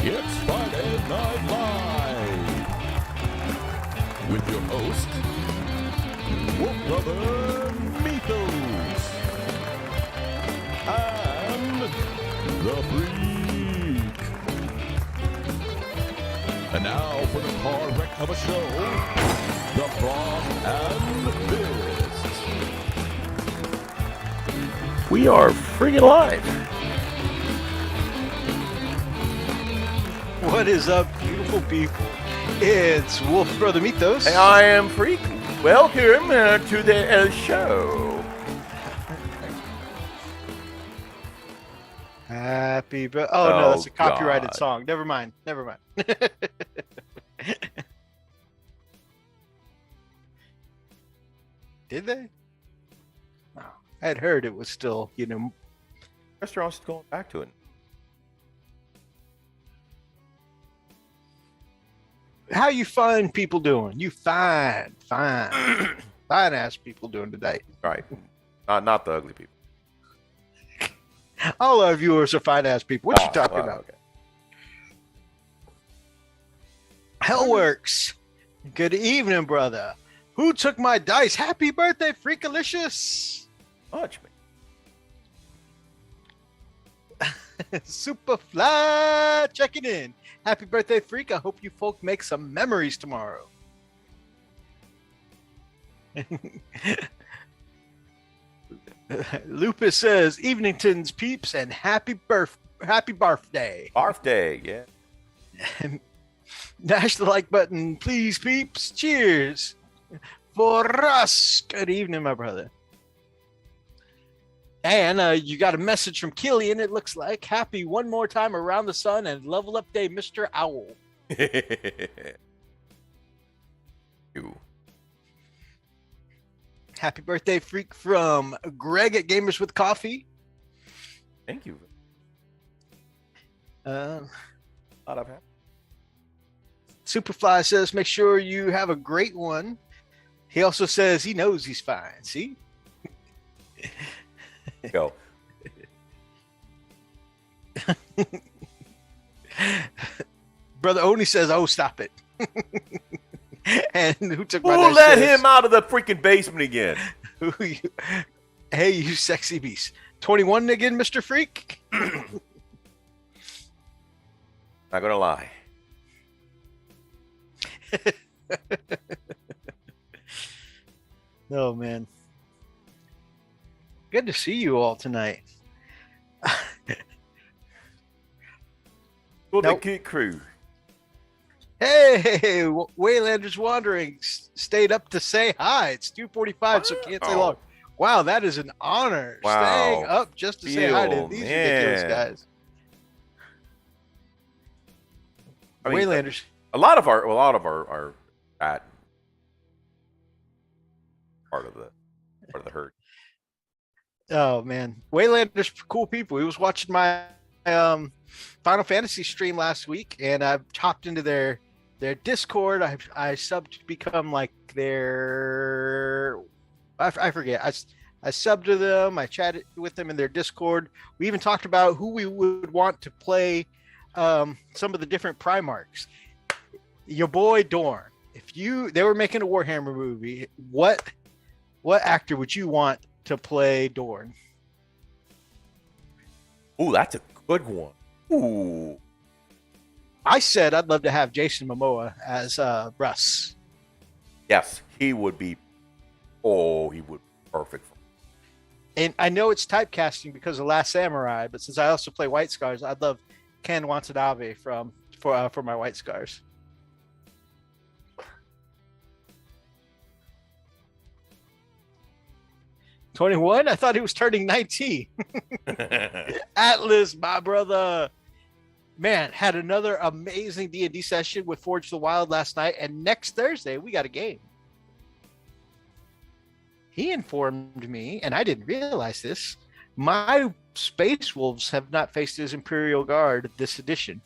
It's Friday Night Live with your host, Wolf Brother Mythos, and the Freak. And now for the car wreck of a show, the Frost and Fist. We are freaking live. What is up, beautiful people? It's Wolf Brother Mythos. And I am Freak. Welcome to the show. Happy birthday. Oh, no, that's a copyrighted God. song. Never mind. Did they? No. I had heard it was still, Restaurant's going back to it. How you fine people doing? You fine ass people doing today. Right. Not the ugly people. All our viewers are fine ass people. What you talking about? Okay. Hellworks. Good evening, brother. Who took my dice? Happy birthday, Freakalicious. Much, man. Superfly checking in. Happy birthday, Freak. I hope you folk make some memories tomorrow. Lupus says, Evenington's peeps and happy birthday. Birthday, yeah. Dash the like button, please, peeps. Cheers for us. Good evening, my brother. And you got a message from Killian, it looks like. Happy one more time around the sun and level up day, Mr. Owl. You. Happy birthday, Freak, from Greg at Gamers with Coffee. Thank you. Uh, Lot of happy. Superfly says, make sure you have a great one. He also says he knows he's fine. See? Go. Brother Oni says, oh, stop it. And who took my Who dice let says, him out of the freaking basement again? Hey, you sexy beast. 21 again, Mr. Freak? Not gonna lie. Oh, man. Good to see you all tonight. Well, Nope. the Kid Crew. Hey, Waylanders Wandering stayed up to say hi. It's 2:45, so can't say Wow. long. Wow, that is an honor. Wow. Staying up just to say hi to Feel, these man. ridiculous guys. I mean, Waylanders. a lot of our that part of the herd. Oh man, Waylanders cool people. He was watching my Final Fantasy stream last week, and I hopped into their Discord. I subbed to become like their I forget. I subbed to them. I chatted with them in their Discord. We even talked about who we would want to play some of the different Primarchs. Your boy Dorn. If they were making a Warhammer movie, what actor would you want to play Dorn? Ooh, that's a good one. Ooh. I said I'd love to have Jason Momoa as Russ. Yes, he would be. Oh, he would be perfect. And I know it's typecasting because of Last Samurai, but since I also play White Scars, I'd love Ken Watanabe for my White Scars. "21? I thought he was turning 19. Atlas, my brother. Man, had another amazing D&D session with Forge the Wild last night, and next Thursday we got a game. He informed me, and I didn't realize this, my Space Wolves have not faced his Imperial Guard this edition.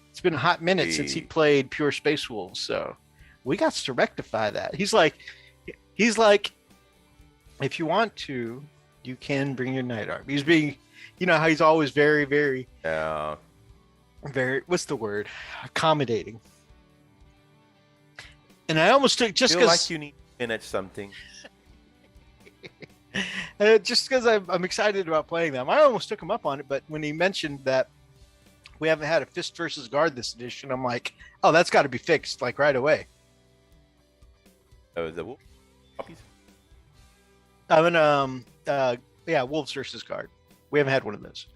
It's been a hot minute since he played pure Space Wolves, so we got to rectify that. He's like, if you want to, you can bring your Night Army. He's being, how he's always very, very very, what's the word? Accommodating. And I almost took just Feel because like you need to finish something. just because I'm excited about playing them. I almost took him up on it, but when he mentioned that we haven't had a fist versus guard this edition, I'm like, oh, that's got to be fixed like right away. Oh, is it puppies? I'm in yeah, wolves versus guard. We haven't had one of those.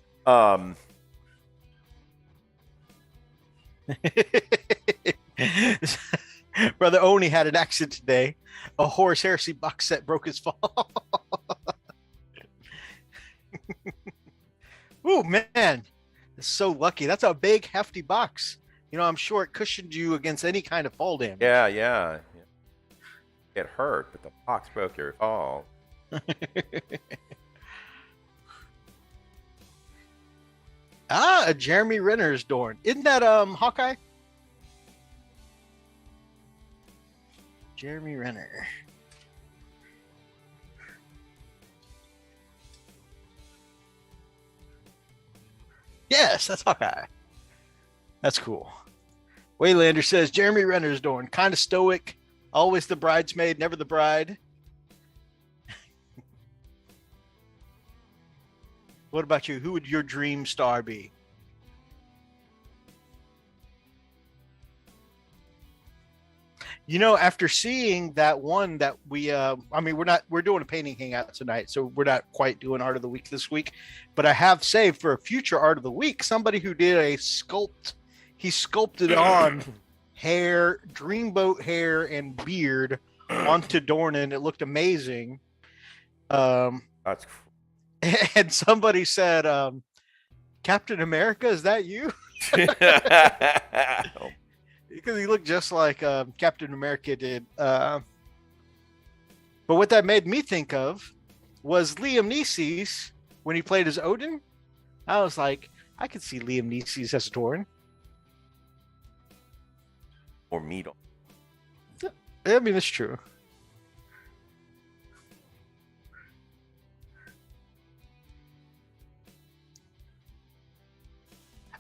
Brother Oni had an accident today. A Horus Heresy box set broke his fall. Ooh, man. It's so lucky. That's a big, hefty box. You know, I'm sure it cushioned you against any kind of fall damage. Yeah. Get hurt, but the box broke your fall. A Jeremy Renner's Dorn. Isn't that Hawkeye? Jeremy Renner. Yes, that's Hawkeye. That's cool. Waylander says Jeremy Renner's Dorn. Kind of stoic. Always the bridesmaid, never the bride. What about you? Who would your dream star be? You know, after seeing that one that we, I mean, we're doing a painting hangout tonight, so we're not quite doing art of the week this week, but I have saved for a future art of the week somebody who did a sculpt. He sculpted on hair, dreamboat hair, and beard onto Dornan. It looked amazing. That's And somebody said, Captain America, is that you? Because he looked just like Captain America did. But what that made me think of was Liam Neeson's when he played as Odin. I was like, I could see Liam Neeson's as Dorn. or meat. I mean, it's true.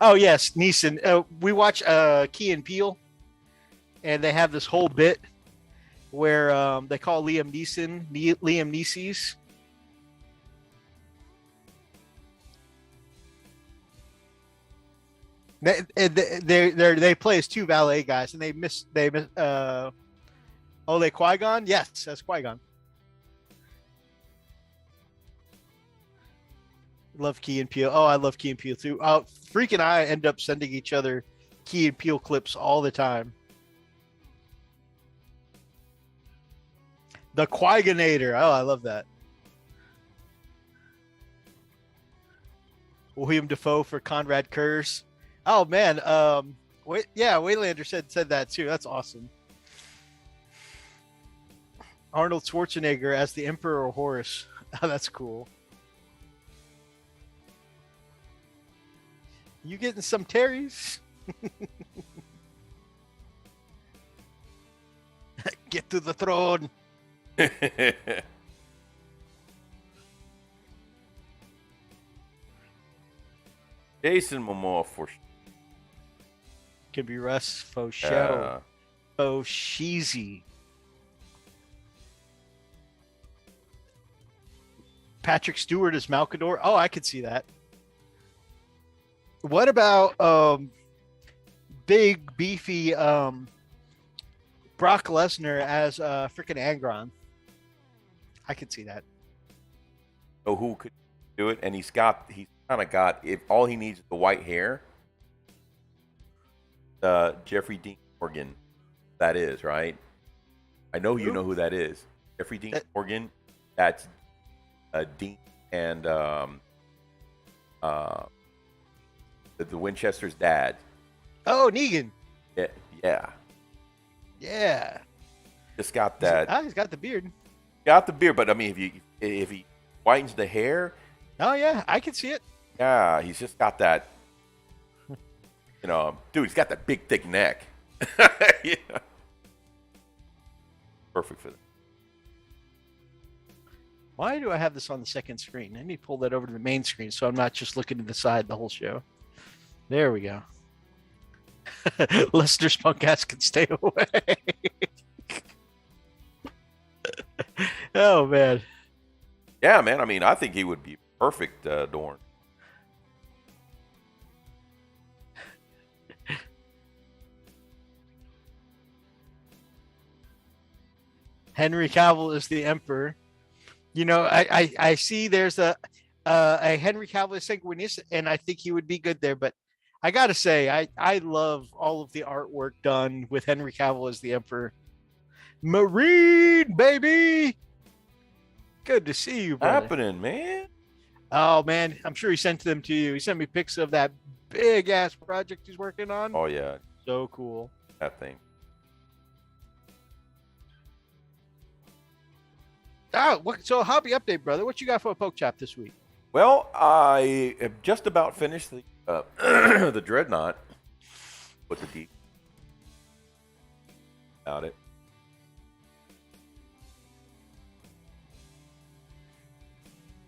Oh yes, Neeson. We watch Key and Peele, and they have this whole bit where they call Liam Neeson Liam Neesy's. They play as two valet guys, and they miss. Oh, they Qui-Gon? Yes, that's Qui-Gon. Love Key and Peele. Oh, I love Key and Peele too. Freak and I end up sending each other Key and Peele clips all the time. The Qui-Gonator. Oh, I love that. William Dafoe for Conrad Kurz. Oh man, Waylander said that too. That's awesome. Arnold Schwarzenegger as the Emperor Horus. Oh, that's cool. You getting some Terry's? Get to the throne. Jason Momoa for Could be Russ Faux Show. Faux Sheezy. Patrick Stewart as Malkador. Oh, I could see that. What about big beefy Brock Lesnar as freaking Angron? I could see that. Oh, who could do it? And he's kind of got, if all he needs is the white hair, Jeffrey Dean Morgan, that is, right? I know you know who that is. Jeffrey Dean Morgan, that's Dean and the Winchester's dad. Oh, Negan. Yeah. Just got that. He's got the beard. Got the beard, but I mean, if he whitens the hair. Oh yeah, I can see it. Yeah, he's just got that. You know, dude, he's got that big, thick neck. Yeah. Perfect for that. Why do I have this on the second screen? Let me pull that over to the main screen so I'm not just looking to the side the whole show. There we go. Lester's punk ass can stay away. Oh man. Yeah, man. I mean, I think he would be perfect, Dorn. Henry Cavill is the Emperor. You know, I see there's a Henry Cavill is sanguineous, and I think he would be good there. But I gotta say, I love all of the artwork done with Henry Cavill as the Emperor. Marine baby, good to see you, brother. Happening, man. Oh man, I'm sure he sent them to you. He sent me pics of that big ass project he's working on. Oh yeah, So cool. that thing. Oh, so hobby update, brother. What you got for a poke chop this week? Well, I have just about finished the the dreadnought. What's the D? About it.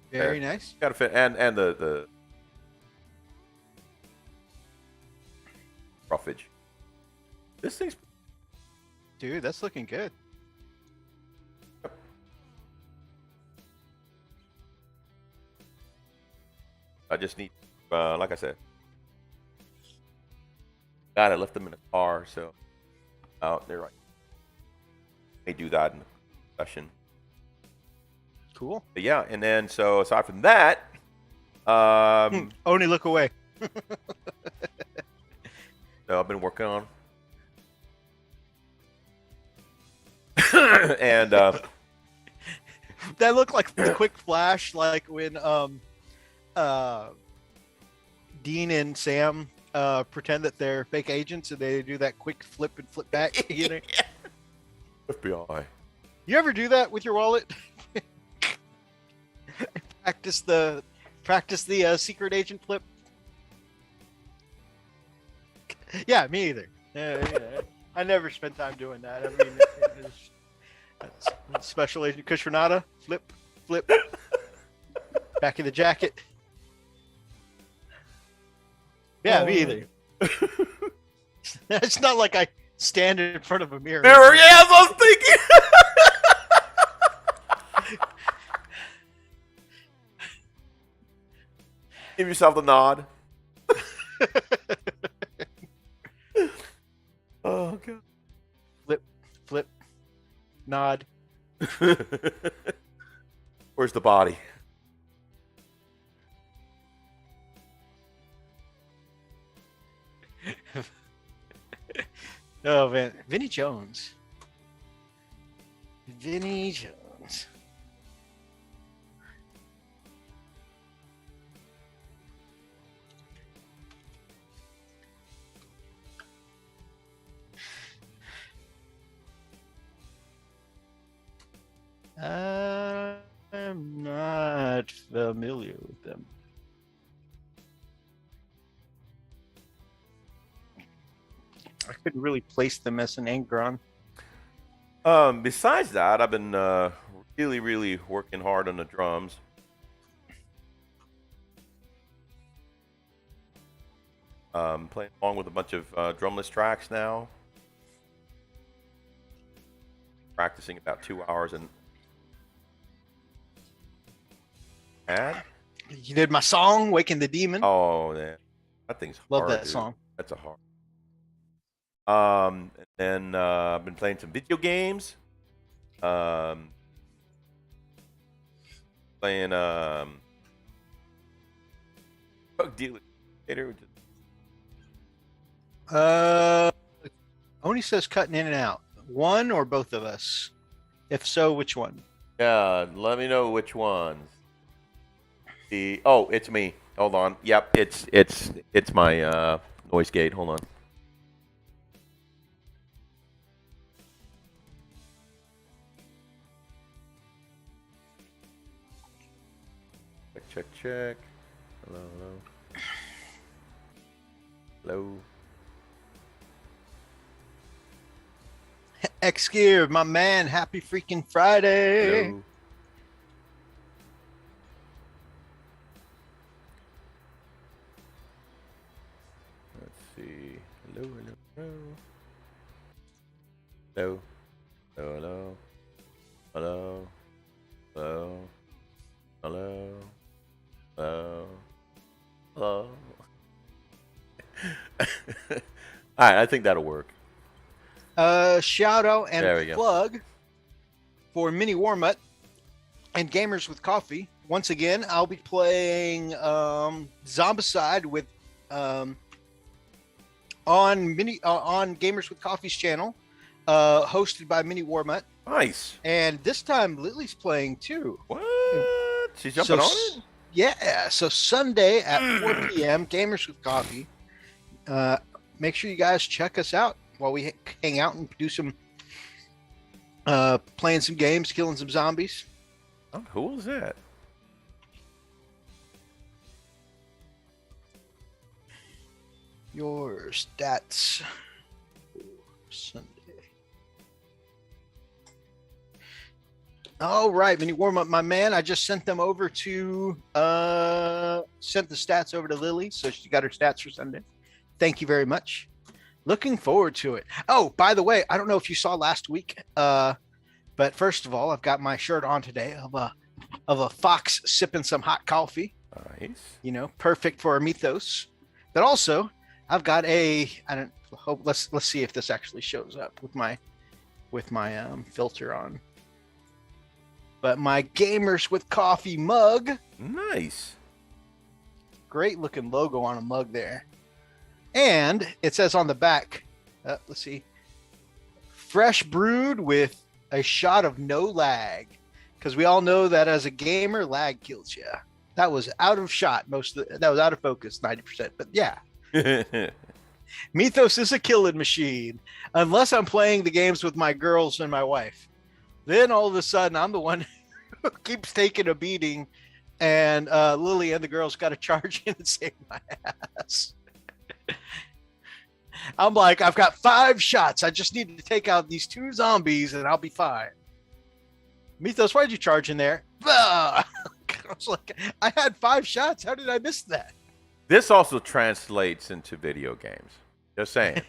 Very nice. Got to fit and the roughage. This thing's Dude, that's looking good. I just need, like I said, God, I left them in the car, so they're right. May do that in the session. Cool. But yeah, and then so aside from that, Only look away. so I've been working on, and That looked like the quick flash, like when Dean and Sam pretend that they're fake agents and they do that quick flip and flip back. You know? FBI. You ever do that with your wallet? practice the secret agent flip. Yeah, me either. Yeah. I never spent time doing that. I mean, that's Special Agent Cushionata, flip, back in the jacket. Yeah, me either. It's not like I stand in front of a mirror. Mirror, yeah, that's what I was thinking. Give yourself the nod. Oh god. Flip, nod. Where's the body? Oh man, Vinny Jones. I'm not familiar with them. I couldn't really place them as an Angron. Besides that, I've been really working hard on the drums. Playing along with a bunch of drumless tracks now. Practicing about 2 hours and You did my song, Waking the Demon. oh man, that thing's Love hard, that dude. song. That's a hard. And then I've been playing some video games. Playing Drug Dealer. Oni says cutting in and out. One or both of us? If so, which one? Yeah, let me know which ones. It's me. Hold on. Yep, it's my noise gate. Hold on. Check. Hello. X Gear, my man. Happy freaking Friday. Hello. Let's see. Hello. Hello. Hello. Hello. Hello. Hello. Hello. Hello. All right, I think that'll work. Shout out There we and go. plug for Mini Warmut and Gamers with Coffee. Once again, I'll be playing Zombicide with on Gamers with Coffee's channel, hosted by Mini Warmut. Nice. And this time Lily's playing too. What? She's jumping on it? Yeah. So Sunday at 4 p.m. Gamers with Coffee. Make sure you guys check us out while we hang out and do some playing some games, killing some zombies. Oh, who is that? Your stats for Sunday. All right, Mini Warm Up, my man. I just sent them over to sent the stats over to Lily, so she got her stats for Sunday. Thank you very much. Looking forward to it. Oh, by the way, I don't know if you saw last week, but first of all, I've got my shirt on today of a fox sipping some hot coffee. Nice. You know, perfect for a mythos. But also, I've got let's see if this actually shows up with my filter on. But my Gamers with Coffee mug. Nice. Great looking logo on a mug there. And it says on the back, let's see, fresh brewed with a shot of no lag. Because we all know that as a gamer, lag kills you. That was out of shot. That was out of focus, 90%. But yeah. Mythos is a killing machine. Unless I'm playing the games with my girls and my wife. Then all of a sudden, I'm the one who keeps taking a beating. And Lily and the girls got to charge in and save my ass. I'm like, I've got 5 shots. I just need to take out these 2 zombies and I'll be fine. Mythos, why'd you charge in there? I was like, I had 5 shots. How did I miss that? This also translates into video games. Just saying.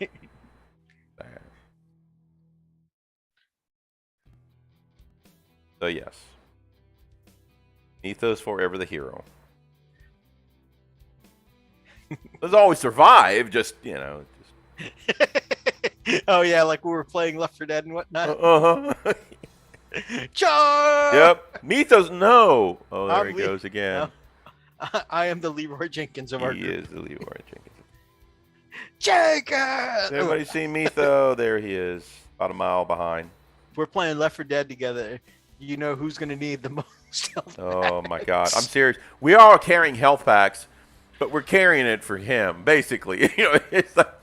So yes. Mythos forever the hero. Doesn't always survive, just, you know. Oh, yeah, like we were playing Left 4 Dead and whatnot. Uh-huh. Charge! Yep. Mythos, no. Oh, there he goes again. No. I am the Leroy Jenkins of our group. He is the Leroy Jenkins. Jenkins! Everybody seen Mytho? There he is. About a mile behind. We're playing Left 4 Dead together. You know who's going to need the most health Oh, packs. my God. I'm serious. We are all carrying health packs, but we're carrying it for him, basically. You know, it's like,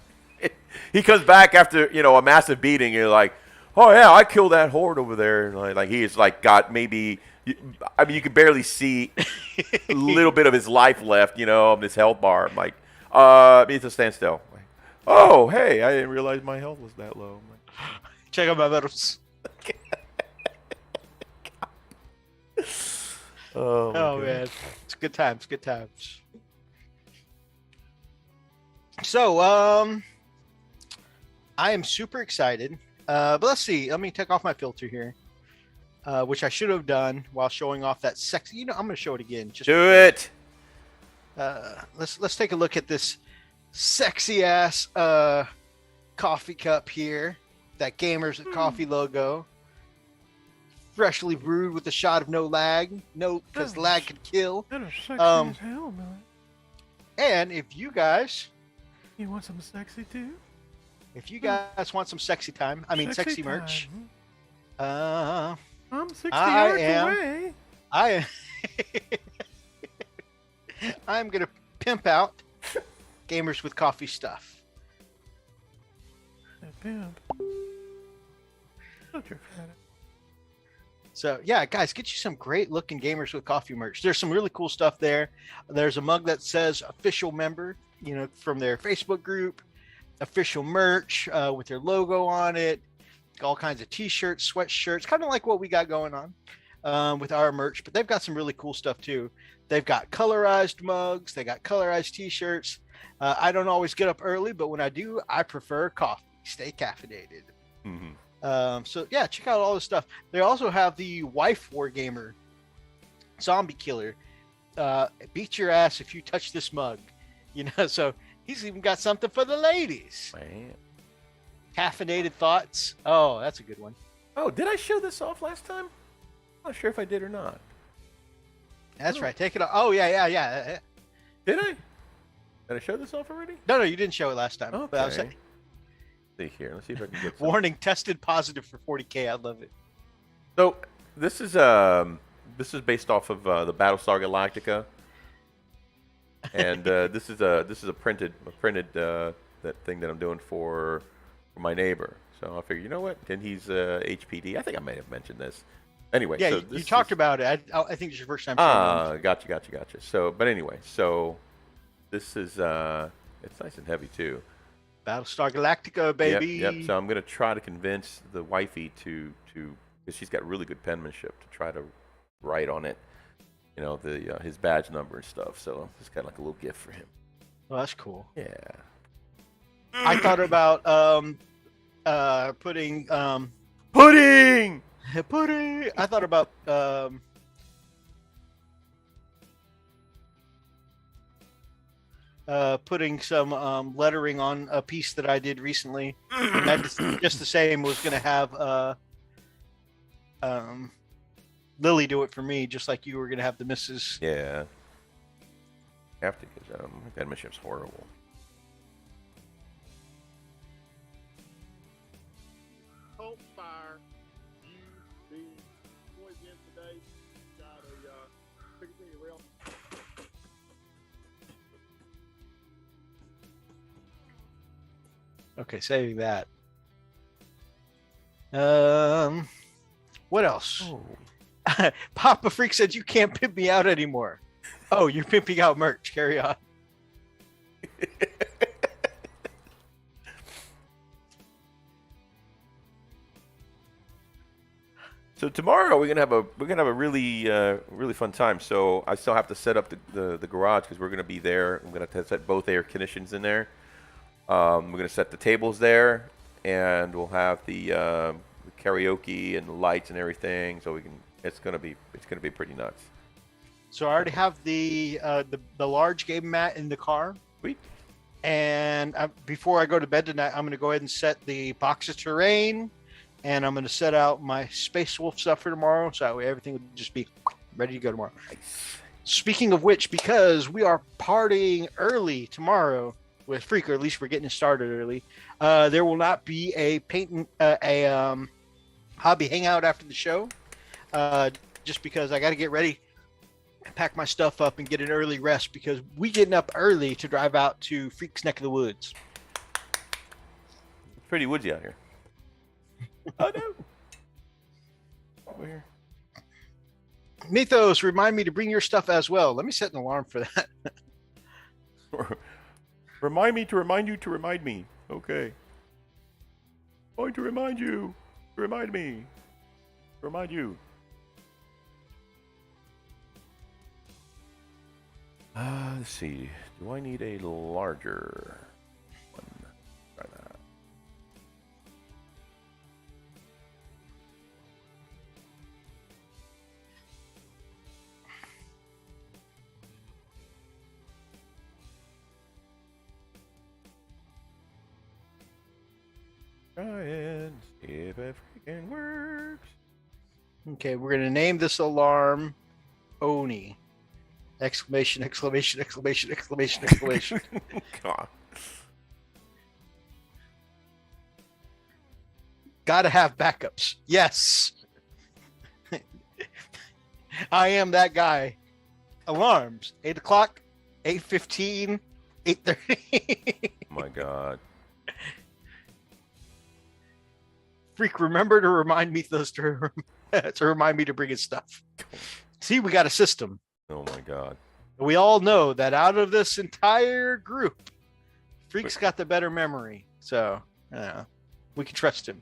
he comes back after, you know, a massive beating. You're like, oh, yeah, I killed that horde over there. And like he's like got maybe, I mean, you can barely see a little bit of his life left, you know, of his health bar. I'm like, Mythos, stand still. Like, oh, hey, I didn't realize my health was that low. I'm like, Check out my medals. oh man, it's good times, good times. So, I am super excited. But let's see. Let me take off my filter here, which I should have done while showing off that sexy. You know, I'm going to show it again. Just do it. Let's take a look at this sexy ass coffee cup here. That Gamers at Coffee logo. Freshly brewed with a shot of no lag. No, because lag could kill. That is sexy as hell, man. And if you guys, You want some sexy too? if you guys want some sexy time, I mean sexy merch. I'm 60 I yards am- away. I'm gonna pimp out Gamers with Coffee stuff. Pimp. Shut your fat ass. So yeah, guys, get you some great looking Gamers with Coffee merch. There's some really cool stuff there. There's a mug that says official member, you know, from their Facebook group, official merch with their logo on it, all kinds of t-shirts, sweatshirts, kind of like what we got going on with our merch, but they've got some really cool stuff too. They've got colorized mugs, they got colorized t-shirts, I don't always get up early, but when I do, I prefer coffee. Stay caffeinated. So yeah, check out all this stuff. They also have the wife Wargamer zombie killer. Beat your ass if you touch this mug. So he's even got something for the ladies. Man. Caffeinated thoughts. Oh, that's a good one. Oh, did I show this off last time? I'm not sure if I did or not. That's right. Take it off. Oh, yeah. Did I? Did I show this off already? No, you didn't show it last time. Okay. But I was saying, see here. Let's see if I can get some. warning, tested positive for 40K. I love it. So this is based off of the Battlestar Galactica, and this is a printed that thing that I'm doing for my neighbor. So I figured, you know what? And he's HPD. I think I may have mentioned this. Anyway, Yeah, so you talked about it. I think it's your first time. Gotcha. So, but anyway, so this is it's nice and heavy too. Battlestar Galactica, baby. Yep. So I'm gonna try to convince the wifey to because she's got really good penmanship to try to write on it, his badge number and stuff. So it's kind of like a little gift for him. Well, that's cool. Yeah. I thought about putting pudding. I thought about putting some lettering on a piece that I did recently. And that's just the same. Was going to have Lily do it for me, just like you were going to have the missus. Yeah. Have to, because my penmanship's horrible. Hope fire. You be boy again today. Got a picture real. Okay, saving that. What else? Oh. Papa Freak said you can't pimp me out anymore. Oh, you're pimping out merch. Carry on. So tomorrow we're gonna have a really fun time. So I still have to set up the garage because we're gonna be there. I'm gonna set both air conditions in there. We're gonna set the tables there, and we'll have the karaoke and the lights and everything. So it's gonna be pretty nuts. So I already have the large game mat in the car. Sweet. And before I go to bed tonight, I'm going to go ahead and set the box of terrain, and I'm going to set out my Space Wolf stuff for tomorrow, so that way everything will just be ready to go tomorrow. Nice. Speaking of which, because we are partying early tomorrow with Freak, or at least we're getting started early, there will not be a hobby hangout after the show, just because I got to get ready, pack my stuff up, and get an early rest, because we getting up early to drive out to Freak's neck of the woods. It's pretty woodsy out here. Oh no! Over here. Mythos, remind me to bring your stuff as well. Let me set an alarm for that. Remind me to remind you to remind me. Okay. Going to remind you. Remind me. Remind you. Let's see. Do I need a larger one? Try that. Try and see if it freaking works. Okay, we're gonna name this alarm Oni! Exclamation! Exclamation! Exclamation! Exclamation! Exclamation! God. Gotta have backups. Yes. I am that guy. Alarms. 8 o'clock, 8:15, 8:30. My God. Freak, remember to remind me to remind me to bring his stuff. See, we got a system. Oh my God. We all know that out of this entire group, Freak's got the better memory. So, we can trust him.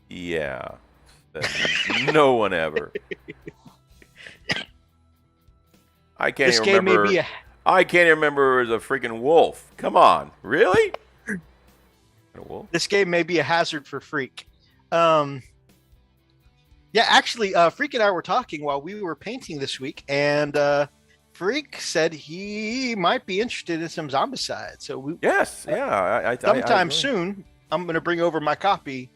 Yeah. No one ever. I can't This even game remember. may be a I can't even remember it was a freaking wolf. Come on, really? A wolf? This game may be a hazard for Freak. Yeah, actually, Freak and I were talking while we were painting this week, and Freak said he might be interested in some Zombicide. So Yes, yeah. sometime I soon, I'm going to bring over my copy,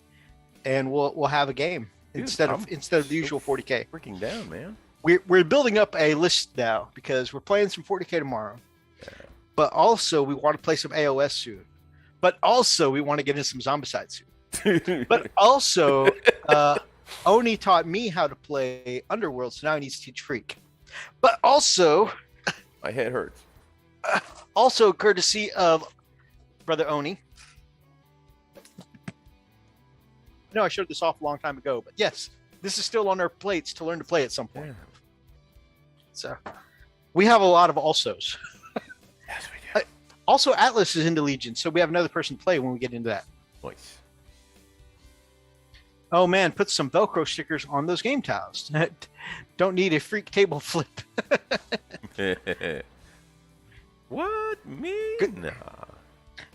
and we'll have a game Dude, instead of the usual 40K. Freaking down, man. We're building up a list now because we're playing some 40K tomorrow, but also we want to play some AOS soon. But also we want to get in some Zombicide soon. But also, Oni taught me how to play Underworld, so now he needs to teach Freak. But also, My head hurts. also courtesy of Brother Oni. No, I showed this off a long time ago, but yes, this is still on our plates to learn to play at some point. Yeah. So we have a lot of alsos. Yes, we do. Also, Atlas is into Legion, so we have another person to play when we get into that. Nice. Oh man, put some Velcro stickers on those game tiles. Don't need a freak table flip. What? Me? Good. Nah.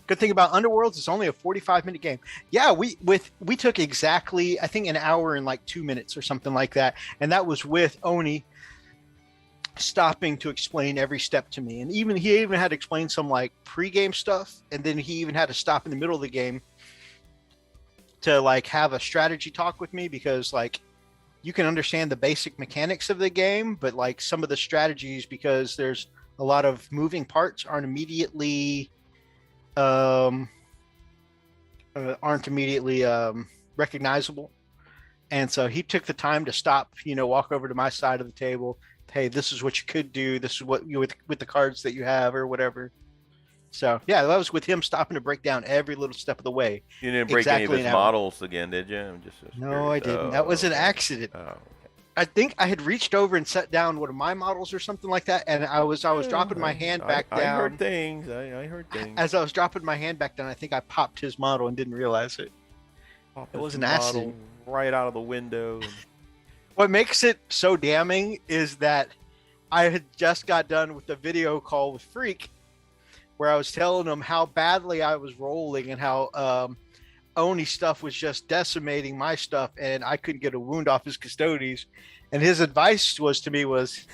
Good thing about Underworlds, it's only a 45-minute game. Yeah, we took exactly, I think, an hour and like 2 minutes or something like that, and that was with Oni stopping to explain every step to me, and he even had to explain some like pre-game stuff, and then he even had to stop in the middle of the game to like have a strategy talk with me, because like you can understand the basic mechanics of the game, but like some of the strategies, because there's a lot of moving parts, aren't immediately recognizable. And so he took the time to stop, walk over to my side of the table. Hey, this is what you could do. This is what you with the cards that you have or whatever. So yeah, that was with him stopping to break down every little step of the way. You didn't break any of his models again, did you? I'm just no, I didn't. That was an accident. Oh, okay. I think I had reached over and set down one of my models or something like that, and I was dropping my hand back down. I heard things. I heard things. As I was dropping my hand back down, I think I popped his model and didn't realize it. It was an accident. Right out of the window. What makes it so damning is that I had just got done with the video call with Freak, where I was telling him how badly I was rolling and how Oni stuff was just decimating my stuff, and I couldn't get a wound off his Custodes. And his advice to me was,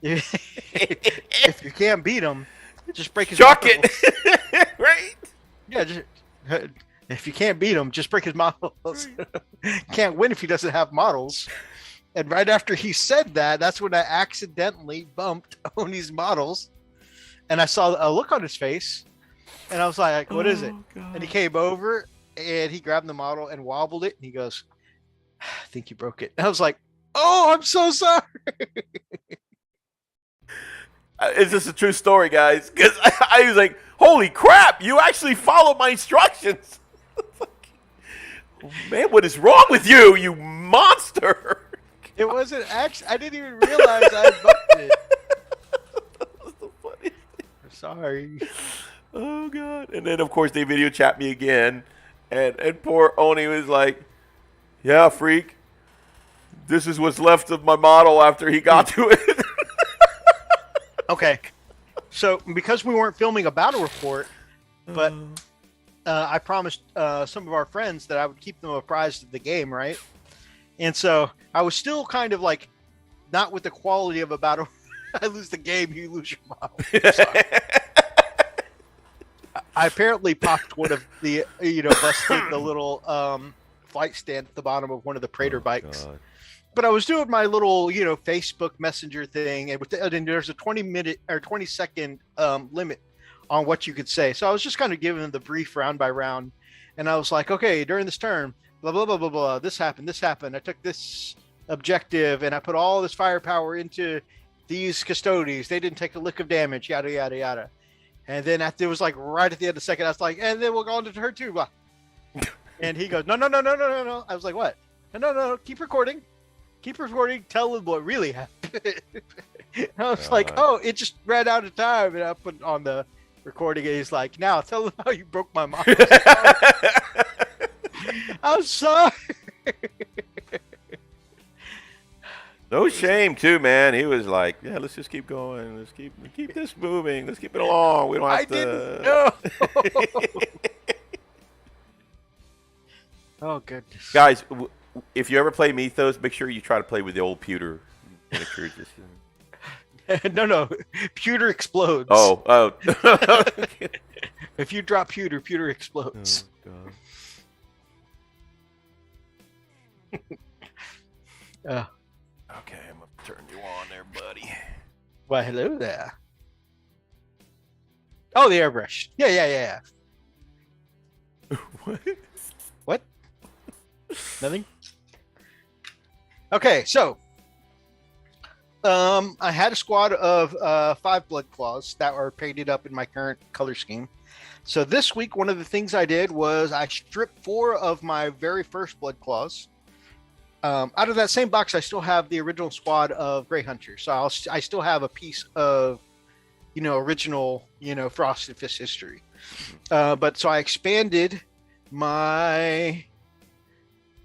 if you can't beat him, just break his Chuck models. it! Right? Yeah, if you can't beat him, just break his models. Can't win if he doesn't have models. And right after he said that, that's when I accidentally bumped Oni's models. And I saw a look on his face. And I was like, what is it? God. And he came over and he grabbed the model and wobbled it. And he goes, I think you broke it. And I was like, oh, I'm so sorry. Is this a true story, guys? Because I was like, holy crap, you actually followed my instructions. Man, what is wrong with you, you monster? It wasn't I didn't even realize I bumped it. That's the funniest thing. I'm sorry. Oh, God. And then, of course, they video chat me again. And poor Oni was like, yeah, Freak, this is what's left of my model after he got to it. Okay. So because we weren't filming a battle report, but I promised some of our friends that I would keep them apprised of the game, right? And so I was still kind of like, not with the quality of a battle. I lose the game, you lose your model. I apparently popped one of the, busted the little flight stand at the bottom of one of the Praetor bikes. God. But I was doing my little, Facebook Messenger thing, and there's a 20-minute or 20-second limit on what you could say. So I was just kind of giving them the brief round by round, and I was like, okay, during this turn, blah blah blah blah blah, this happened. I took this objective, and I put all this firepower into these Custodes. They didn't take a lick of damage. Yada yada yada. And then it was like right at the end of the second, I was like, and then we'll go on to her too. Blah. And he goes, no. I was like, what? No, keep recording. Tell them what really happened. I was like, oh, it just ran out of time. And I put it on the recording, and he's like, now tell them how you broke my model. I'm sorry. No shame, too, man. He was like, "Yeah, let's just keep going. Let's keep this moving. Let's keep it along. We don't have I to." didn't know. Oh goodness, Guys, if you ever play Mythos, make sure you try to play with the old pewter miniatures. no, pewter explodes. Oh. If you drop pewter explodes. God. Okay, I'm gonna turn you on there, buddy. Well, hello there. Oh, the airbrush. Yeah. What? What? Nothing? Okay, so I had a squad of 5 Blood Claws that are painted up in my current color scheme. So this week, one of the things I did was I stripped 4 of my very first Blood Claws. Out of that same box, I still have the original squad of Grey Hunters. So I still have a piece of, original, Frosted Fist history. But so I expanded my...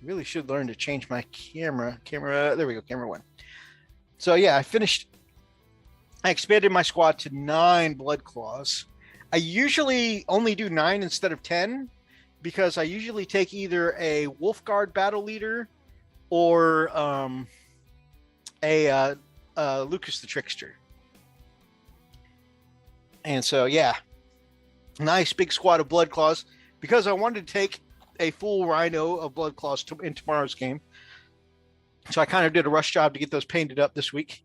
Really should learn to change my camera. There we go, camera 1. So yeah, I expanded my squad to 9 Blood Claws. I usually only do 9 instead of 10 because I usually take either a Wolf Guard battle leader or Lucas the Trickster. And so yeah, nice big squad of Blood Claws because I wanted to take a full Rhino of Blood Claws in tomorrow's game. So I kind of did a rush job to get those painted up this week.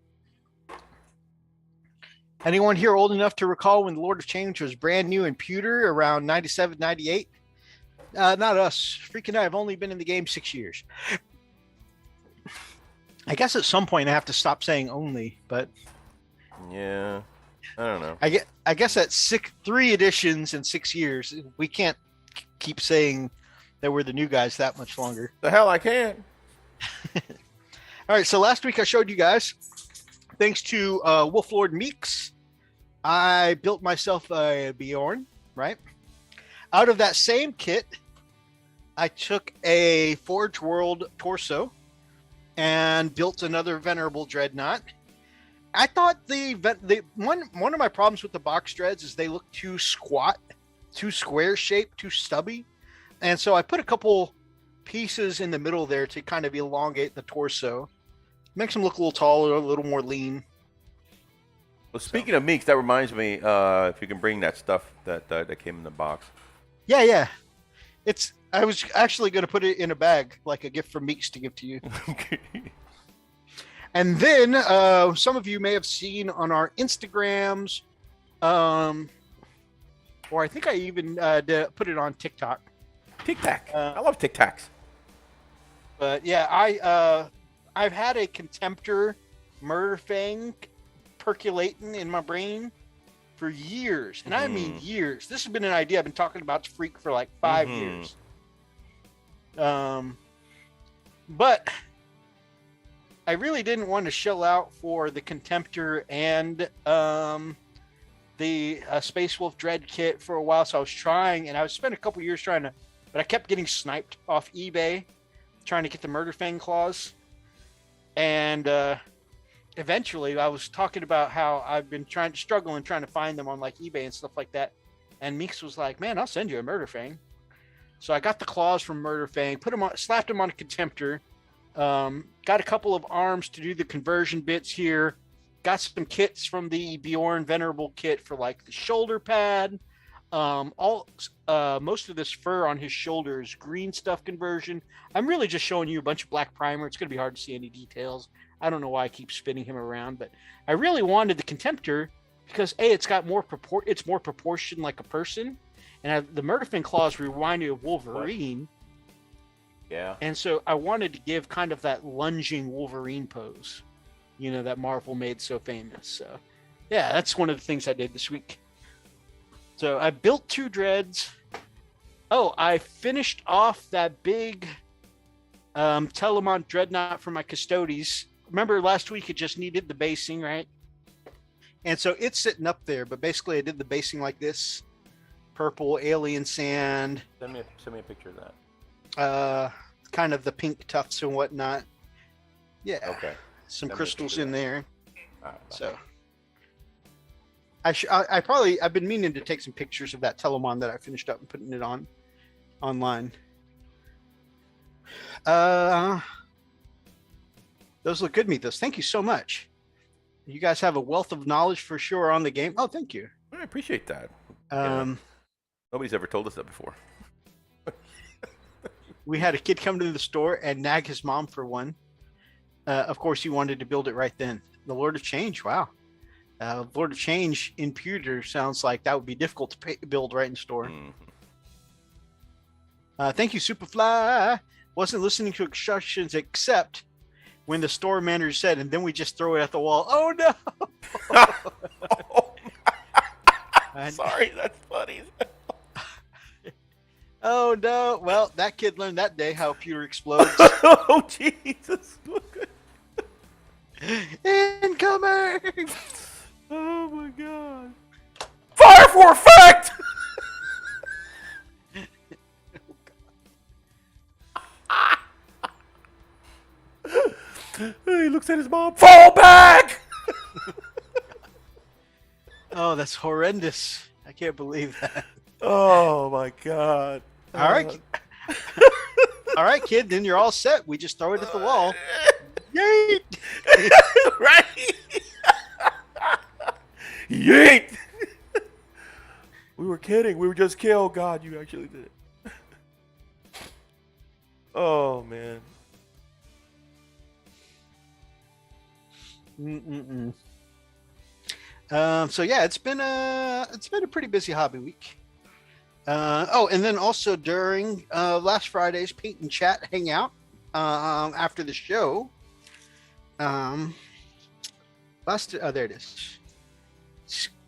Anyone here old enough to recall when the Lord of Change was brand new in pewter around 97, 98? Not us. Freaking I've only been in the game 6 years. I guess at some point I have to stop saying only, but... Yeah, I don't know. I guess at 3 editions in 6 years, we can't keep saying that we're the new guys that much longer. The hell I can. All right, so last week I showed you guys, thanks to Wolf Lord Meeks, I built myself a Bjorn, right? Out of that same kit, I took a Forge World torso and built another Venerable Dreadnought. I thought one of my problems with the box dreads is they look too squat, too square shaped, too stubby. And so I put a couple pieces in the middle there to kind of elongate the torso. Makes them look a little taller, a little more lean. Well, speaking of Meeks, that reminds me, if you can bring that stuff that came in the box. Yeah. I was actually going to put it in a bag, like a gift from Meeks to give to you. Okay. And then some of you may have seen on our Instagrams, or I think I even put it on TikTok. Tic Tac. I love Tic Tacs. But yeah, I've had a Contemptor Murder Fang percolating in my brain for years, and I mean years. This has been an idea I've been talking about to Freak for like 5 years. But I really didn't want to shell out for the Contemptor and the Space Wolf Dread kit for a while, so I was trying, and I spent a couple years trying to, but I kept getting sniped off eBay trying to get the Murder Fang claws. And eventually I was talking about how I've been trying to find them on like eBay and stuff like that. And Meeks was like, man, I'll send you a Murder Fang. So I got the claws from Murder Fang, slapped them on a Contemptor, got a couple of arms to do the conversion bits here, got some kits from the Bjorn Venerable kit for like the shoulder pad. Most of this fur on his shoulder is green stuff conversion. I'm really just showing you a bunch of black primer. It's going to be hard to see any details. I don't know why I keep spinning him around, but I really wanted the Contemptor because it's got it's more proportioned like a person, and the Murderfang claws remind me of Wolverine. Yeah. And so I wanted to give kind of that lunging Wolverine pose, that Marvel made so famous. So yeah, that's one of the things I did this week. So I built 2 dreads. Oh, I finished off that big Telemont Dreadnought for my Custodes. Remember last week it just needed the basing, right? And so it's sitting up there, but basically I did the basing like this. Purple alien sand. Send me a picture of that. Kind of the pink tufts and whatnot. Yeah. Okay. some Send me a crystals picture. in there. All right, So I've been meaning to take some pictures of that Telemon that I finished up and putting it on online. Those look good, Mythos. Thank you so much. You guys have a wealth of knowledge for sure on the game. Oh, thank you. I appreciate that. Nobody's ever told us that before. We had a kid come to the store and nag his mom for one. Of course, he wanted to build it right then. The Lord of Change. Wow. Lord of Change in pewter sounds like that would be difficult to build right in store. Thank you, Superfly. Wasn't listening to instructions except when the store manager said, and then we just throw it at the wall. Oh, no. Sorry, that's funny. Oh, no. Well, that kid learned that day how pewter explodes. Oh, Jesus. Incoming! Oh, my God. Fire for effect! He looks at his mom. Fall back! Oh, that's horrendous. I can't believe that. Oh, my God. All right. All right, kid. Then you're all set. We just throw it at the wall. Yeet! Right? Yeet! We were kidding. We were just kidding. Oh, God, you actually did it. Oh, man. So yeah, it's been a pretty busy hobby week. And then also during last Friday's Paint and Chat hangout after the show. There it is.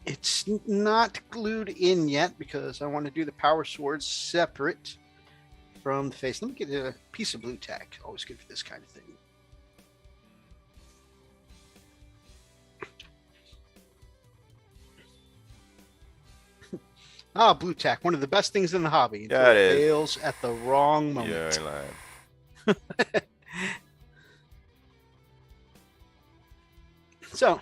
It's not glued in yet because I want to do the power swords separate from the face. Let me get a piece of blue tack. Always good for this kind of thing. Blue tack, one of the best things in the hobby. Yeah, it is. Fails at the wrong moment. You're lying. So,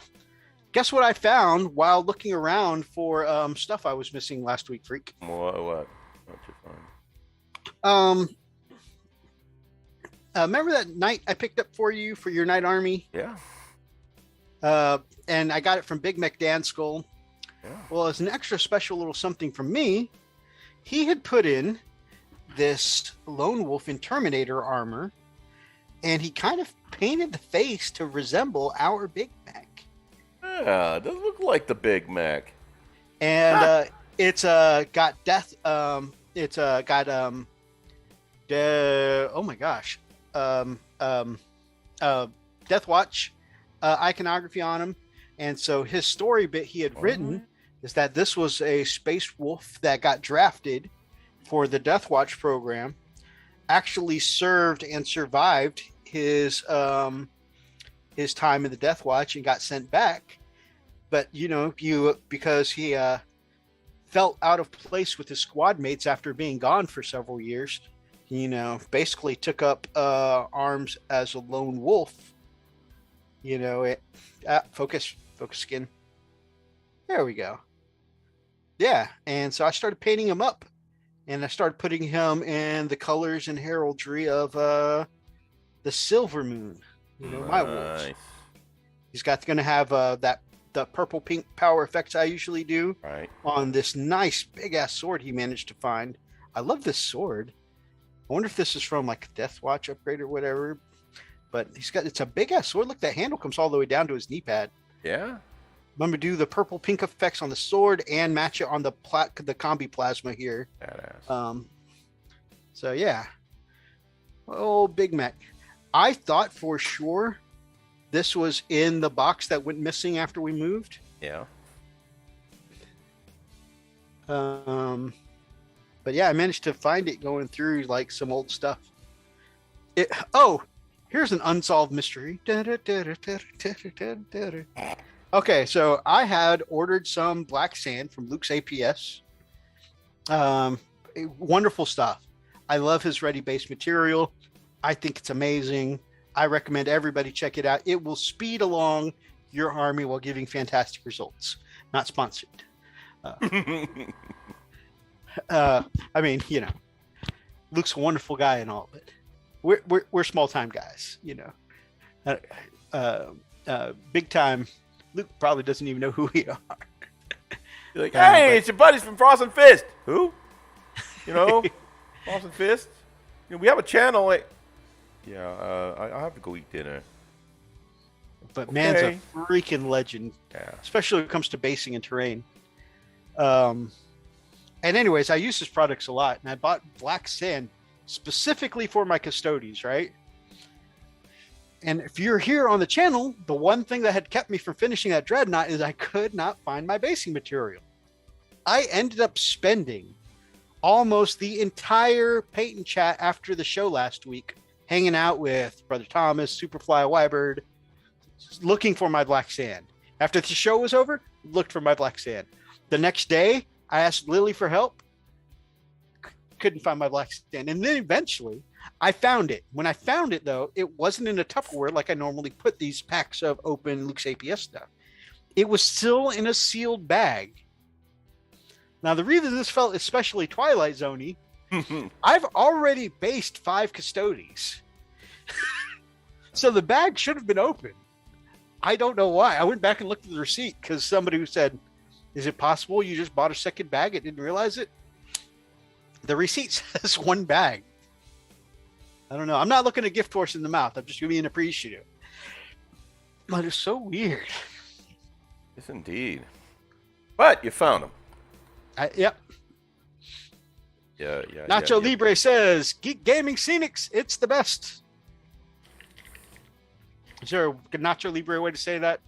guess what I found while looking around for stuff I was missing last week, Freak? What? What'd you find? Remember that knight I picked up for you for your Knight Army? Yeah. And I got it from Big McDan Skull. Yeah. Well, as an extra special little something from me, he had put in this Lone Wolf in Terminator armor, and he kind of painted the face to resemble our Big Mac. Yeah, it does look like the Big Mac. And it's got death. It's got oh my gosh, Death Watch iconography on him. And so his story bit he had written is that this was a space wolf that got drafted for the Death Watch program, actually served and survived his time in the Death Watch and got sent back. But because he felt out of place with his squad mates after being gone for several years, basically took up arms as a lone wolf. Focus skin. There we go. Yeah, and so I started painting him up, and I started putting him in the colors and heraldry of the Silver Moon. My wolves. He's going to have the purple pink power effects I usually do on this nice big ass sword he managed to find. I love this sword. I wonder if this is from like Death Watch upgrade or whatever. But it's a big ass sword. Look, that handle comes all the way down to his knee pad. Yeah. I'm going to do the purple pink effects on the sword and match it on the combi plasma here. Badass. So yeah. Oh, Big Mac. I thought for sure this was in the box that went missing after we moved. Yeah. But yeah, I managed to find it going through like some old stuff. Here's an unsolved mystery. Okay, so I had ordered some black sand from Luke's APS. Wonderful stuff. I love his ready base material. I think it's amazing. I recommend everybody check it out. It will speed along your army while giving fantastic results. Not sponsored. I mean, Luke's a wonderful guy and all, but we're small time guys, big time. Luke probably doesn't even know who we are. You're like, hey, it's your buddies from Frost and Fist. Who? Frost and Fist. We have a channel. I'll have to go eat dinner. But man's a freaking legend, especially when it comes to basing and terrain. And anyways, I use his products a lot, and I bought black sand specifically for my custodies, right? And if you're here on the channel, the one thing that had kept me from finishing that dreadnought is I could not find my basing material. I ended up spending almost the entire Peyton chat after the show last week, hanging out with Brother Thomas, Superfly Wybird, looking for my black sand. After the show was over, looked for my black sand. The next day, I asked Lily for help. Couldn't find my black sand. And then eventually, I found it. When I found it, though, it wasn't in a Tupperware like I normally put these packs of open Luke's APS stuff. It was still in a sealed bag. Now, the reason this felt especially Twilight Zone-y, I've already based 5 custodies. So the bag should have been open. I don't know why. I went back and looked at the receipt because somebody who said, is it possible you just bought a second bag and didn't realize it? The receipt says 1 bag. I don't know. I'm not looking a gift horse in the mouth. I'm just being appreciative. But it's so weird. Yes, indeed. But you found them. Yep. Yeah. Nacho Libre says, Geek Gaming Scenics, it's the best. Is there a Nacho Libre way to say that?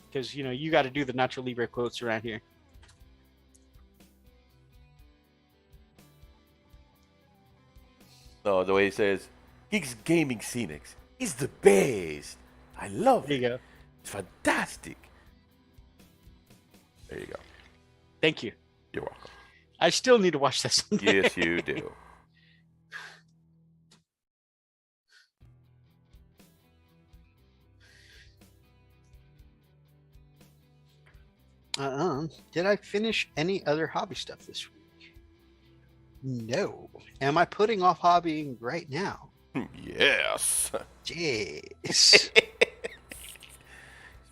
Because, you got to do the Nacho Libre quotes around here. No, the way he says, Geeks Gaming Scenics is the best. I love it. There you go. It's fantastic. There you go. Thank you. You're welcome. I still need to watch that someday. Yes, you do. Did I finish any other hobby stuff this week? No. Am I putting off hobbying right now? Yes. Jeez.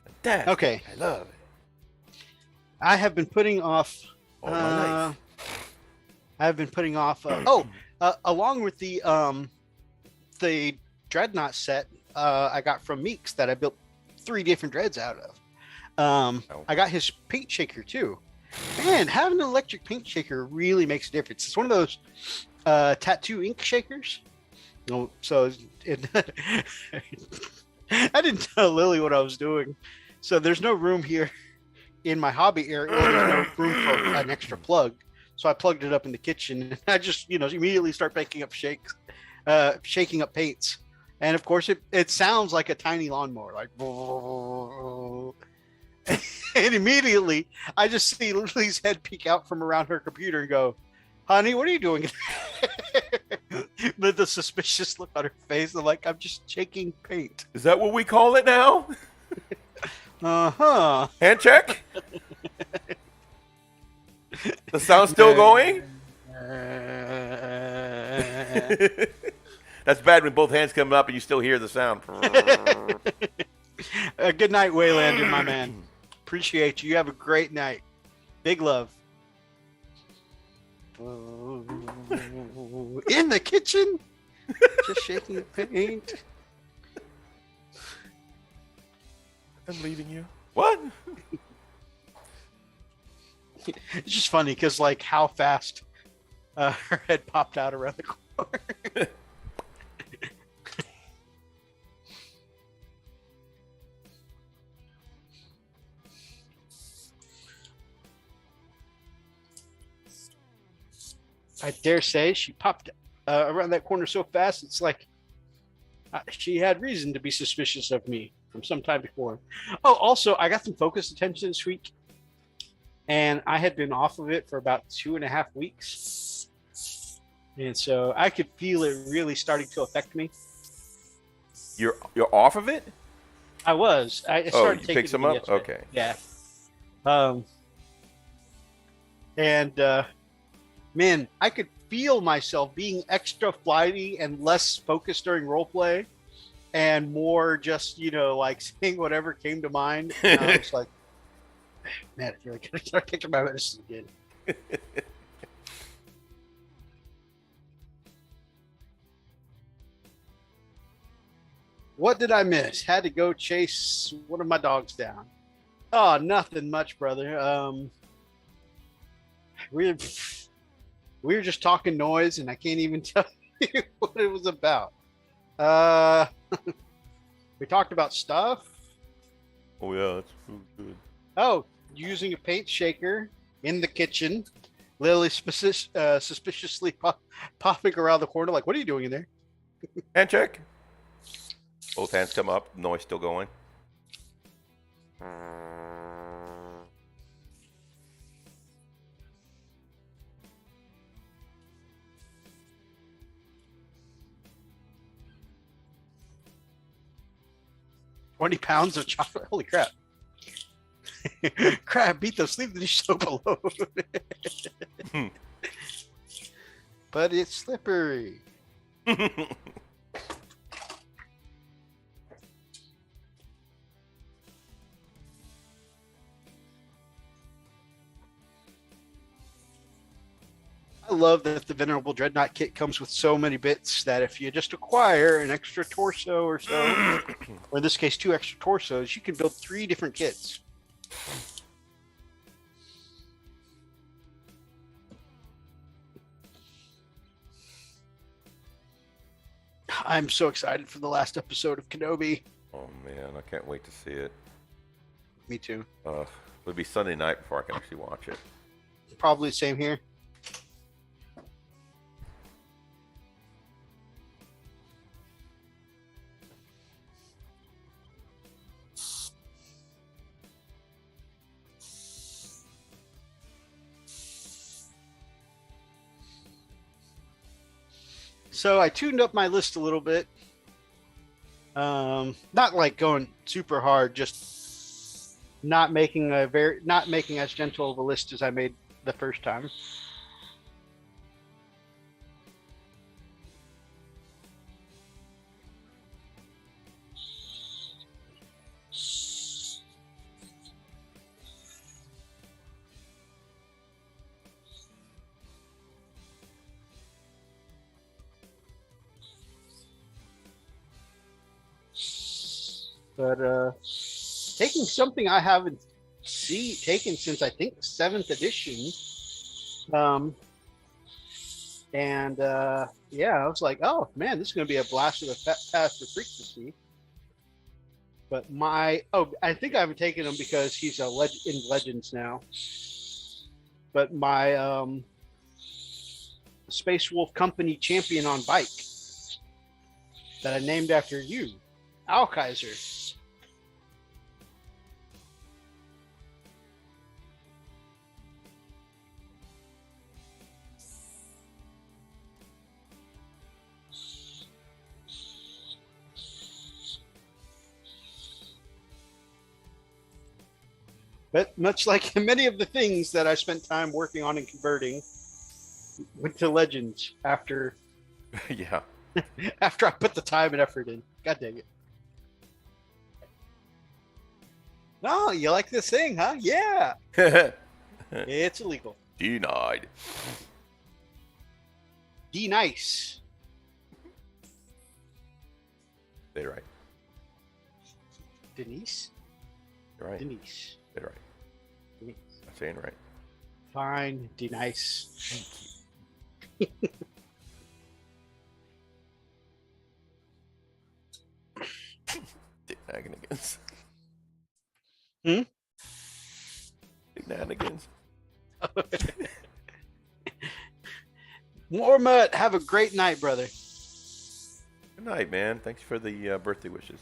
Fantastic. Okay. I love it. I have been putting off. All my life. I've been putting off. Along with the Dreadnought set I got from Meeks that I built 3 different dreads out of. I got his paint shaker too. Man, having an electric paint shaker really makes a difference. It's one of those tattoo ink shakers. So I didn't tell Lily what I was doing. So there's no room here in my hobby area. There's no room for an extra plug. So I plugged it up in the kitchen, and I just, immediately start making up shaking up paints. And of course, it sounds like a tiny lawnmower, like. And immediately, I just see Lily's head peek out from around her computer and go, "Honey, what are you doing?" With the suspicious look on her face, I'm like, "I'm just shaking paint." Is that what we call it now? Hand check? The sound still going? That's bad when both hands come up and you still hear the sound. Good night, Waylander, my man. Appreciate you. You have a great night. Big love. In the kitchen? Just shaking paint. I'm leaving you. What? It's just funny because, how fast her head popped out around the corner. I dare say she popped around that corner so fast, it's like she had reason to be suspicious of me from some time before. Oh, also, I got some focused attention this week, and I had been off of it for about 2.5 weeks. And so I could feel it really starting to affect me. You're off of it? I was. I Oh, started you taking picked some it up? yesterday. Okay. Yeah. And man, I could feel myself being extra flighty and less focused during roleplay, and more just like saying whatever came to mind. And I was like, man, I feel like I start taking my medicine again. What did I miss? Had to go chase one of my dogs down. Oh, nothing much, brother. We were just talking noise, and I can't even tell you what it was about. We talked about stuff. Oh yeah, that's really good. Oh, using a paint shaker in the kitchen. Lily suspiciously popping around the corner, like, "What are you doing in there?" Hand check. Both hands come up. Noise still going. £20 of chocolate. Holy crap. Crap, beat those, leave the dish soap alone. But it's slippery. I love that the Venerable Dreadnought kit comes with so many bits that if you just acquire an extra torso or so, or in this case, 2 extra torsos, you can build 3 different kits. I'm so excited for the last episode of Kenobi. Oh man, I can't wait to see it. Me too. It'll be Sunday night before I can actually watch it. Probably the same here. So I tuned up my list a little bit. Not like going super hard, just not making as gentle of a list as I made the first time. But taking something I haven't taken since I think 7th edition, yeah, I was like, oh man, this is going to be a blast of a path for frequency. But I think I haven't taken him because he's in Legends now. But my Space Wolf Company champion on bike that I named after you, Alkaiser. But much like many of the things that I spent time working on and converting, went to Legends after Yeah. after I put the time and effort in. God dang it. Oh, you like this thing, huh? Yeah. It's illegal. Denied. Nice. Say it right. Denise? You're right. Denise. Say it right. Denise. I'm saying it right. Fine. Nice. Shenanigans. Hmm? Shenanigans. More Mutt, have a great night, brother. Good night, man. Thanks for the birthday wishes.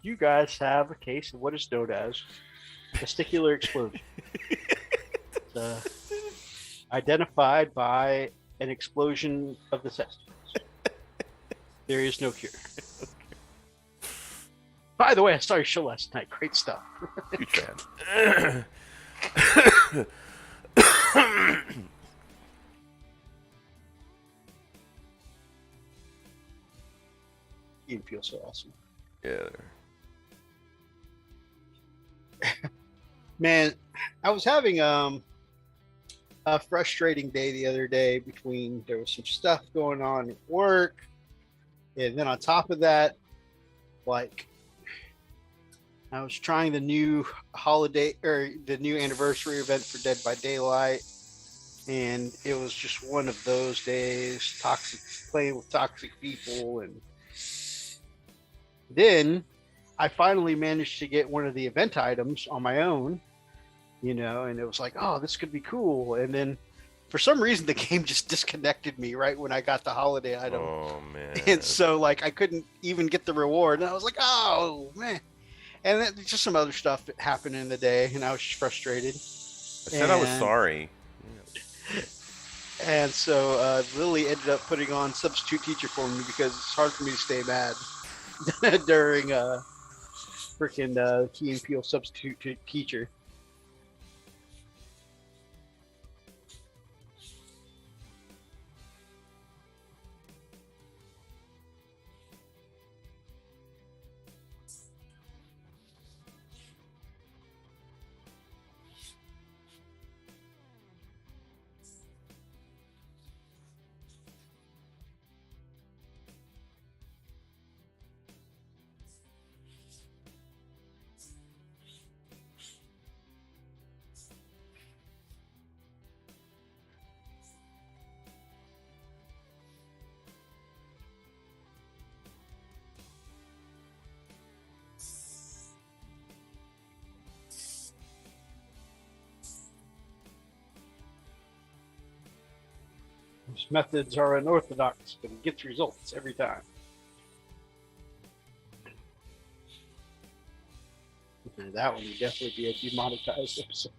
You guys have a case of what is known as testicular explosion. identified by an explosion of the testicles. There is no cure. By the way, I saw your show last night. Great stuff. Huge fan. You feel so awesome. Yeah. Man, I was having a frustrating day the other day. Between there was some stuff going on at work, and then on top of that, like I was trying the new holiday or the new anniversary event for Dead by Daylight, and it was just one of those days, playing with toxic people. And then I finally managed to get one of the event items on my own, and it was like, oh, this could be cool. And then for some reason, the game just disconnected me right when I got the holiday item. Oh, man. And so, like, I couldn't even get the reward. And I was like, oh, man. And then just some other stuff that happened in the day, and I was just frustrated. I said I was sorry. And so Lily ended up putting on substitute teacher for me because it's hard for me to stay mad during freaking Key and Peele substitute teacher. His methods are unorthodox, but he gets results every time. And that one would definitely be a demonetized episode.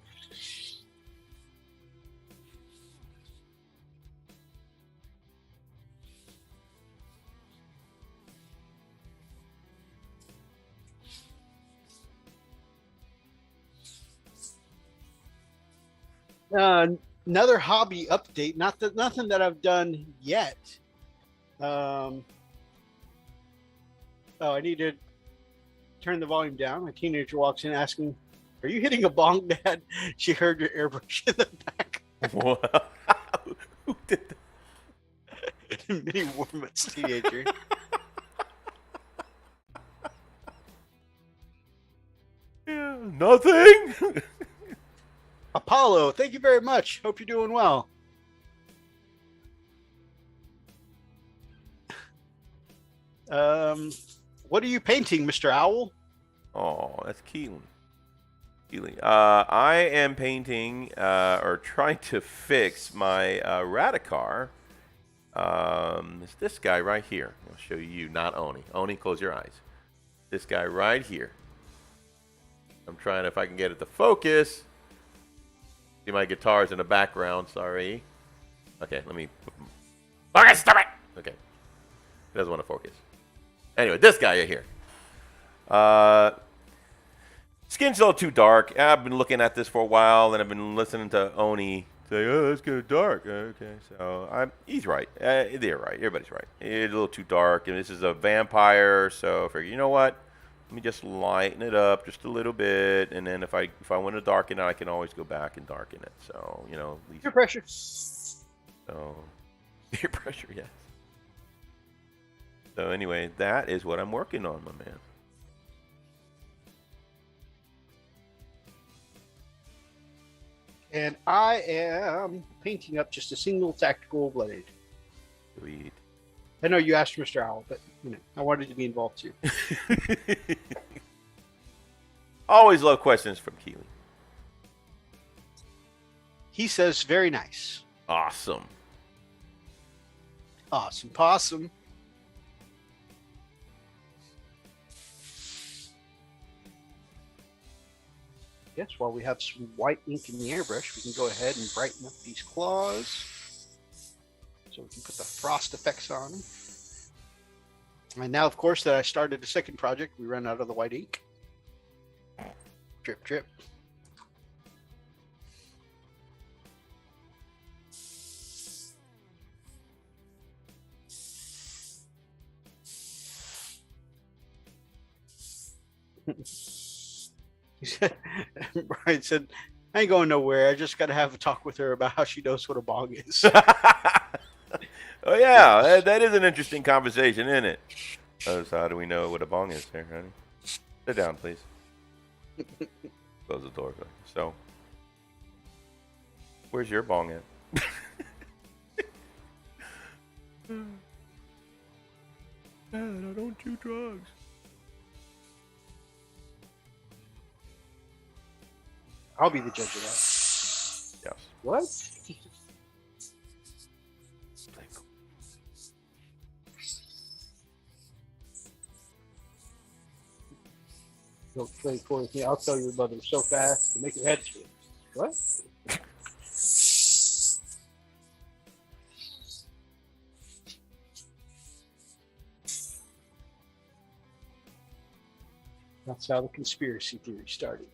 Another hobby update. Nothing that I've done yet. Oh, I need to turn the volume down. A teenager walks in asking, "Are you hitting a bong, Dad?" She heard your airbrush in the back. What? Who did that? Mini Warman's teenager. Yeah, nothing. Apollo, thank you very much. Hope you're doing well. What are you painting, Mr. Owl? Oh, that's Keelan. I am painting or trying to fix my Radicar. It's this guy right here. I'll show you, not Oni. Oni, close your eyes. This guy right here. I'm trying, if I can get it to focus. See, my guitar's in the background, sorry. Okay, let me... Okay, stop it! Okay. He doesn't want to focus. Anyway, this guy right here. Skin's a little too dark. I've been looking at this for a while, and I've been listening to Oni say, "Oh, that's kind of dark." Okay, so he's right. They're right. Everybody's right. It's a little too dark, and this is a vampire, so I figured, you know what? Let me just lighten it up just a little bit, and then if I want to darken it, I can always go back and darken it. So, at least... Peer pressure. So, peer pressure, yes. So anyway, that is what I'm working on, my man. And I am painting up just a single tactical blade. Sweet. I know you asked Mr. Owl, but I wanted to be involved too. Always love questions from Keely. He says, "Very nice." Awesome. Awesome possum. Yes, while we have some white ink in the airbrush, we can go ahead and brighten up these claws. So we can put the frost effects on them. And now, of course, that I started a second project, we run out of the white ink. Drip, drip. Brian said, I ain't going nowhere. I just got to have a talk with her about how she knows what a bong is. Oh, yeah. That is an interesting conversation, isn't it? So how do we know what a bong is there, honey? Sit down, please. Close the door. So, where's your bong at? Dad, I don't do drugs. I'll be the judge of that. Yes. What? Don't play coy with me. I'll tell your mother so fast to make your head spin. What? That's how the conspiracy theory started.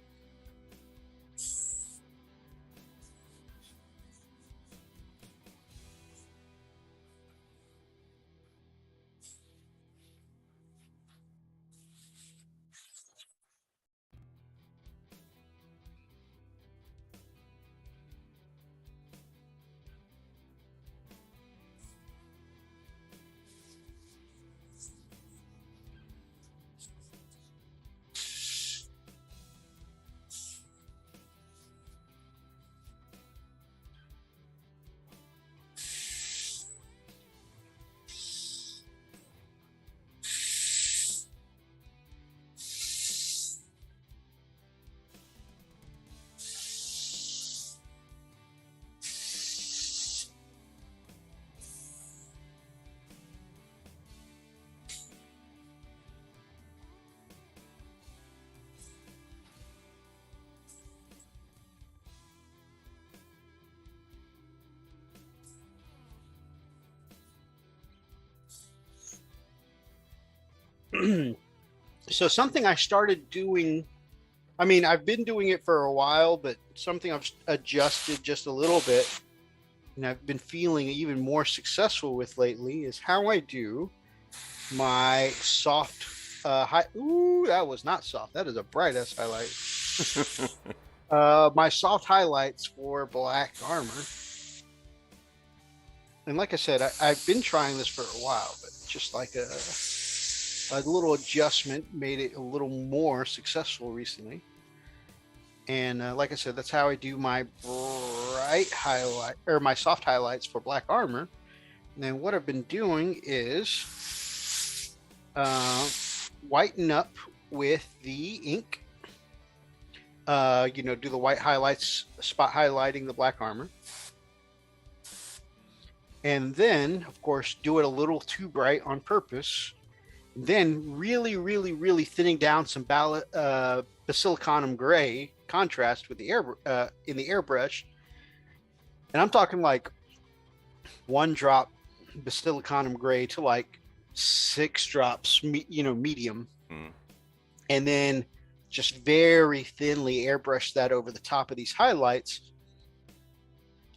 So something I started doing, I mean, I've been doing it for a while, but something I've adjusted just a little bit and I've been feeling even more successful with lately is how I do my soft ooh, that was not soft. That is a bright ass highlight. My soft highlights for black armor. And like I said, I've been trying this for a while, but just like a little adjustment made it a little more successful recently. And like I said, that's how I do my bright highlight or my soft highlights for black armor. And then what I've been doing is whiten up with the ink. You know, do the white highlights, spot highlighting the black armor. And then, of course, do it a little too bright on purpose. Then really, really, really thinning down some basilicanum gray contrast with the in the airbrush. And I'm talking like 1 drop basilicanum gray to like 6 drops, medium. And then just very thinly airbrush that over the top of these highlights.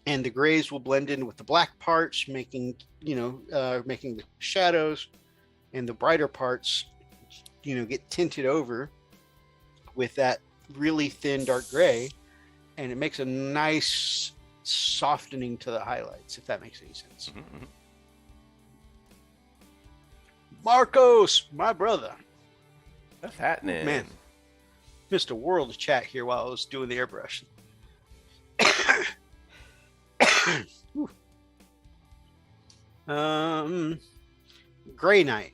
And the grays will blend in with the black parts, making the shadows. And the brighter parts, get tinted over with that really thin dark gray. And it makes a nice softening to the highlights, if that makes any sense. Mm-hmm. Marcos, my brother. What's happening? Man, missed a world of chat here while I was doing the airbrush. Gray Knight.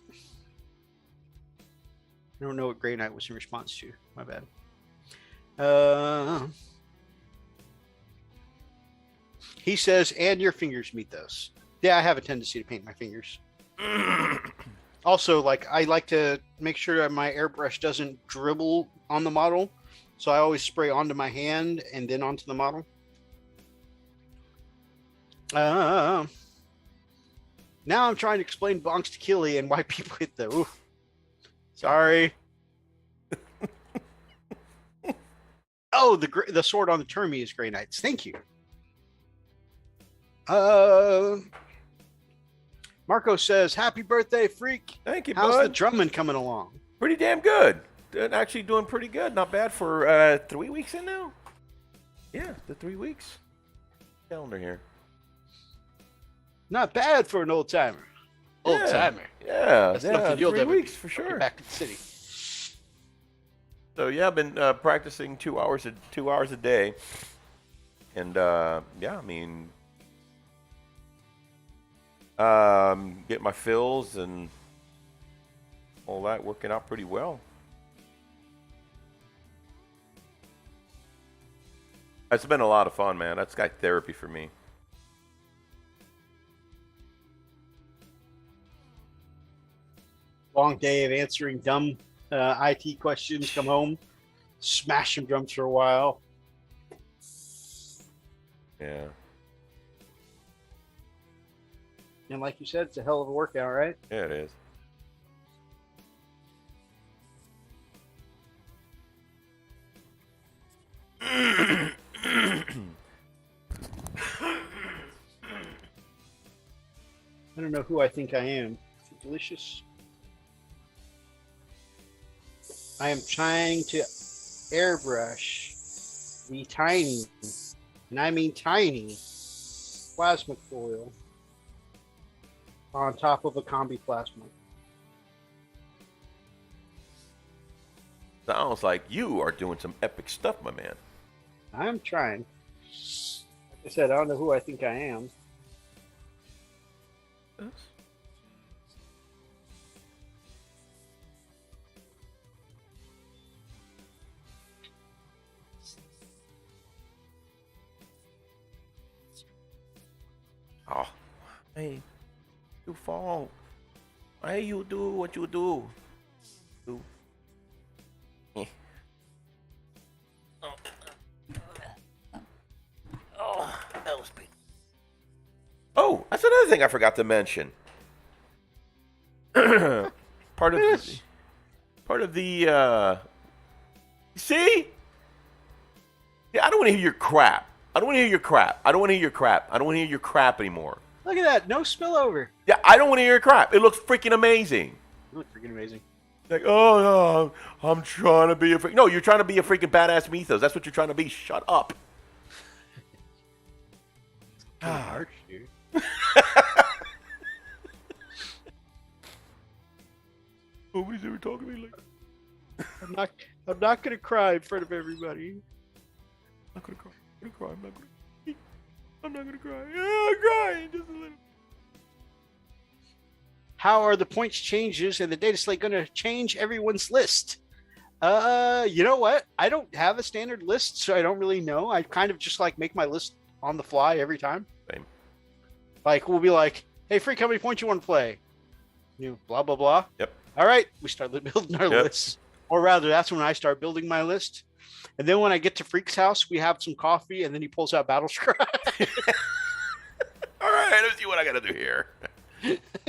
I don't know what Gray Knight was in response to. My bad. He says, and your fingers meet those. Yeah, I have a tendency to paint my fingers. Also, like I like to make sure that my airbrush doesn't dribble on the model. So I always spray onto my hand and then onto the model. Now I'm trying to explain bonks to Killy and why people hit the. Oof. Sorry. Oh, the sword on the Termi is Grey Knights. Thank you. Marco says, "Happy birthday, Freak." Thank you, How's bud. the Drummond coming along? Pretty damn good. Actually doing pretty good. Not bad for 3 weeks in now. Yeah, the 3 weeks. Calendar here. Not bad for an old timer. Old timer. Yeah, That's yeah, nothing you'll 3 ever weeks be. for Get sure. back to the city. So yeah, I've been practicing 2 hours a day, and yeah, I mean, get my fills and all that working out pretty well. It's been a lot of fun, man. That's like therapy for me. Long day of answering dumb IT questions. Come home, smash some drums for a while. Yeah. And like you said, it's a hell of a workout, right? Yeah, it is. I don't know who I think I am. Is it delicious? I am trying to airbrush the tiny, and I mean tiny, plasma foil on top of a combi plasma. Sounds like you are doing some epic stuff, my man. I'm trying. Like I said, I don't know who I think I am. Oh, hey, you fall. Hey, you do what you do. Do. Eh. Oh, that was big. Oh, that's another thing I forgot to mention. part of the see? Yeah, I don't want to hear your crap. I don't want to hear your crap. I don't want to hear your crap. I don't want to hear your crap anymore. Look at that. No spillover. Yeah, I don't want to hear your crap. It looks freaking amazing. You look freaking amazing. Like, oh no, I'm trying to be a freak. No, you're trying to be a freaking badass mythos. That's what you're trying to be. Shut up. Harsh, dude. Nobody's ever talking to me like I'm not gonna cry in front of everybody. I'm not gonna cry. I'm not gonna cry. Yeah, I'm crying just a little. How are the points changes and the data slate going to change everyone's list? You know what? I don't have a standard list, so I don't really know. I kind of just like make my list on the fly every time. Same. Like we'll be like, "Hey, Freak, how many points you want to play?" You blah blah blah. Yep. All right, we start building our lists, or rather, that's when I start building my list. And then when I get to Freak's house, we have some coffee, and then he pulls out Battle Scry. All right, let's see what I gotta do here.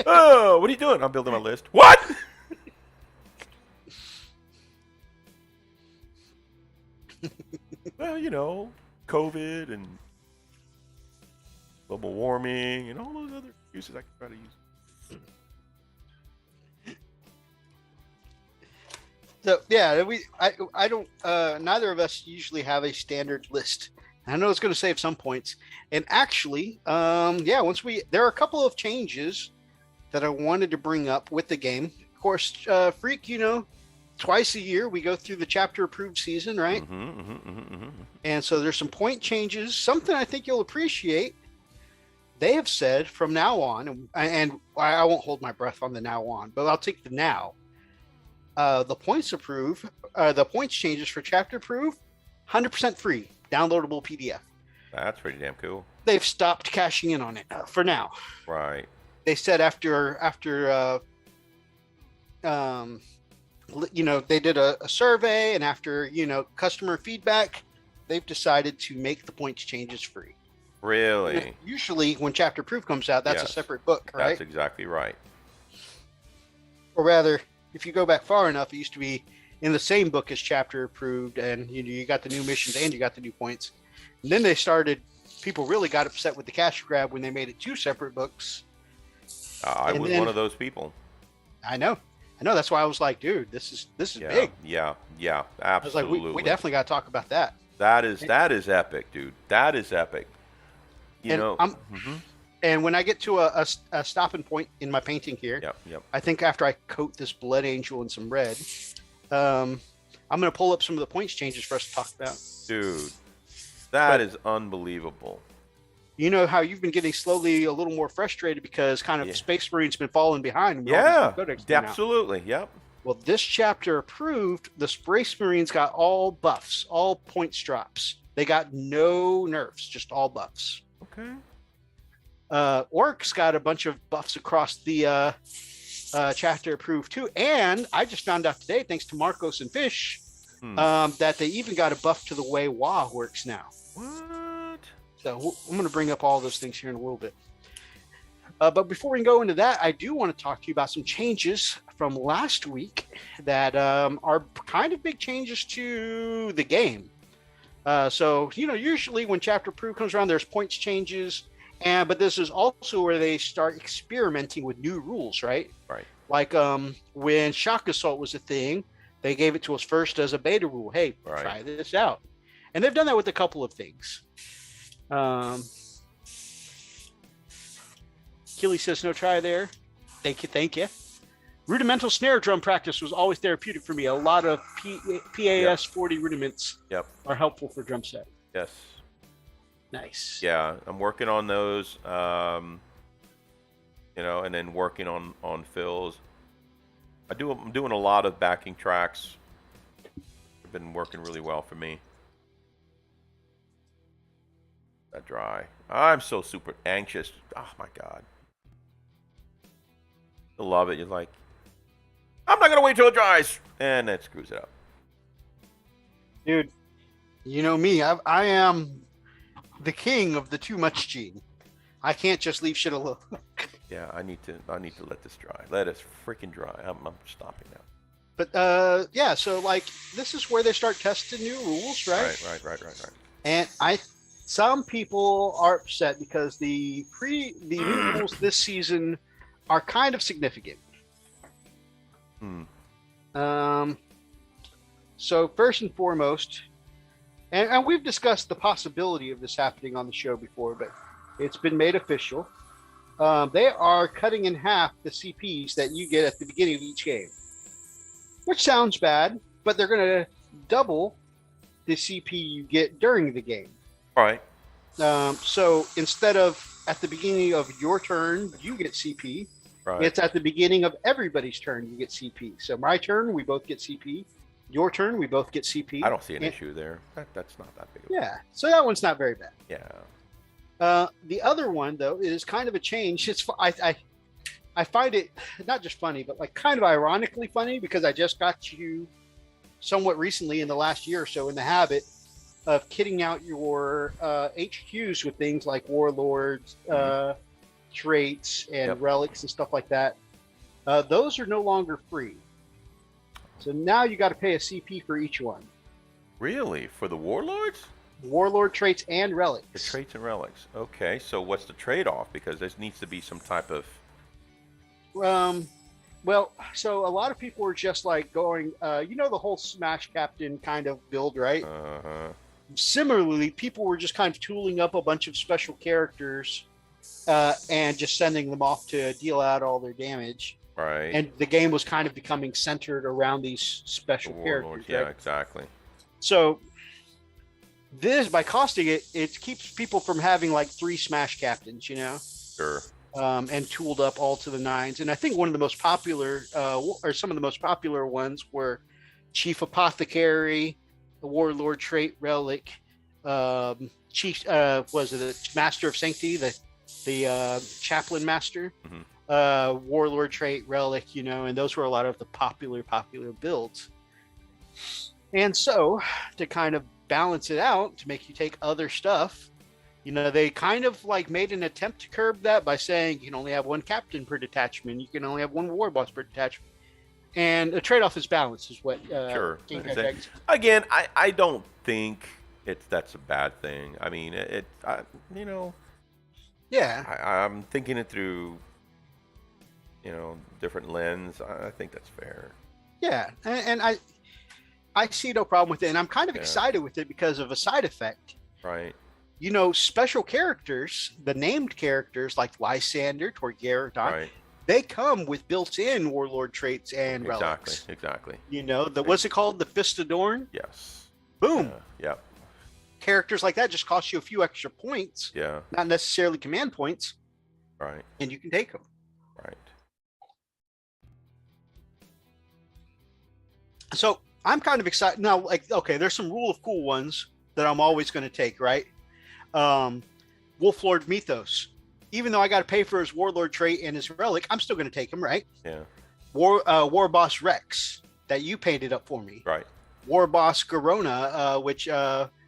Oh, what are you doing? I'm building my list. What? Well, you know, COVID and global warming and all those other excuses I can try to use. So yeah, I don't. Neither of us usually have a standard list. I know it's going to save some points, and actually, there are a couple of changes that I wanted to bring up with the game. Of course, Freak, you know, twice a year we go through the chapter approved season, right? And so there's some point changes. Something I think you'll appreciate. They have said from now on, and I won't hold my breath on the now on, but I'll take the now. The points changes for chapter approve, 100% free, downloadable PDF. That's pretty damn cool. They've stopped cashing in on it for now. Right. They said after they did a survey, and after customer feedback, they've decided to make the points changes free. Really? Usually, when Chapter Proof comes out, that's a Yes. separate book, right? That's exactly right. Or rather, if you go back far enough, it used to be in the same book as Chapter Approved, and you got the new missions and you got the new points. And then people really got upset with the cash grab when they made it 2 separate books. I was one of those people. I know. That's why I was like, dude, this is Yeah, big. yeah, I was like, absolutely. we definitely got to talk about that. That is epic, dude. That is epic. And when I get to a stopping point in my painting here, Yep. I think after I coat this Blood Angel in some red, I'm going to pull up some of the points changes for us to talk about. Dude, that is unbelievable. You know how you've been getting slowly a little more frustrated because kind of Space Marine's been falling behind. Yeah, absolutely. Yep. Well, this chapter approved, the Space Marines got all buffs, all points drops. They got no nerfs, just all buffs. Okay. Orcs got a bunch of buffs across the chapter approved too. And I just found out today, thanks to Marcos and Fish, that they even got a buff to the way WA works now. What? So I'm going to bring up all those things here in a little bit. But before we go into that, I do want to talk to you about some changes from last week that are kind of big changes to the game. So, usually when Chapter Approved comes around, there's points changes. But this is also where they start experimenting with new rules, right? Right. Like when Shock Assault was a thing, they gave it to us first as a beta rule. Hey, try this out. And they've done that with a couple of things. Keely says no try there. Thank you. Rudimental snare drum practice was always therapeutic for me. A lot of PAS 40 rudiments are helpful for drum set. Yes. Nice. Yeah, I'm working on those, and then working on fills. I'm doing a lot of backing tracks. They've been working really well for me. That dry. I'm so super anxious. Oh my God. I love it. You're like, I'm not gonna wait till it dries, and that screws it up. Dude, you know me. I am the king of the too much gene. I can't just leave shit alone. Yeah, I need to let this dry. Let it freaking dry. I'm stopping now. But so like this is where they start testing new rules, right? Right. And some people are upset because the new rules this season are kind of significant. So first and foremost, and we've discussed the possibility of this happening on the show before, but it's been made official. They are cutting in half the CPs that you get at the beginning of each game, which sounds bad, but they're going to double the CP you get during the game. All right. So instead of at the beginning of your turn, you get CP. Right. It's at the beginning of everybody's turn, you get CP. So my turn, we both get CP. Your turn, we both get CP. I don't see an issue there. That's not that big of a Yeah. So that one's not very bad. Yeah. The other one, though, is kind of a change. I find it not just funny, but like kind of ironically funny because I just got you somewhat recently in the last year or so in the habit of kitting out your HQs with things like warlords, traits, and relics and stuff like that. Those are no longer free. So now you got to pay a CP for each one. Really? For the warlords? Warlord traits and relics. The traits and relics. Okay, so what's the trade-off? Because there needs to be some type of... Well, so a lot of people are just like going, the whole Smash Captain kind of build, right? Uh-huh. Similarly, people were just kind of tooling up a bunch of special characters and just sending them off to deal out all their damage. Right. And the game was kind of becoming centered around these special characters. Yeah, right? exactly. So this, by costing it, it keeps people from having like 3 Smash Captains, Sure. And tooled up all to the 9s. And I think one of the most popular, or some of the most popular ones were Chief Apothecary, the Warlord Trait Relic, Chief, was it the Master of Sanctity, the Chaplain Master, Warlord trait, Relic, you know, and those were a lot of the popular builds. And so, to kind of balance it out, to make you take other stuff, you know, they kind of like made an attempt to curb that by saying you can only have one captain per detachment, you can only have one war boss per detachment, and the trade-off is balance, is what. Sure. King Like I Jack- say, again, I don't think that's a bad thing. I mean, you know, yeah, I'm thinking it through, you know, different lens. I think that's fair. yeah, and I see no problem with it, and I'm kind of excited with it because of a side effect. Right. You know, special characters, the named characters like Lysander, Torgharadon, Right. they come with built-in warlord traits and relics. Exactly. You know, what's it called? The Fist of Dorn? Yes. Boom. Yep. Characters like that just cost you a few extra points, Yeah. not necessarily command points, Right. and you can take them. Right. So I'm kind of excited now. Like, okay, there's some rule of cool ones that I'm always going to take, right? Wolflord Mythos. Even though I got to pay for his warlord trait and his relic, I'm still going to take him, right? Yeah. War Boss Rex that you painted up for me. Right. War Boss Garona, which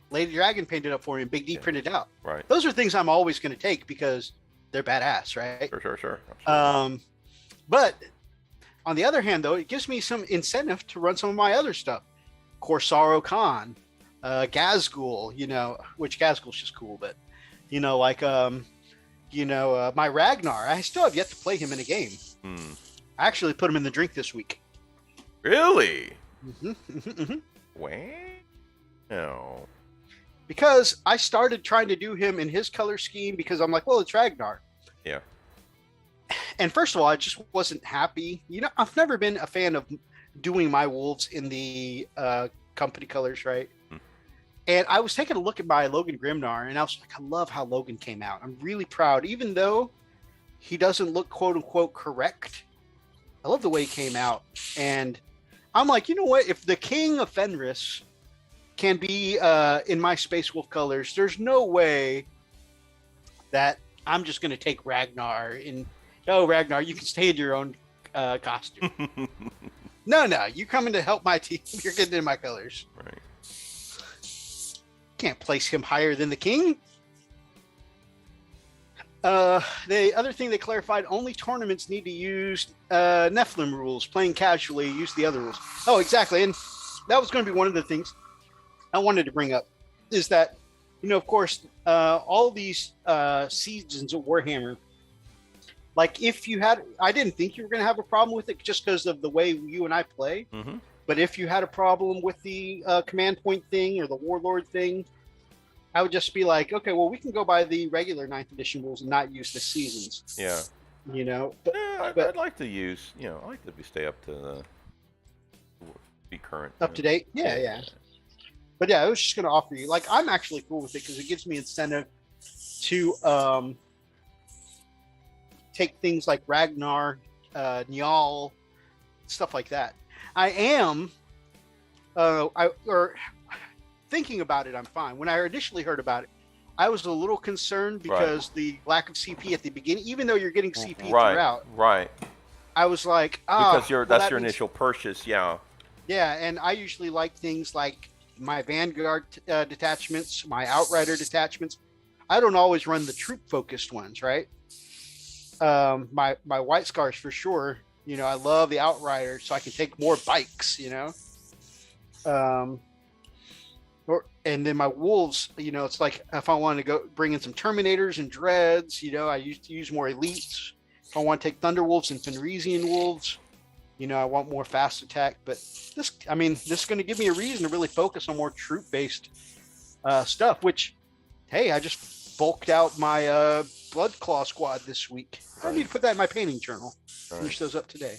Lady Dragon painted up for me and Big D printed out. Right. Those are things I'm always going to take because they're badass, right? Sure. But on the other hand, though, it gives me some incentive to run some of my other stuff. Corsaro Khan, Gazgul, you know, which Gazgul's just cool, but, you know, like, my Ragnar, I still have yet to play him in a game. I actually put him in the drink this week. Really? Mm-hmm. Wow. No. Because I started trying to do him in his color scheme because I'm like, well, it's Ragnar. Yeah. And first of all, I just wasn't happy. You know, I've never been a fan of doing my wolves in the company colors, right? And I was taking a look at my Logan Grimnar, and I was like, I love how Logan came out. I'm really proud, even though he doesn't look quote unquote correct. I love the way he came out. And I'm like, you know what? If the King of Fenris can be in my Space Wolf colors, there's no way that I'm just going to take Ragnar and, oh, Ragnar, you can stay in your own costume. No, you coming to help my team. You're getting in my colors. Right. Can't place him higher than the king. The other thing they clarified, only tournaments need to use Nephilim rules. Playing casually, use the other rules. Oh, exactly. And that was going to be one of the things I wanted to bring up, is that, you know, of course, all these seasons of Warhammer, like if you had, I didn't think you were going to have a problem with it just because of the way you and I play. Mm-hmm. But if you had a problem with the command point thing or the warlord thing, I would just be like, okay, well, we can go by the regular 9th edition rules and not use the seasons. Yeah. You know? Yeah, I'd like to use, you know, I like to stay up to be current. Up to date? Yeah. But yeah, I was just going to offer you, like, I'm actually cool with it because it gives me incentive to take things like Ragnar, Njal, stuff like that. I am, thinking about it, I'm fine. When I initially heard about it, I was a little concerned because the lack of CP at the beginning, even though you're getting CP throughout. Right. I was like, because that's your initial purchase, yeah. Yeah, and I usually like things like my Vanguard detachments, my Outrider detachments. I don't always run the troop-focused ones, right? My White Scars for sure. You know, I love the Outrider, so I can take more bikes, you know? And then my Wolves, you know, it's like if I want to go bring in some Terminators and Dreads, you know, I used to use more Elites. If I want to take Thunderwolves and Fenrisian Wolves, you know, I want more fast attack. But this is going to give me a reason to really focus on more troop-based stuff, which, hey, I just bulked out my Blood Claw squad this week. I need to put that in my painting journal. Finish those up today.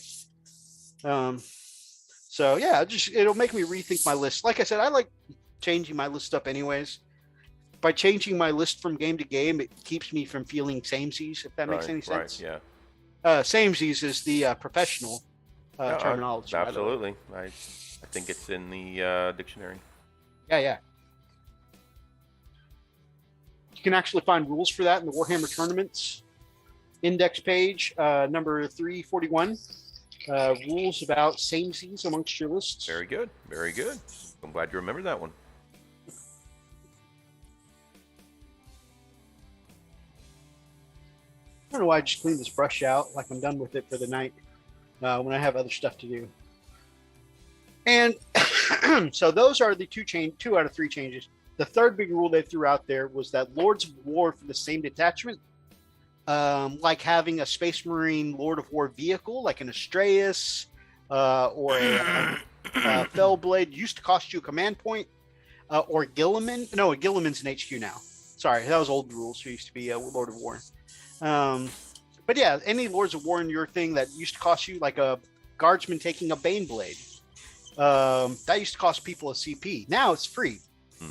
So yeah, it'll make me rethink my list. Like I said, I like changing my list up anyways. By changing my list from game to game, it keeps me from feeling samesies, if that makes any sense. Right, yeah. Samesies is the professional terminology. Absolutely. I think it's in the dictionary. Yeah. You can actually find rules for that in the Warhammer tournaments. index page, number 341. Rules about samesies amongst your lists. Very good. Very good. I'm glad you remembered that one. I don't know why I just cleaned this brush out like I'm done with it for the night when I have other stuff to do. And so those are the two out of three changes. The third big rule they threw out there was that Lords of War for the same detachment, like having a Space Marine Lord of War vehicle, like an Astraeus or a Fellblade, used to cost you a command point, or Gilliman. No, a Gilliman's an HQ now. Sorry, that was old rules. Who used to be a Lord of War. But yeah, any Lords of War in your thing that used to cost you, like a Guardsman taking a Baneblade, that used to cost people a CP. Now it's free.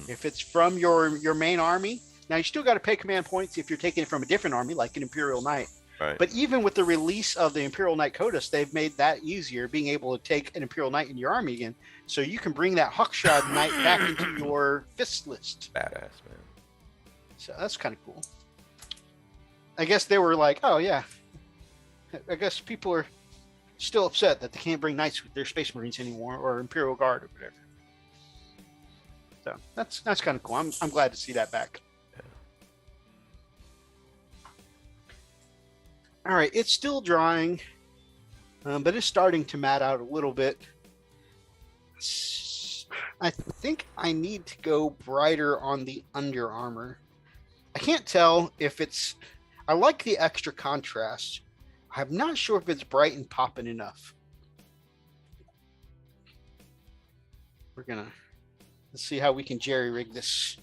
If it's from your main army, now you still got to pay command points if you're taking it from a different army, like an Imperial Knight. Right. But even with the release of the Imperial Knight Codex, they've made that easier, being able to take an Imperial Knight in your army again. So you can bring that Hawkshod Knight back into your fist list. Badass, man. So that's kind of cool. I guess they were like, oh yeah. I guess people are still upset that they can't bring Knights with their Space Marines anymore, or Imperial Guard or whatever. So that's kind of cool. I'm glad to see that back. Yeah. All right, it's still drying, but it's starting to matte out a little bit. I think I need to go brighter on the under armor. I can't tell if it's... I like the extra contrast. I'm not sure if it's bright and popping enough. Let's see how we can jerry-rig this.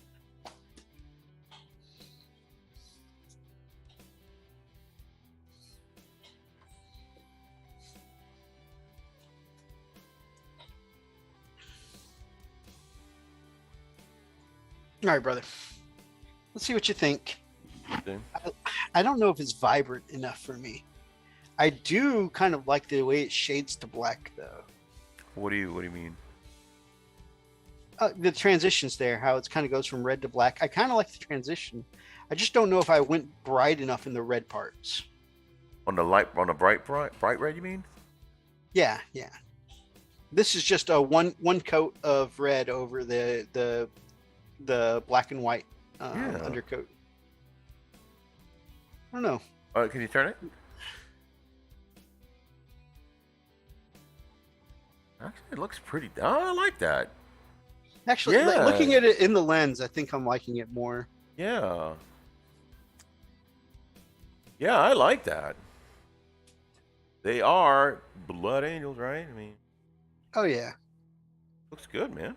All right, brother. Let's see what you think. Okay. I don't know if it's vibrant enough for me. I do kind of like the way it shades to black, though. What do you mean? The transitions there, how it kind of goes from red to black. I kind of like the transition. I just don't know if I went bright enough in the red parts. On the bright red, you mean? Yeah. This is just a one coat of red over the black and white undercoat. I don't know. Can you turn it? Actually, it looks pretty. Oh, I like that. Actually, Yeah. Looking at it in the lens, I think I'm liking it more. Yeah. Yeah, I like that. They are Blood Angels, right? I mean, Oh yeah, looks good, man.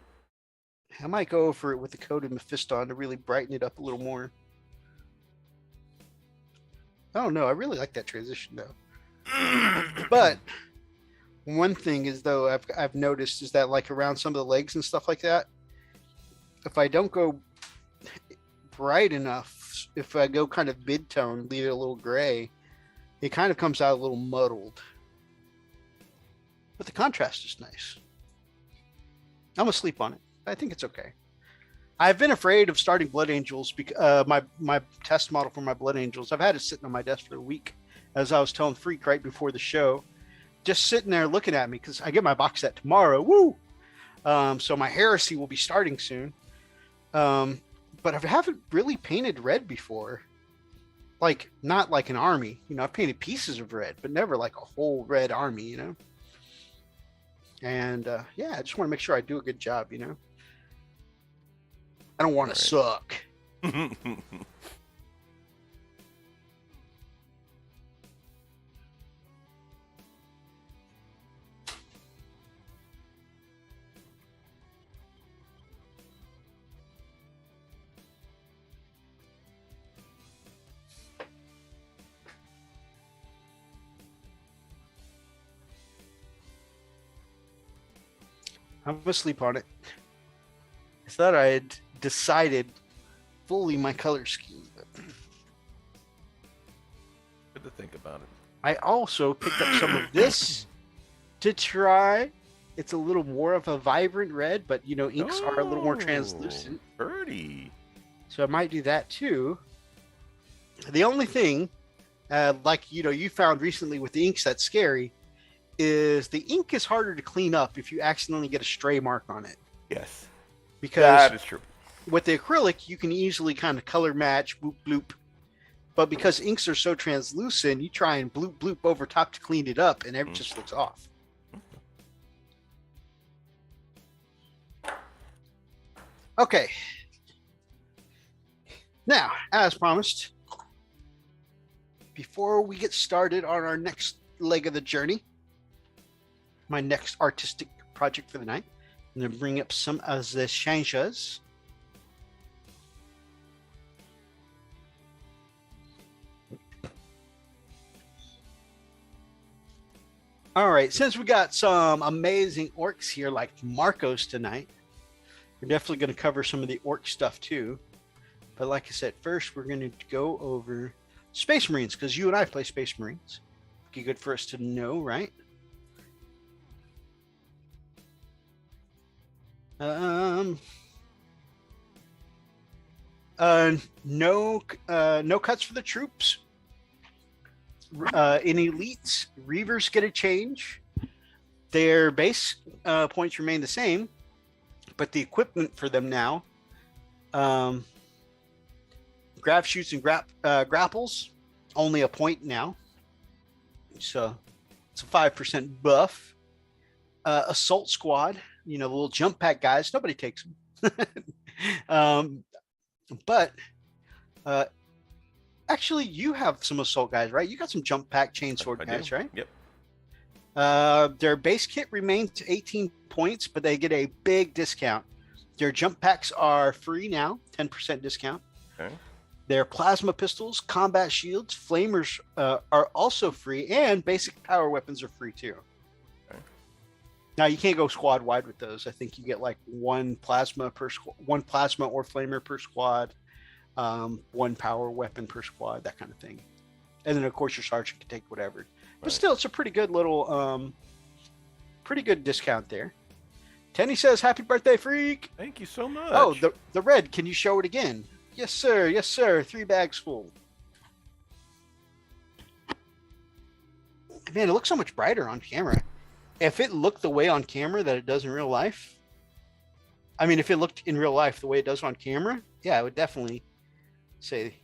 I might go over it with the coat of Mephiston to really brighten it up a little more. I don't know. I really like that transition though. But one thing is though I've noticed is that like around some of the legs and stuff like that, if I don't go bright enough, if I go kind of mid-tone, leave it a little gray, it kind of comes out a little muddled. But the contrast is nice. I'm gonna sleep on it. I think it's okay. I've been afraid of starting Blood Angels because my test model for my Blood Angels, I've had it sitting on my desk for a week, as I was telling Freak right before the show, just sitting there looking at me because I get my box set tomorrow. Woo! So my Heresy will be starting soon. But I haven't really painted red before. Like, not like an army. You know, I've painted pieces of red, but never like a whole red army, you know? And yeah, I just want to make sure I do a good job, you know? I don't want to suck. I'm gonna sleep on it. I thought I had decided fully my color scheme, but Good to think about it. I also picked up some of this to try. It's a little more of a vibrant red, but you know, inks are a little more translucent. Pretty. So I might do that too. The only thing Like you found recently with the inks that's scary, is the ink is harder to clean up if you accidentally get a stray mark on it. Yes, Because that is true. with the acrylic, you can easily kind of color match, bloop bloop. But because inks are so translucent, you try and bloop bloop over top to clean it up, and it just looks off. Okay. Now, as promised, before we get started on our next leg of the journey, my next artistic project for the night, I'm going to bring up some of the changes. All right, since we got some amazing orcs here like Marcos tonight, we're definitely going to cover some of the orc stuff too. But like I said, first we're going to go over Space Marines, because you and I play Space Marines. Be good for us to know, right? No cuts for the troops. In elites, Reavers get a change. Their base points remain the same, but the equipment for them now, grav shoots and grapples, only a point now. So it's a 5% buff. Assault squad, the little jump pack guys, nobody takes them. But actually, you have some assault guys, right? You got some jump pack chainsword guys, right? Yep. Their base kit remains 18 points, but they get a big discount. Their jump packs are free now, 10% discount. Okay. Their plasma pistols, combat shields, flamers are also free, and basic power weapons are free too. Okay. Now you can't go squad wide with those. I think you get like one plasma or flamer per squad, one power weapon per squad, that kind of thing. And then of course your sergeant can take whatever. But still, it's a pretty good little, pretty good discount there. Tenny says, "Happy birthday, freak!" Thank you so much. Oh, the red. Can you show it again? Yes, sir. Yes, sir. 3 bags full. Man, it looks so much brighter on camera. If it looked the way on camera that it does in real life, if it looked in real life the way it does on camera, yeah, I would definitely say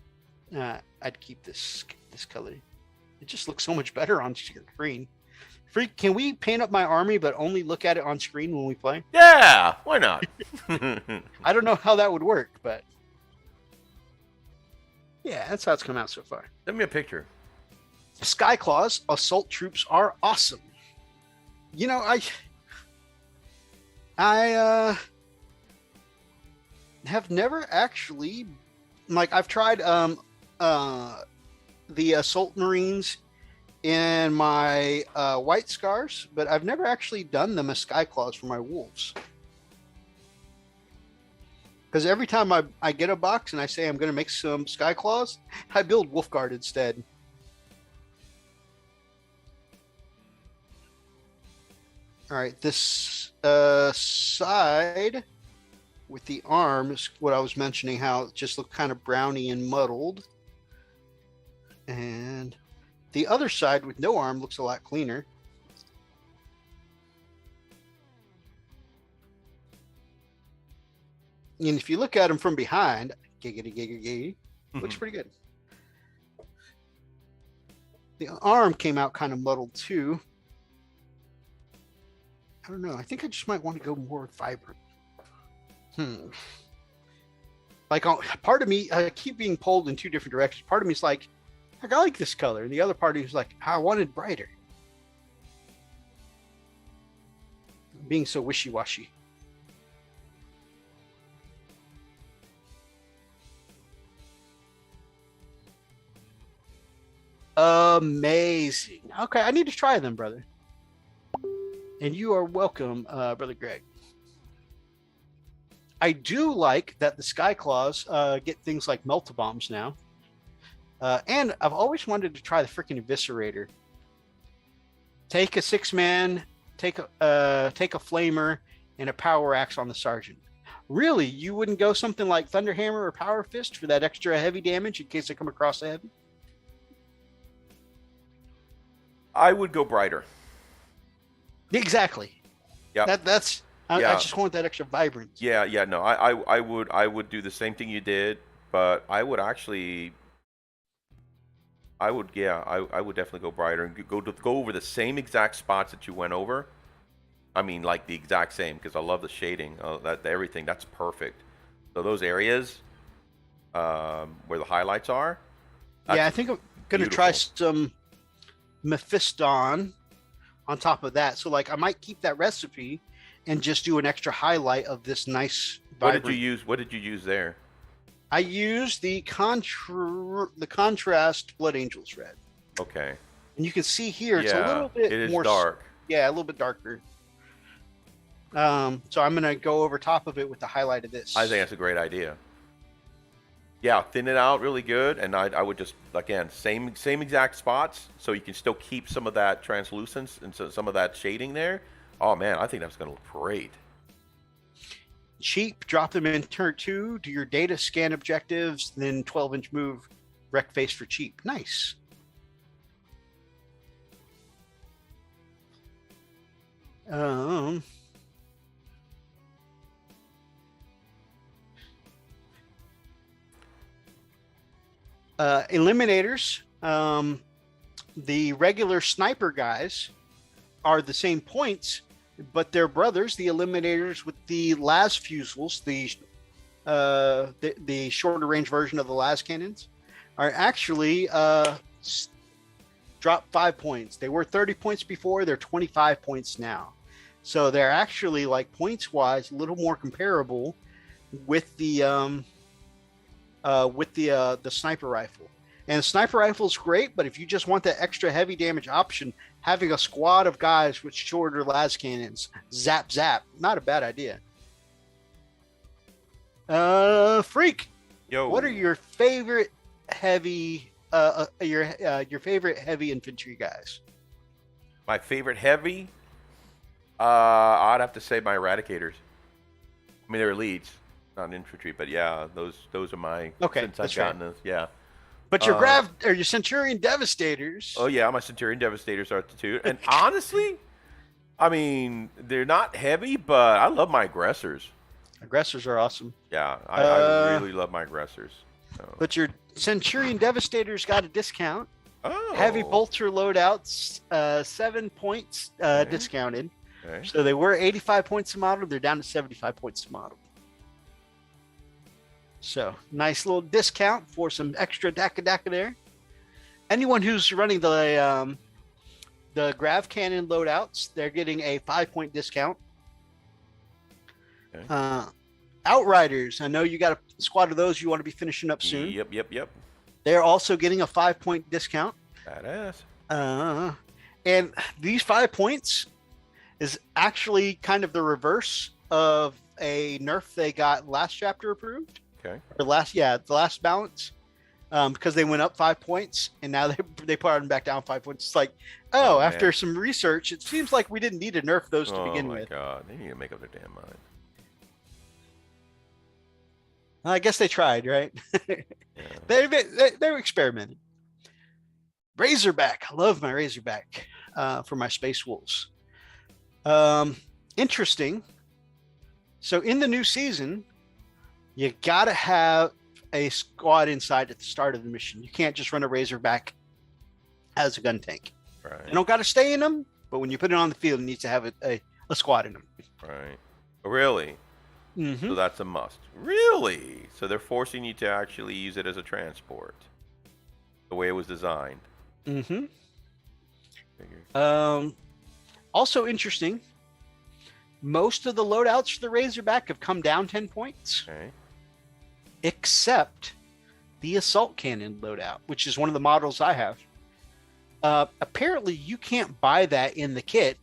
I'd keep this color. It just looks so much better on screen. Freak, can we paint up my army but only look at it on screen when we play? Yeah, why not? I don't know how that would work, but yeah, that's how it's come out so far. Send me a picture. Skyclaws assault troops are awesome. I have never actually, I've tried the assault marines in my white scars, but I've never actually done them as Skyclaws for my wolves. Because every time I get a box and I say I'm going to make some Skyclaws, I build Wolfguard instead. All right, this side with the arm is what I was mentioning, how it just looked kind of browny and muddled. And the other side with no arm looks a lot cleaner. And if you look at them from behind, giggity, looks pretty good. The arm came out kind of muddled too. I don't know. I think I just might want to go more vibrant. Part of me, I keep being pulled in two different directions. Part of me is like, I like this color. And the other part is like, I wanted brighter. Being so wishy-washy. Amazing. Okay, I need to try them, brother. And you are welcome, Brother Greg. I do like that the Skyclaws get things like melt-a-bombs now. And I've always wanted to try the freaking Eviscerator. Take a 6-man, take a flamer, and a power axe on the sergeant. Really, you wouldn't go something like Thunderhammer or Power Fist for that extra heavy damage in case they come across a heavy? I would go brighter. Exactly. Yeah. That's. I just want that extra vibrance. Yeah. No, I would do the same thing you did, but I would definitely go brighter and go over the same exact spots that you went over. I mean, like the exact same, because I love the shading. Everything that's perfect. So those areas where the highlights are. Yeah, I think I'm gonna try some Mephiston on top of that. So like I might keep that recipe and just do an extra highlight of this nice vibrant. What did you use there? I used the contrast Blood Angels red. Okay. And you can see here it's a little bit more dark. Yeah, a little bit darker. So I'm gonna go over top of it with the highlight of this. I think that's a great idea. Yeah, thin it out really good, and I would just, again, same exact spots, so you can still keep some of that translucence and some of that shading there. Oh man, I think that's gonna look great. Cheap, drop them in turn 2, do your data scan objectives, then 12-inch move, wreck face for cheap. Nice. Eliminators, the regular sniper guys are the same points, but they're brothers. The eliminators with the las fusils, the shorter range version of the las cannons, are actually drop 5 points. They were 30 points before; they're 25 points now. So they're actually, like, points wise, a little more comparable with the sniper rifle. And the sniper rifle is great, but if you just want that extra heavy damage option, having a squad of guys with shorter las cannons, zap, not a bad idea. Freak, Yo, what are your favorite heavy, your favorite heavy infantry guys? my favorite heavy? I'd have to say my Eradicators. I mean, they're elites, not infantry, but yeah, those are my. Okay, since that's I've gotten right. those, yeah. But your your Centurion Devastators. Oh yeah, my Centurion Devastators are too. And honestly, I mean, they're not heavy, but I love my aggressors. Aggressors are awesome. Yeah, I really love my aggressors. So. But your Centurion Devastators got a discount. Oh. Heavy bolter loadouts, 7 points discounted. Okay. So they were 85 points a model. They're down to 75 points a model. So nice little discount for some extra DACA there. Anyone who's running the grav cannon loadouts, they're getting a 5-point discount. Okay. Outriders, I know you got a squad of those you want to be finishing up soon. Yep. They're also getting a 5-point discount. Badass. And these 5 points is actually kind of the reverse of a nerf they got last chapter approved. Okay. Or the last balance. Because they went up 5 points and now they put them back down 5 points. It's like, after man. some research, it seems like we didn't need to nerf those to begin with. Oh my god, they need to make up their damn mind. I guess they tried, right? Yeah. they were experimenting. Razorback. I love my Razorback for my Space Wolves. Interesting. So in the new season, you got to have a squad inside at the start of the mission. You can't just run a Razorback as a gun tank. Right. You don't got to stay in them, but when you put it on the field, it needs to have a squad in them. Right. Really? Mm-hmm. So that's a must. Really? So they're forcing you to actually use it as a transport. The way it was designed. Mm-hmm. Figure. Also interesting, most of the loadouts for the Razorback have come down 10 points. Okay. Except the assault cannon loadout, which is one of the models I have. Apparently you can't buy that in the kit.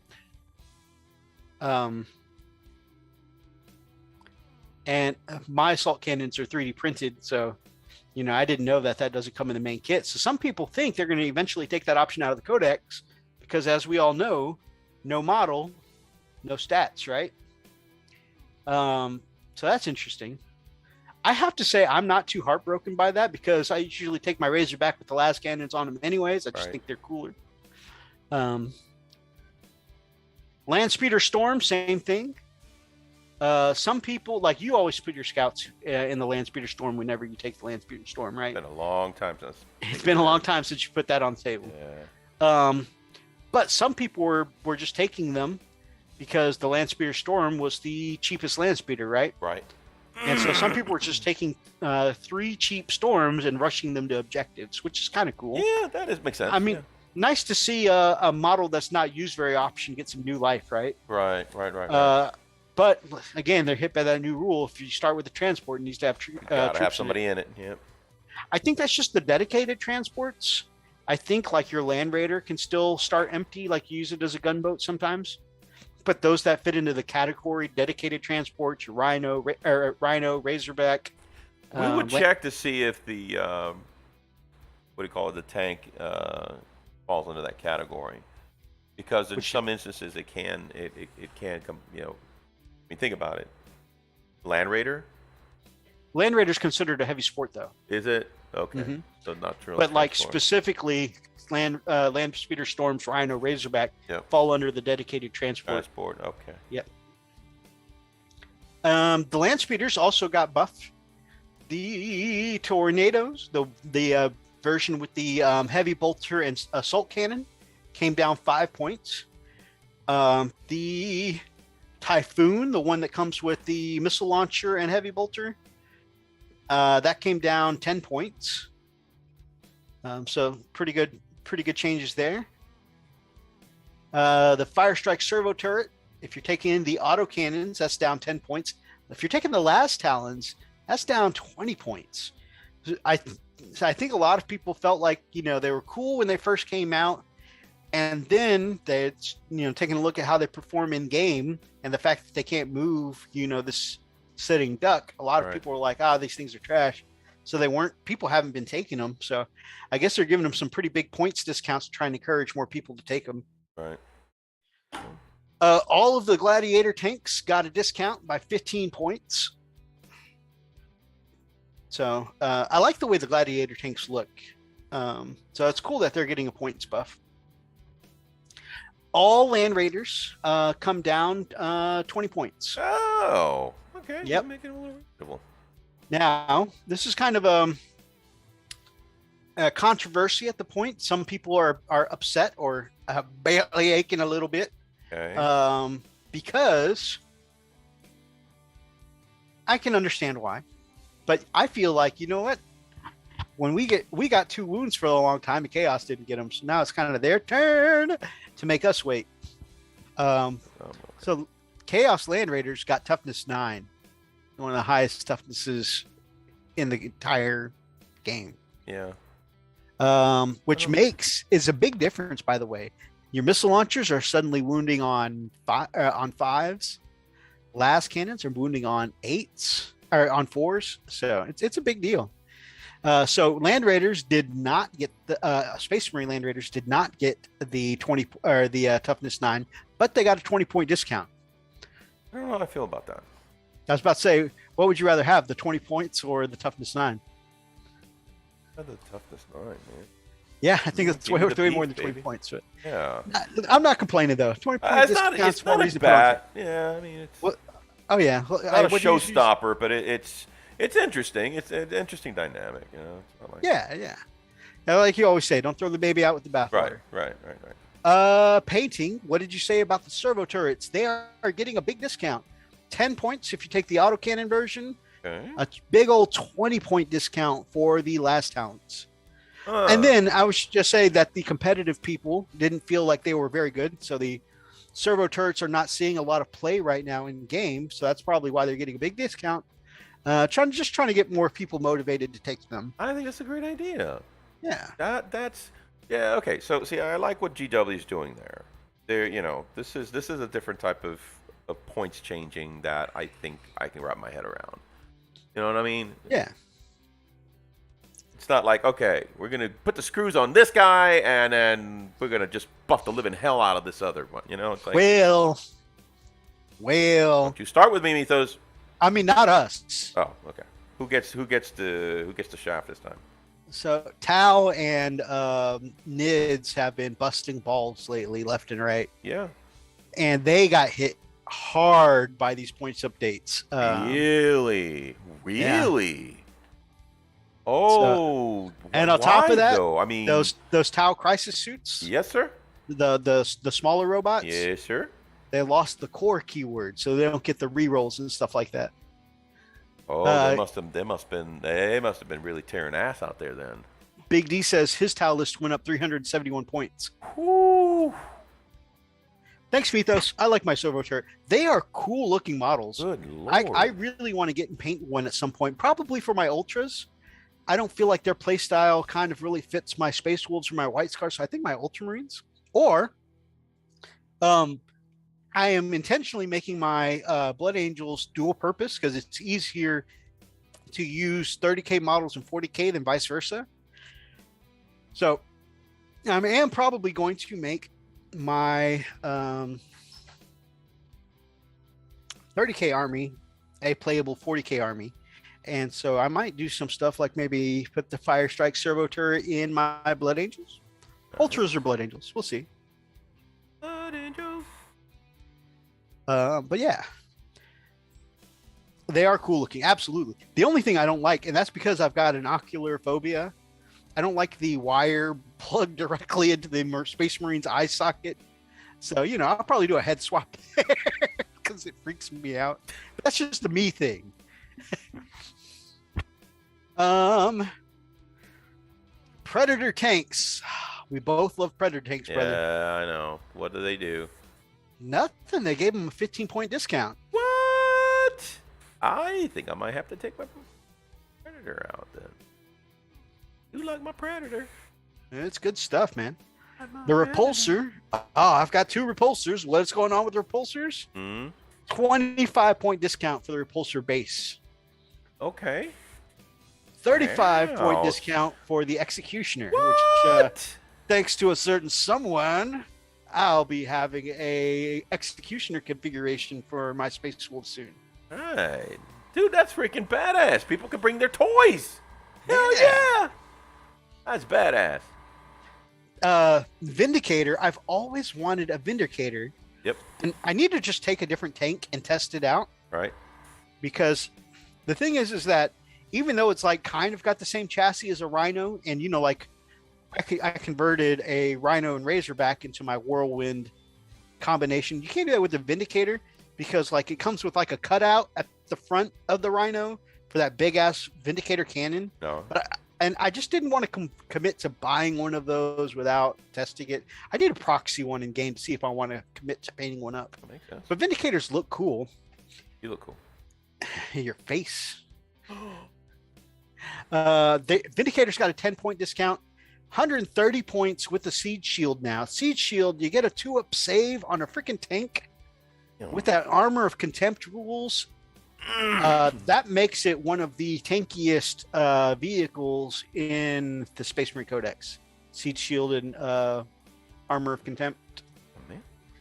And my assault cannons are 3D printed, so I didn't know that doesn't come in the main kit. So some people think they're going to eventually take that option out of the codex because, as we all know, no model, no stats, right? So that's interesting. I have to say I'm not too heartbroken by that because I usually take my Razorback with the las cannons on them anyways. I just think they're cooler. Land Speeder Storm, same thing. Some people, like you always put your scouts in the Land Speeder Storm whenever you take the Land Speeder Storm, right? It's been a long time since. It's been a long time since you put that on the table. Yeah. But some people were just taking them because the Land Speeder Storm was the cheapest Land Speeder, right? Right. And so some people were just taking 3 cheap Storms and rushing them to objectives, which is kind of cool. Yeah, that makes sense. I mean, yeah. nice to see a model that's not used very often get some new life, right? Right. But again, they're hit by that new rule. If you start with the transport, it needs to have Gotta have troops somebody in it. Yep. I think that's just the dedicated transports. I think like your Land Raider can still start empty, like you use it as a gunboat sometimes. But those that fit into the category dedicated transports, your Rhino, Razorback. We would check to see if the what do you call it, the tank falls into that category, because in some instances it can come. You know, I mean, think about it. Land Raider. Land Raider's considered a heavy sport, though. Is it? Okay. So not true. But like specifically, Land Speeder Storms, Rhino, Razorback fall under the dedicated transport. Okay. Yep. The Land Speeders also got buffed. The Tornadoes, the version with the heavy bolter and assault cannon, came down 5 points. The Typhoon, the one that comes with the missile launcher and heavy bolter, that came down 10 points. So pretty good changes there. The Firestrike servo turret, if you're taking the auto cannons, that's down 10 points. If you're taking the Las Talons, that's down 20 points. I think a lot of people felt like, they were cool when they first came out, and then they, taking a look at how they perform in game and the fact that they can't move, this sitting duck. A lot of people were like, these things are trash. So people haven't been taking them. So I guess they're giving them some pretty big points discounts, trying to encourage more people to take them. Right. All of the Gladiator tanks got a discount by 15 points. So I like the way the Gladiator tanks look. So it's cool that they're getting a points buff. All Land Raiders come down 20 points. Oh, okay. Yep. Making it a little reasonable. Now, this is kind of a controversy at the point. Some people are upset or belly aching a little bit. Okay. Because I can understand why. But I feel like, you know what? When we got 2 wounds for a long time and Chaos didn't get them. So now it's kind of their turn to make us wait. So Chaos Land Raiders got toughness 9. One of the highest toughnesses in the entire game. Yeah. Which is a big difference, by the way. Your missile launchers are suddenly wounding on 5s. Las cannons are wounding on 8s or on 4s. So it's a big deal. So Land Raiders did not get the Space Marine Land Raiders did not get the 20 or the toughness 9, but they got a 20-point discount. I don't know how I feel about that. I was about to say, what would you rather have, the 20 points or the toughness 9? The toughness 9, man. Yeah, I think that's way more than 20 baby. points. But Yeah. I'm not complaining though. 20 points. It's not as bad. Yeah, I mean, it's oh yeah, not a showstopper, but it's interesting. It's an interesting dynamic, It's not like, yeah. Now, like you always say, don't throw the baby out with the bathwater. Right. Painting. What did you say about the servo turrets? They are getting a big discount. 10 points if you take the autocannon version. Okay. A big old 20-point discount for the Last Talents. And then I would just say that the competitive people didn't feel like they were very good. So the servo turrets are not seeing a lot of play right now in game. So that's probably why they're getting a big discount. Trying to get more people motivated to take them. I think that's a great idea. Yeah. Okay. So see, I like what GW is doing there. This is a different type of points changing that I think I can wrap my head around. You know what I mean? Yeah. It's not like, okay, we're going to put the screws on this guy and then we're going to just buff the living hell out of this other one. It's like, well. Don't you start with me, Mythos. I mean, not us. Oh, okay. Who gets the shaft this time? So Tau and Nids have been busting balls lately, left and right, Yeah. and they got hit hard by these points updates. Really? Oh, and on top of why, that, though? I mean, those Tau crisis suits, yes, sir. the smaller robots, Yes, sir. they lost the core keyword, so they don't get the rerolls and stuff like that. Oh, they must have been really tearing ass out there then. Big D says his Tau list went up 371 points. Woo. Thanks, Mythos. I like my servo turret. They are cool looking models. Good lord. I really want to get and paint one at some point, probably for my ultras. I don't feel like their playstyle kind of really fits my Space Wolves or my White Scars, so I think my Ultramarines. Or I am intentionally making my Blood Angels dual purpose because it's easier to use 30K models and 40K than vice versa. So I am probably going to make my 30K army a playable 40K army. And so I might do some stuff like maybe put the Fire Strike Servo Turret in my Blood Angels. Ultras or Blood Angels. We'll see. Blood Angels. But yeah. They are cool looking. Absolutely. The only thing I don't like, and that's because I've got an ocular phobia, I don't like the wire plugged directly into the Space Marine's eye socket. So, I'll probably do a head swap there because it freaks me out. But that's just a me thing. Predator tanks. We both love Predator tanks, brother. Yeah, I know. What do they do? Nothing. They gave them a 15-point discount. What? I think I might have to take my Predator out then. You like my Predator? It's good stuff, man. The repulsor. Oh, I've got 2 repulsors. What's going on with the repulsors? 25-point discount for the repulsor base. Okay. 35-point discount for the executioner. What? Which, thanks to a certain someone, I'll be having a executioner configuration for my Space Wolf soon. Right. Dude, that's freaking badass. People can bring their toys. Hell yeah. That's badass. Vindicator. I've always wanted a Vindicator. Yep. And I need to just take a different tank and test it out. Right. Because the thing is that even though it's like kind of got the same chassis as a Rhino, and like I converted a Rhino and Razorback into my Whirlwind combination, you can't do that with the Vindicator because like it comes with like a cutout at the front of the Rhino for that big ass Vindicator cannon. No. But I just didn't want to commit to buying one of those without testing it. I need a proxy one in game to see if I want to commit to painting one up. That makes sense. But Vindicators look cool. You look cool. Your face. Vindicator's got a 10-point discount. 130 points with the Siege Shield now. Siege Shield, you get a 2-up save on a freaking tank with that Armor of Contempt rules. That makes it one of the tankiest vehicles in the Space Marine Codex. Siege Shield and Armor of Contempt.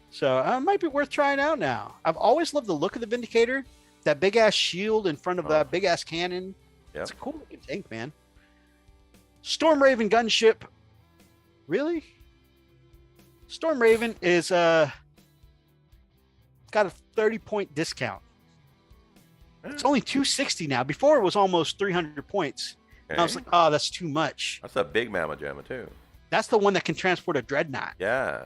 So it might be worth trying out now. I've always loved the look of the Vindicator. That big ass shield in front of that big ass cannon. Yep. It's a cool looking tank, man. Storm Raven gunship. Really? Storm Raven is got a 30-point discount. It's only 260 now. Before it was almost 300 points. Okay. And I was like, oh, that's too much. That's a big Mamma Jamma too. That's the one that can transport a Dreadnought. Yeah.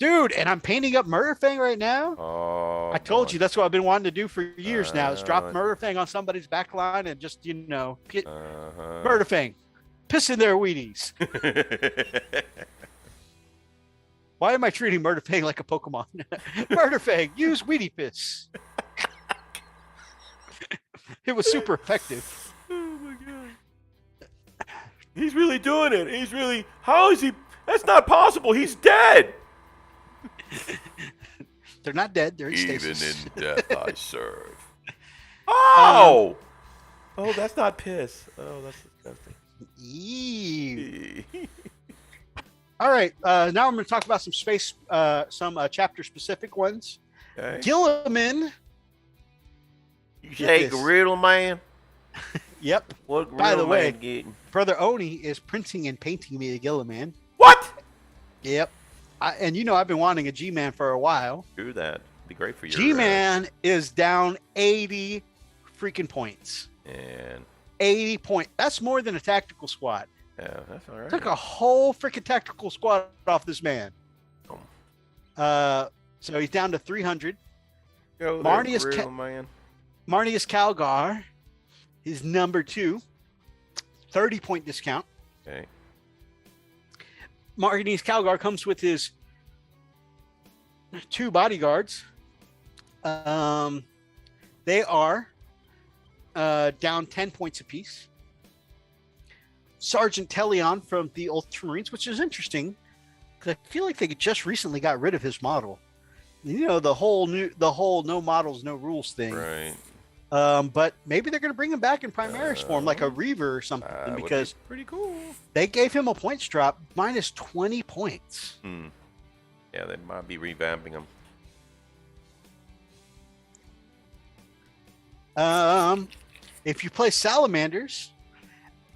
Dude, and I'm painting up Murderfang right now. Oh. I told you that's what I've been wanting to do for years now is drop Murderfang on somebody's back line and just, Murderfang. Piss in their weenies. Why am I treating Murderfang like a Pokemon? Murderfang, use Weedy Piss. It was super effective. Oh my god. He's really doing it. How is he? That's not possible. He's dead. They're not dead. They're in stasis. stasis. Even in death I serve. Oh! Oh, that's not piss. Oh, that's disgusting. All right. Now I'm going to talk about some chapter-specific ones. Okay. Gilliman. You say gorilla man? Yep. What By real the way, man getting? Brother Oni is printing and painting me a Gilliman. What? Yep. And I've been wanting a G-Man for a while. Do that. Be great for your G-Man is down 80 freaking points. And 80 points. That's more than a tactical squad. yeah, that's all right. Took a whole freaking tactical squad off this man. So he's down to 300. Go there, Marnius real man. Marnius Calgar is number 2. 30-point discount. Okay. Marnius Calgar comes with his 2 bodyguards. They are down 10 points apiece. Sergeant Tellion from the Ultramarines, which is interesting because I feel like they just recently got rid of his model. The whole no models, no rules thing. Right. But maybe they're going to bring him back in Primaris form, like a Reaver or something, because pretty cool. they gave him a points drop minus 20 points. Yeah, they might be revamping him. If you play Salamanders,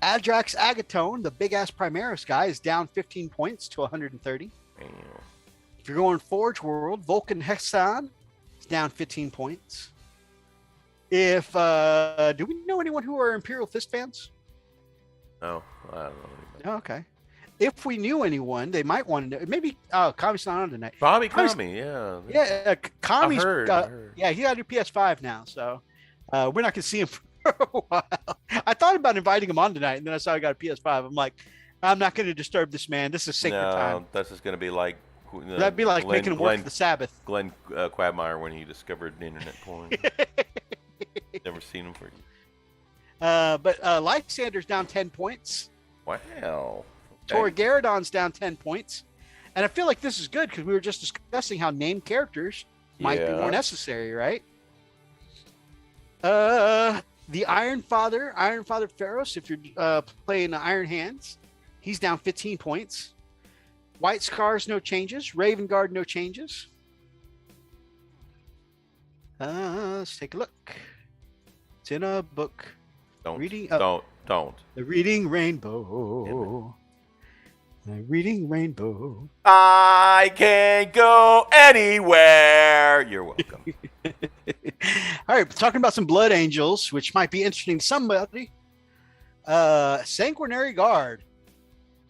Adrax Agatone, the big ass Primaris guy, is down 15 points to 130. Damn. If you're going Forge World, Vulcan Hexon is down 15 points. If do we know anyone who are Imperial Fist fans? No, I don't know. Oh, okay. If we knew anyone, they might want to know. Maybe Kami's not on tonight. Bobby Kami's- Kami, yeah. Yeah, Kami's. I heard. Yeah, he got a new PS5 now, so we're not going to see him for a while. I thought about inviting him on tonight, and then I saw he got a PS5. I'm like, I'm not going to disturb this man. This is sacred time. That's just going to be like. That'd be like making him work for the Sabbath. Glenn Quagmire when he discovered internet porn. Never seen him for. But Lysander's down 10 points. Wow. Tor Garadon's down 10 points. And I feel like this is good because we were just discussing how named characters might be more necessary, right? The Iron Father Pharaohs, if you're playing the Iron Hands, he's down 15 points. White Scars, no changes. Raven Guard, no changes. Let's take a look. It's in a book. Don't. The Reading Rainbow. The Reading Rainbow. I can't go anywhere. You're welcome. All right, talking about some Blood Angels, which might be interesting to somebody. Sanguinary Guard.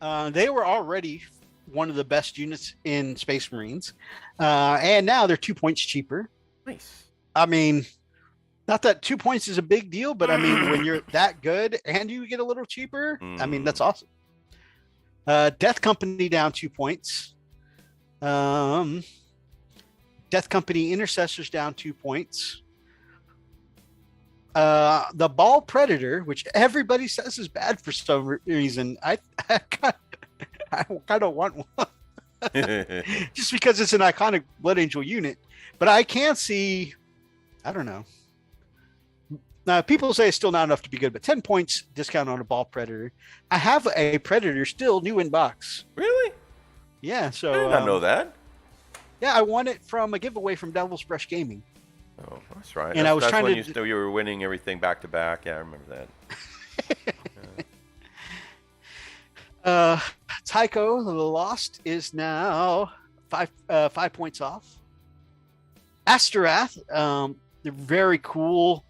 They were already one of the best units in Space Marines, and now they're 2 points cheaper. Nice. I mean, not that 2 points is a big deal, but I mean, when you're that good and you get a little cheaper, I mean, that's awesome. Death Company down 2 points. Death Company Intercessors down 2 points. The Ball Predator, which everybody says is bad for some reason, I kind of want one. Just because it's an iconic Blood Angel unit. But I can't see, I don't know. Now, people say it's still not enough to be good, but 10 points discount on a Ball Predator. I have a Predator still new in box. Really? Yeah, so I did not know that. Yeah, I won it from a giveaway from Devil's Brush Gaming. Oh, that's right. And I was trying when to you were winning everything back to back. Yeah, I remember that. Tycho the Lost is now 5 points off. Asterath, they're very cool.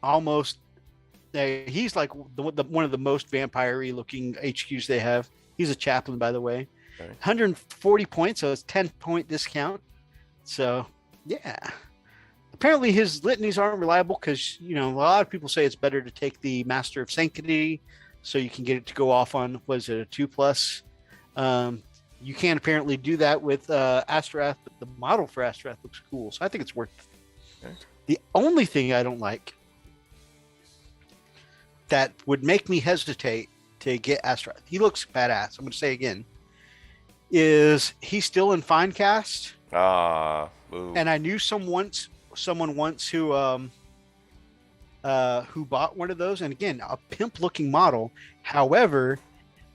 Almost, he's like one of the most vampire-y looking HQs they have. He's a chaplain, by the way. Okay. 140 points, so it's 10-point discount. So, yeah. Apparently, his litanies aren't reliable because, a lot of people say it's better to take the Master of Sanctity so you can get it to go off on, was it a 2+? You can't apparently do that with Asterath, but the model for Asterath looks cool, so I think it's worth it. Okay. The only thing I don't like that would make me hesitate to get Asterath, he looks badass, I'm going to say again, is he's still in Finecast. And I knew someone once who bought one of those, and again, a pimp-looking model. However,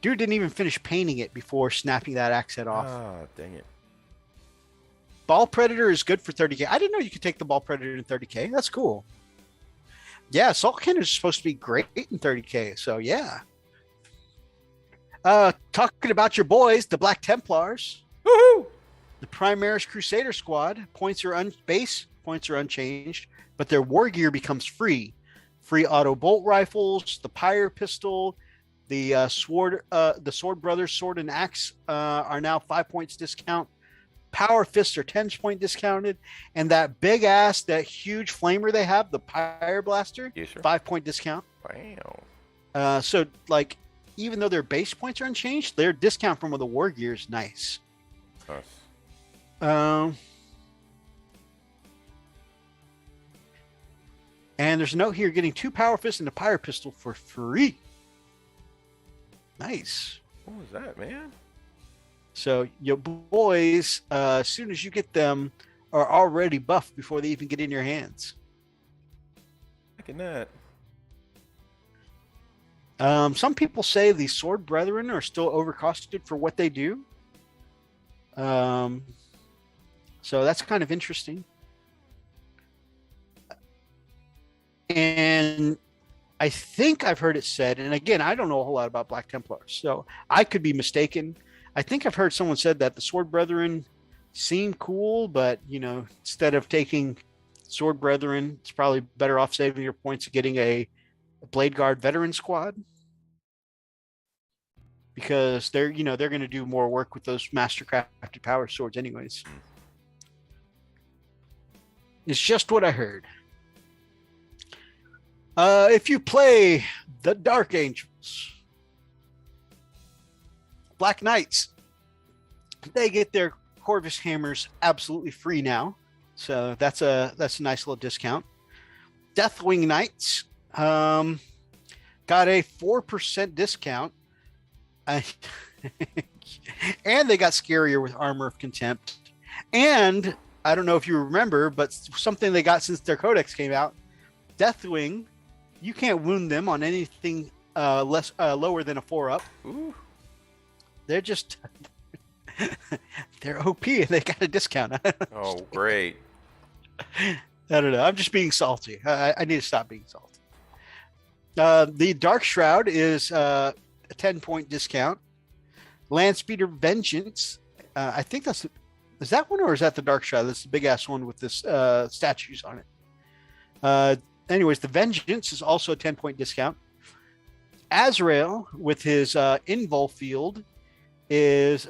dude didn't even finish painting it before snapping that axe head off. Dang it. Ball Predator is good for 30k. I didn't know you could take the Ball Predator in 30k. That's cool. Yeah, Assault Cannon is supposed to be great in 30K. So yeah. Talking about your boys, the Black Templars. Woohoo! The Primaris Crusader Squad base points are unchanged, but their war gear becomes free. Free auto bolt rifles, the Pyre pistol, the Sword Brothers sword and axe are now 5 points discount. Power fists are 10-point discounted, and that huge flamer they have, the Pyre Blaster, Yes, sir. 5-point discount. Wow. So like, even though their base points are unchanged, their discount from the war gear is nice. Nice. And there's a note here getting 2 Power Fists and a Pyre Pistol for free. Nice. What was that, man? So your boys, as soon as you get them, are already buffed before they even get in your hands. Look at that. Some people say the Sword Brethren are still overcosted for what they do. So that's kind of interesting. And I think I've heard it said, and again, I don't know a whole lot about Black Templars, so I could be mistaken. I think I've heard someone said that the Sword Brethren seem cool, but instead of taking Sword Brethren, it's probably better off saving your points and getting a Blade Guard veteran squad, because they're going to do more work with those mastercrafted power swords anyways. It's just what I heard. If you play the Dark Angels, Black Knights, they get their Corvus hammers absolutely free now, so that's a nice little discount. Deathwing Knights got a 4% discount, and they got scarier with Armor of Contempt. And I don't know if you remember, but something they got since their Codex came out, Deathwing, you can't wound them on anything lower than a 4-up. Ooh. They're just they're OP and they got a discount. Oh, great. I don't know. I'm just being salty. I need to stop being salty. The Dark Shroud is a 10-point discount. Landspeeder Vengeance. I think is that one, or is that the Dark Shroud? That's the big ass one with this statues on it. Anyways, the Vengeance is also a 10-point discount. Azrael with his Invul Field is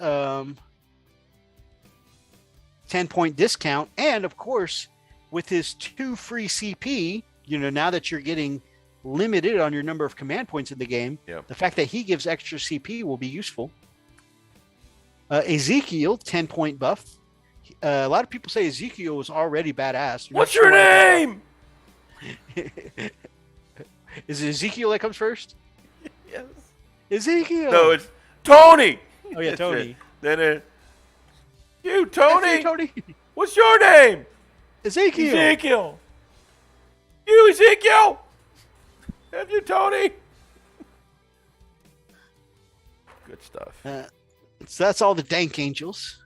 10-point discount, and of course with his 2 free CP, now that you're getting limited on your number of command points in the game, Yep. the fact that he gives extra CP will be useful. Ezekiel, 10-point buff. A lot of people say Ezekiel was already badass. What's your name? Is it Ezekiel that comes first? Yes. Ezekiel. No, it's Tony. Oh yeah, Tony. Then you, Tony. That's you, Tony. What's your name? Ezekiel. Ezekiel. You, Ezekiel. Have you, Tony? Good stuff. So that's all the Dank Angels.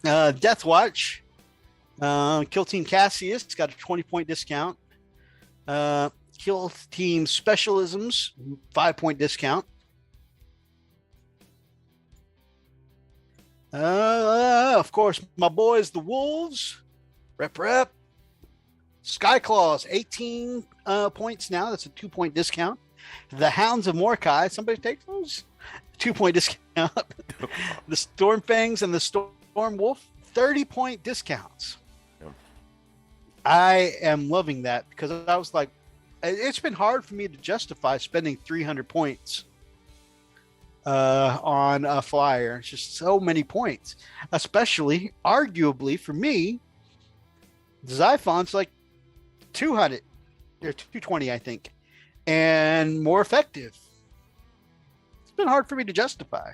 Death Watch. Kill Team Cassius got a 20-point discount. Kill Team Specialisms, 5-point discount. Of course, my boys, the Wolves. Rep. Skyclaws, 18 points now. That's a 2-point discount. The Hounds of Mordecai. Somebody take those? 2-point discount. The Stormfangs and the Storm Wolf, 30-point discounts. I am loving that, because I was like, it's been hard for me to justify spending 300 points on a flyer. It's just so many points, especially, arguably, for me, Xiphon's like 200 or 220, I think, and more effective. It's been hard for me to justify.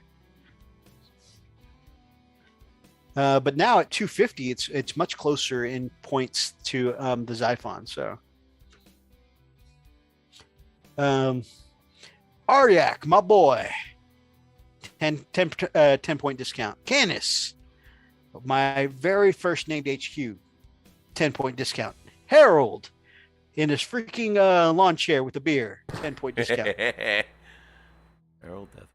But now at 250, it's much closer in points to the Xiphon. So, Aryak, my boy, 10-point discount. Canis, my very first named HQ, 10-point discount. Harold, in his freaking lawn chair with a beer. 10-point discount. Harold Death.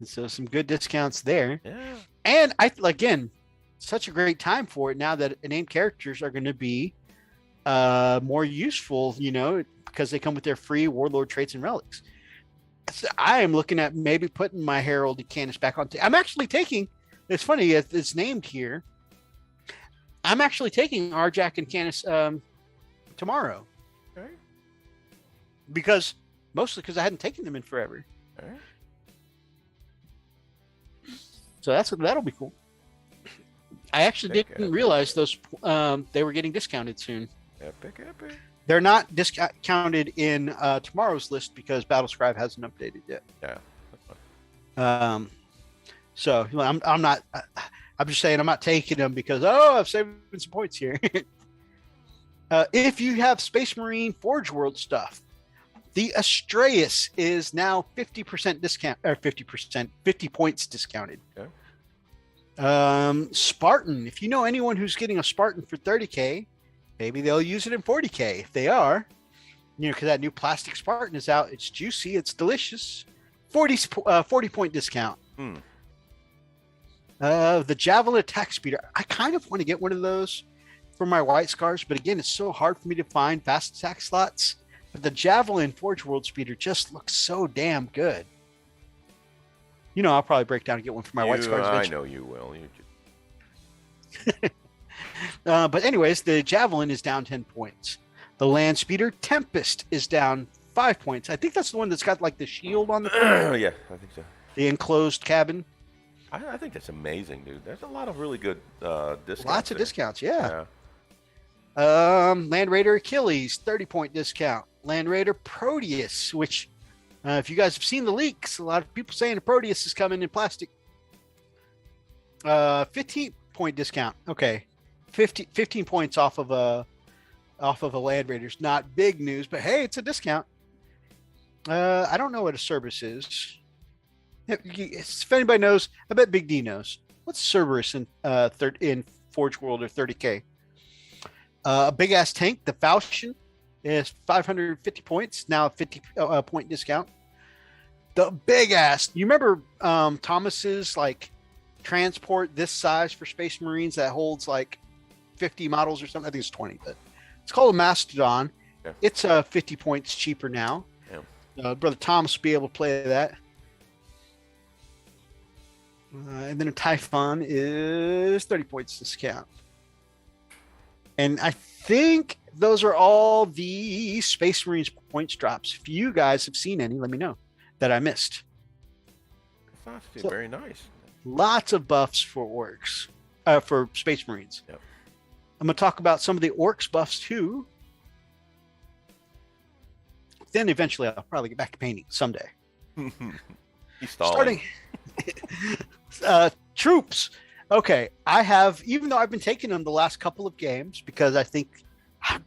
So some good discounts there. Yeah. And again, such a great time for it now that named characters are going to be more useful, because they come with their free warlord traits and relics. So I am looking at maybe putting my Herald and Canis back on. I'm actually taking. It's funny. It's named here. I'm actually taking Arjac and Canis tomorrow. Okay. Mostly because I hadn't taken them in forever. All right. So that'll be cool. I actually didn't realize those they were getting discounted soon. Epic. They're not discounted in tomorrow's list because Battlescribe hasn't updated yet. Yeah. So I'm not. I'm just saying I'm not taking them because I've saved some points here. If you have Space Marine Forge World stuff, the Astraeus is now 50% discount, or 50 points discounted. Okay. Spartan, if you know anyone who's getting a Spartan for 30K, maybe they'll use it in 40K. If they are, because that new plastic Spartan is out. It's juicy. It's delicious. 40 point discount. The Javelin Attack Speeder. I kind of want to get one of those for my White Scars, but again, it's so hard for me to find fast attack slots. But the Javelin Forge World Speeder just looks so damn good. I'll probably break down and get one for my White Scars. I know you will. But anyways, the Javelin is down 10 points. The Land Speeder Tempest is down 5 points. I think that's the one that's got like the shield on the front. Yeah, I think so. The enclosed cabin. I think that's amazing, dude. There's a lot of really good discounts. Lots of there. discounts, yeah. Land Raider Achilles, 30-point discount. Land Raider Proteus, which, if you guys have seen the leaks, a lot of people saying the Proteus is coming in plastic. 15-point discount. Okay, 15 points off of a Land Raider's not big news, but hey, it's a discount. I don't know what a Cerberus is. If anybody knows, I bet Big D knows. What's Cerberus in Forge World or 30K? A big ass tank, the Falchion, is 550 points, now a 50 point discount. The big ass, you remember Thomas's like transport this size for Space Marines that holds like 50 models or something? I think it's 20, but it's called a Mastodon. Yeah. It's 50 points cheaper now. Yeah. Brother Thomas will be able to play that. And then a Typhon is 30 points discount. And I think those are all the Space Marines points drops. If you guys have seen any, let me know that I missed. That's actually very nice. Lots of buffs for orcs, for Space Marines. Yep. I'm going to talk about some of the orcs buffs too. Then eventually I'll probably get back to painting someday. He's stalling. Troops. Okay, even though I've been taking them the last couple of games because I think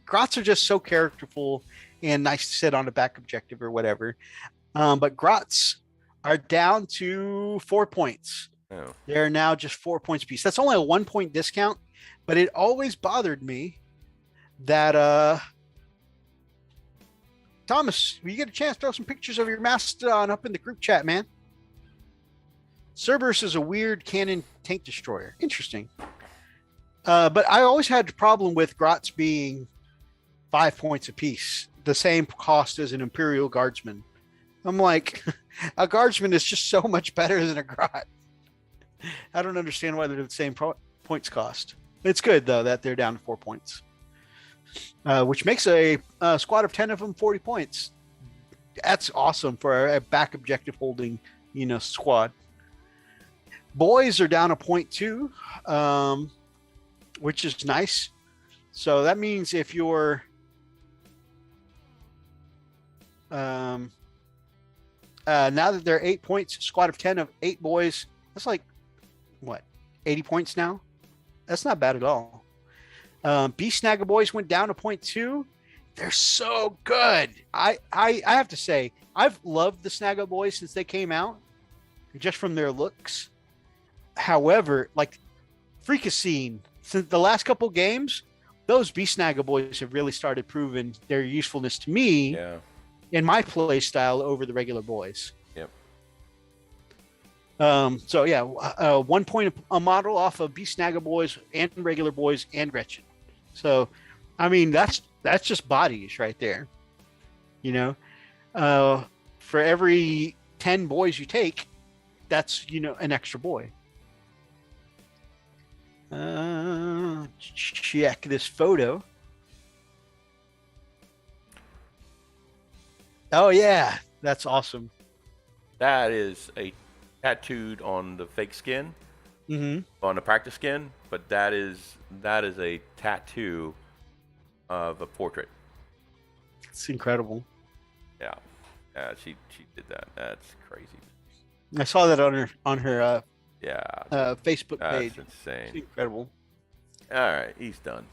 Grots are just so characterful and nice to sit on a back objective or whatever. But Grots are down to 4 points. Oh. They're now just 4 points apiece. That's only a 1 point discount, but it always bothered me that Thomas, will you get a chance to throw some pictures of your Mastodon up in the group chat, man? Cerberus is a weird cannon tank destroyer. Interesting. But I always had a problem with Grots being 5 points apiece, the same cost as an Imperial Guardsman. I'm like, a Guardsman is just so much better than a Grot. I don't understand why they're the same points cost. It's good, though, that they're down to 4 points, which makes a squad of 10 of them 40 points. That's awesome for a back objective holding, squad. Boys are down a point too, which is nice. So that means if you're now that they're 8 points, squad of 10 of 8 boys, that's like what, 80 points now? That's not bad at all. Beast Snagga boys went down a point too. They're so good. I have to say, I've loved the Snagga boys since they came out, just from their looks. However, like Freakacine, since the last couple games, those Beast Snagga boys have really started proving their usefulness to me Yeah. in my play style over the regular boys. Yep. So yeah, 1 point a model off of Beast Snagga boys and regular boys and Gretchen. So, I mean, that's just bodies right there. You know, for every 10 boys you take, that's, you know, an extra boy. Check this photo. Oh yeah, that's awesome. That is a tattooed on the fake skin, on the practice skin, but that is a tattoo of a portrait. It's incredible. Yeah, she did that. That's crazy. I saw that on her Yeah, Facebook that's page. insane. It's incredible. All right, he's done.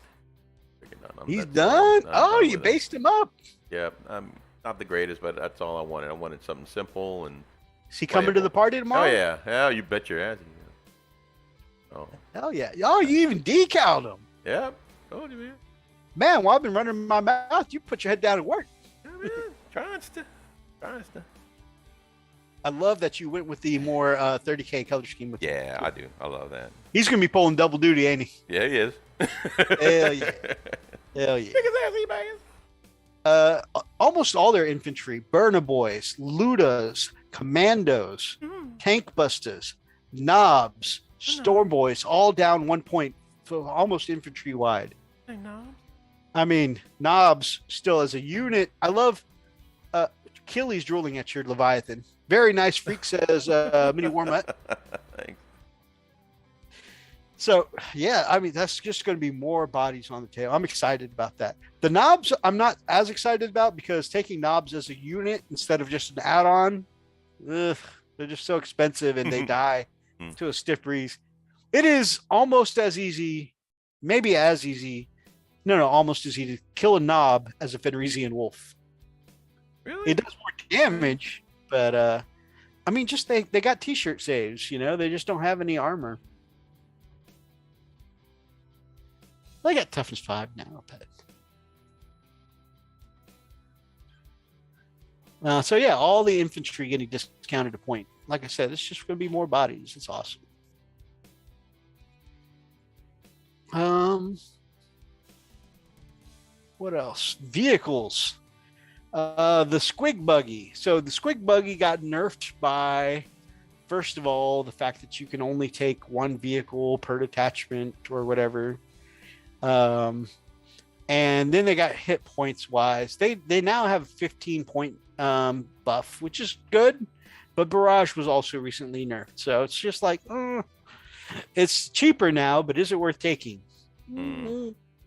Freaking done. He's That's done. I'm Oh, done you with it. based him up. Yep, I'm not the greatest, but that's all I wanted. I wanted something simple and. Is he coming to the party Oh tomorrow? yeah, yeah, you bet your ass. Oh, Hell yeah. Oh, you even decaled him. yeah, told you, man. Man, while I've been running my mouth, you put your head down and work. Yeah, man. Trying to. I love that you went with the more 30K color scheme. With Yeah, I do. I love that. He's going to be pulling double duty, ain't he? Yeah, he is. Hell yeah. Hell yeah. Look at that, E-Baggins. Almost all their infantry, Burna Boys, Ludas, Commandos, Tank Busters, Knobs, Storm Boys, all down 1 point, so almost infantry wide. I mean, Knobs still as a unit. I love Achilles drooling at your Leviathan. Very nice, Freak says Mini Warmut. Thanks. So, yeah, I mean, that's just going to be more bodies on the tail. I'm excited about that. The Knobs, I'm not as excited about because taking Knobs as a unit instead of just an add-on, they're just so expensive and they die to a stiff breeze. It is almost as easy, maybe as easy, almost as easy to kill a Knob as a Fenrisian Wolf. Really? It does more damage, but I mean, just they got t-shirt saves, they just don't have any armor. They got toughness 5 now, but so yeah, all the infantry getting discounted a point. Like I said, it's just going to be more bodies. It's awesome. What else? Vehicles. The Squig Buggy. So the Squig Buggy got nerfed by, first of all, the fact that you can only take one vehicle per detachment or whatever. And then they got hit points wise. They now have 15 point buff, which is good, but Barrage was also recently nerfed. So it's just like, it's cheaper now, but is it worth taking?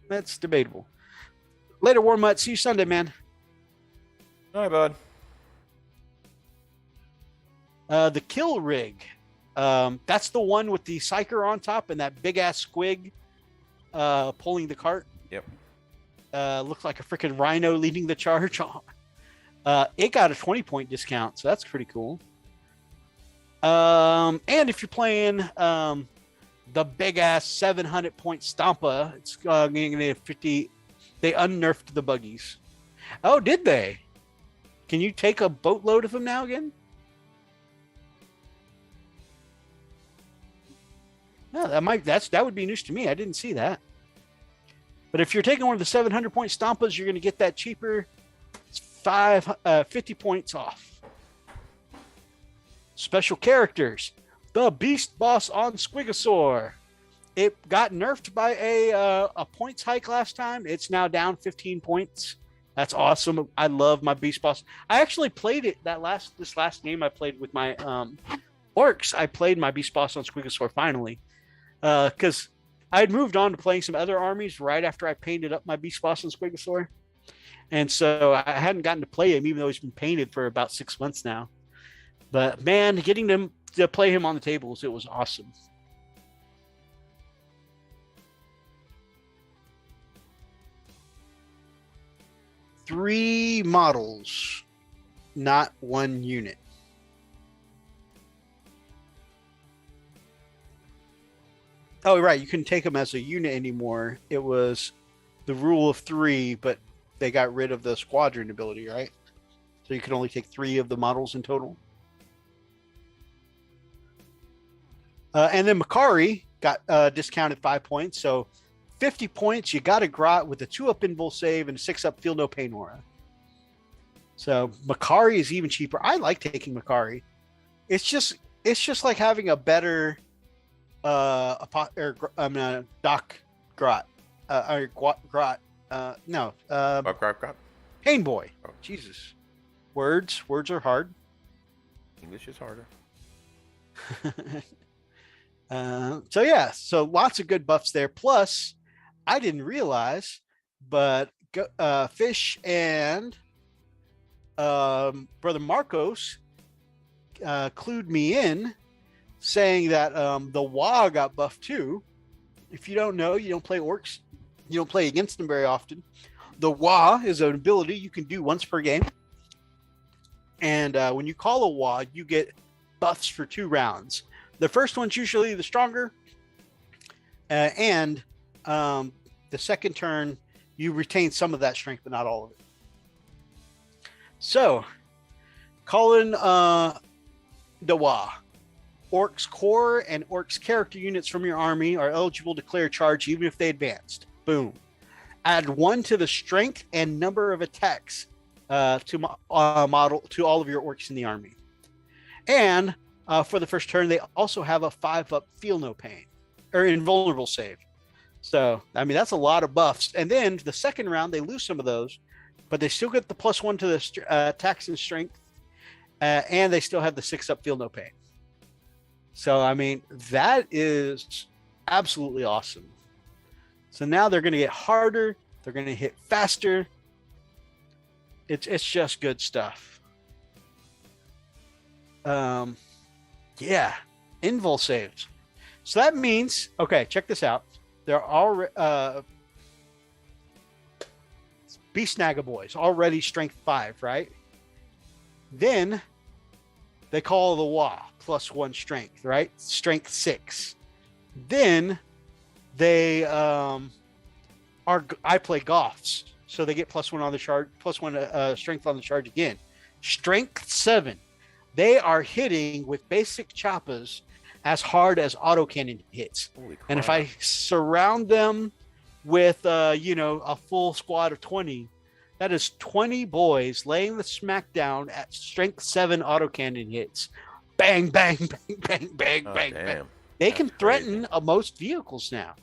That's debatable. Later, Warmut. See you Sunday, man. All right, bud. The Kill Rig. That's the one with the Psyker on top and that big ass squig pulling the cart. Yep. Looks like a freaking rhino leading the charge. It got a 20 point discount, so that's pretty cool. And if you're playing the big ass 700 point Stompa, it's getting a 50. They unnerfed the buggies. Oh, did they? Can you take a boatload of them now again? No, that would be news to me. I didn't see that. But if you're taking one of the 700 point Stompas, you're going to get that cheaper. It's 50 points off. Special characters. The Beast Boss on Squigosaur. It got nerfed by a points hike last time. It's now down 15 points. That's awesome. I love my Beast Boss. I actually played it this last game I played with my orcs. I played my Beast Boss on Squigosaur finally. Because I had moved on to playing some other armies right after I painted up my Beast Boss on Squigosaur. And so I hadn't gotten to play him, even though he's been painted for about 6 months now. But man, getting them to play him on the tables, it was awesome. Three models, not one unit. Oh, right. You couldn't take them as a unit anymore. It was the rule of 3, but they got rid of the squadron ability, right? So you can only take 3 of the models in total. And then Makari got discounted 5 points. So 50 points, you got a Grot with a 2-up invul save and a 6-up feel no pain aura. So Makari is even cheaper. I like taking Makari. It's just like having a better Doc Grot. Grot. Grot. Pain Boy. Oh. Jesus. Words are hard. English is harder. So lots of good buffs there. Plus, I didn't realize, but Fish and Brother Marcos clued me in, saying that the Wa got buffed too. If you don't know, you don't play orcs, you don't play against them very often. The Wa is an ability you can do once per game, and when you call a Wa, you get buffs for 2 rounds. The first one's usually the stronger, and the second turn you retain some of that strength, but not all of it. So, calling the Wa. Orcs core and Orcs character units from your army are eligible to declare charge even if they advanced. Boom. Add 1 to the strength and number of attacks to all of your orcs in the army. And for the first turn, they also have a 5-up feel no pain or invulnerable save. So, I mean, that's a lot of buffs. And then the second round, they lose some of those, but they still get the +1 to the attacks and strength, and they still have the 6-up feel no pain. So, I mean, that is absolutely awesome. So now they're going to get harder. They're going to hit faster. It's just good stuff. Yeah, invul saves. So that means, okay, check this out. They're already Beast Naga boys already strength 5, right? Then they call the Wa +1 strength, right? Strength 6. Then they I play Goths, so they get +1 on the charge, +1 strength on the charge again. Strength 7. They are hitting with basic choppas as hard as autocannon hits. Holy crap. And if I surround them with a full squad of 20, that is 20 boys laying the smackdown at strength 7 autocannon hits. Bang, bang, bang, bang, bang, bang, bang. They can threaten most vehicles now.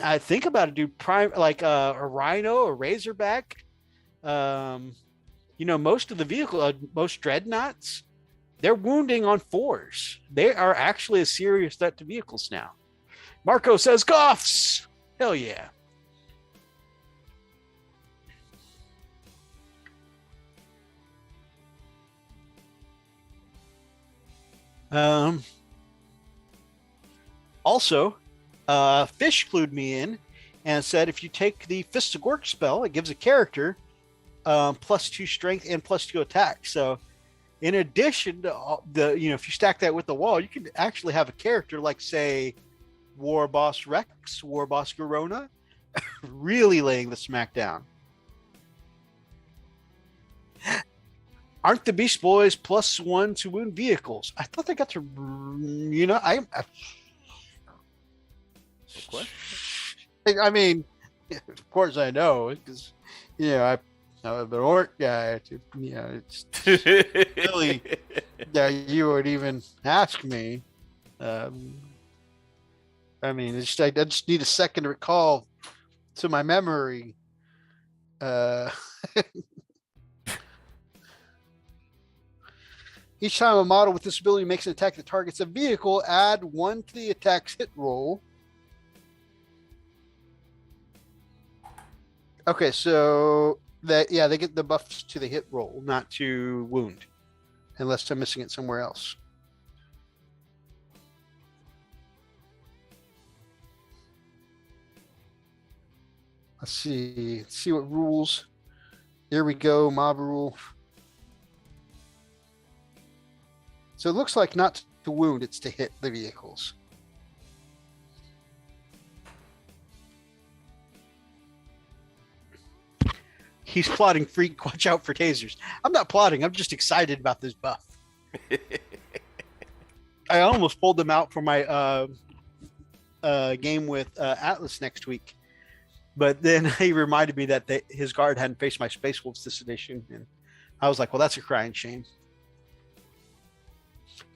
I think about it, dude. Like a Rhino, a Razorback. Most of the vehicle, most dreadnoughts, they're wounding on 4s. They are actually a serious threat to vehicles now. Marco says, Goths! Hell yeah. Also, Fish clued me in and said if you take the Fist of Gork spell, it gives a character +2 strength and +2 attack. So, in addition to if you stack that with the wall, you can actually have a character like, say, War Boss Rex, War Boss Garona, really laying the smack down. Aren't the Beast Boys +1 to wound vehicles? I thought they got to, I mean, of course I know, because, I'm an orc guy. It's really, you would even ask me. I mean, I just need a second to recall to my memory. Each time a model with this ability makes an attack that targets a vehicle, add 1 to the attack's hit roll. Okay, so they get the buffs to the hit roll, not to wound, unless I'm missing it somewhere else. Let's see what rules. Here we go, mob rule. So it looks like not to wound, it's to hit the vehicles. He's plotting freak. Watch out for tasers. I'm not plotting. I'm just excited about this buff. I almost pulled him out for my game with Atlas next week, but then he reminded me that his guard hadn't faced my Space Wolves this edition, and I was like, "Well, that's a crying shame."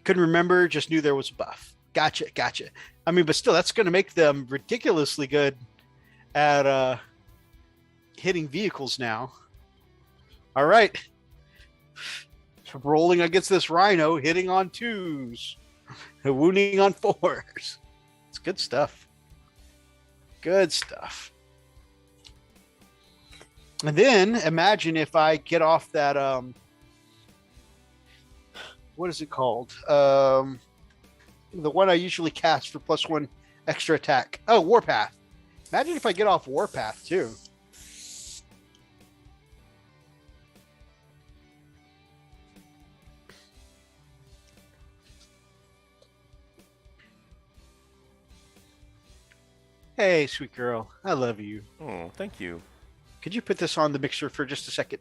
Couldn't remember, just knew there was a buff. Gotcha. I mean, but still, that's going to make them ridiculously good at hitting vehicles now. All right. Rolling against this Rhino, hitting on 2s, wounding on 4s. It's good stuff. Good stuff. And then imagine if I get off that what is it called? The one I usually cast for +1 extra attack. Oh, Warpath. Imagine if I get off Warpath too. Hey, sweet girl. I love you. Oh, thank you. Could you put this on the mixer for just a second?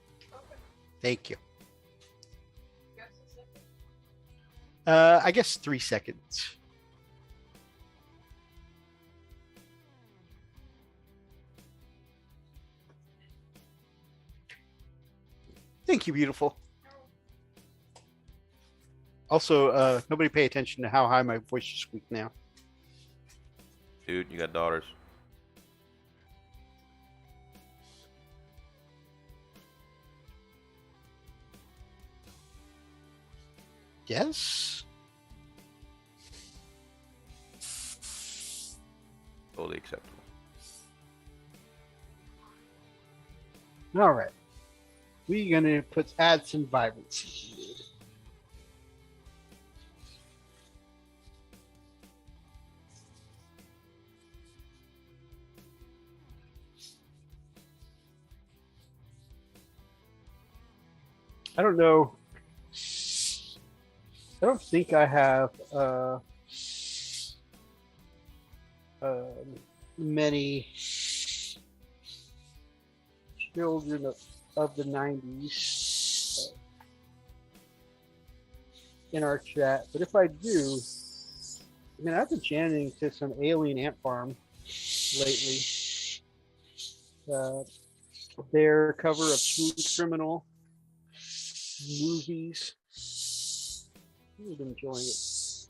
Thank you. I guess 3 seconds. Thank you, beautiful. Also, nobody pay attention to how high my voice is squeak now. Dude, you got daughters. Yes. Totally acceptable. All right. We're gonna add some vibrancy. I don't know. I don't think I have many children of the 90s in our chat, but if I do, I mean, I've been chanting to some Alien Ant Farm lately. Their cover of Smooth Criminal movies. I've been enjoying it.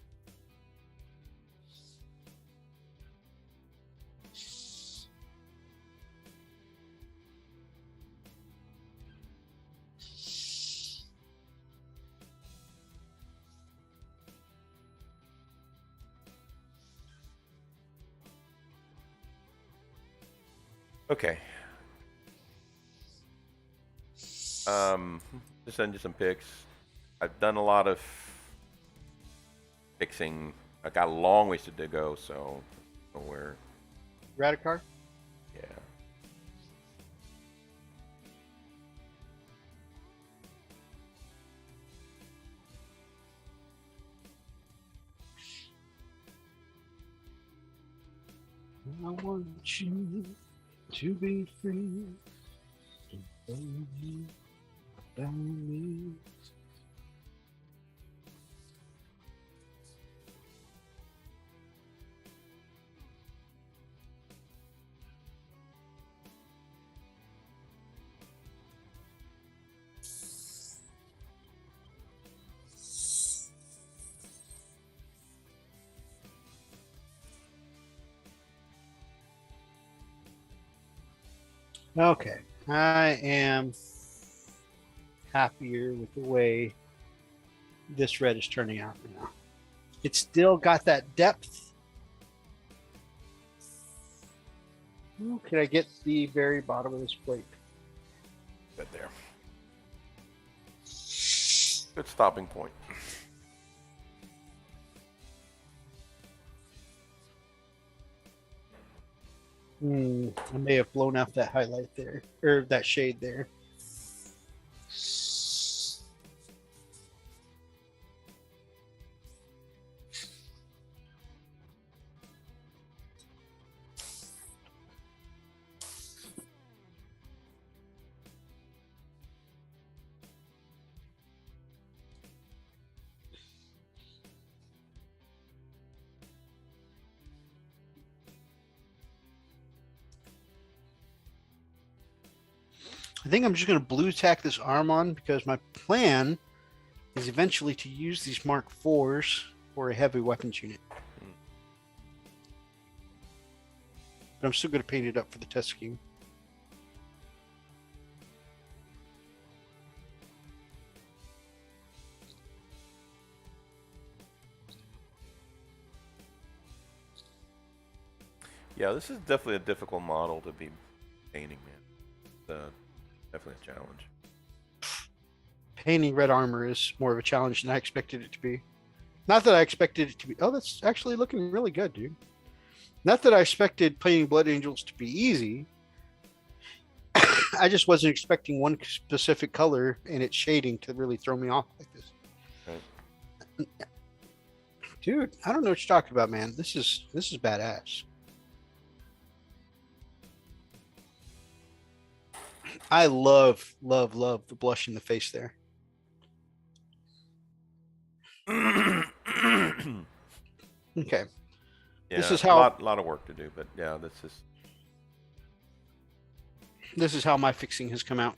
Okay. Just send you some pics. I've done a lot of fixing. I got a long ways to go, so nowhere. Radicar? Yeah. I want you to be free. And you found me. Okay, I am happier with the way this red is turning out now. It's still got that depth. Oh, can I get the very bottom of this plate? Right there. Good stopping point. I may have blown out that highlight there, or that shade there. I think I'm just going to blue tack this arm on because my plan is eventually to use these Mark IVs for a heavy weapons unit. But I'm still going to paint it up for the test scheme. Yeah, this is definitely a difficult model to be painting, man. Definitely a challenge. Painting red armor is more of a challenge than I expected it to be. Not that I expected it to be. Oh, that's actually looking really good, dude. Not that I expected painting Blood Angels to be easy. I just wasn't expecting one specific color and its shading to really throw me off like this. Right. Dude, I don't know what you're talking about, man. This is badass. I love the blush in the face there. Okay. Yeah, This is how a lot of work to do, but yeah, this is how my fixing has come out.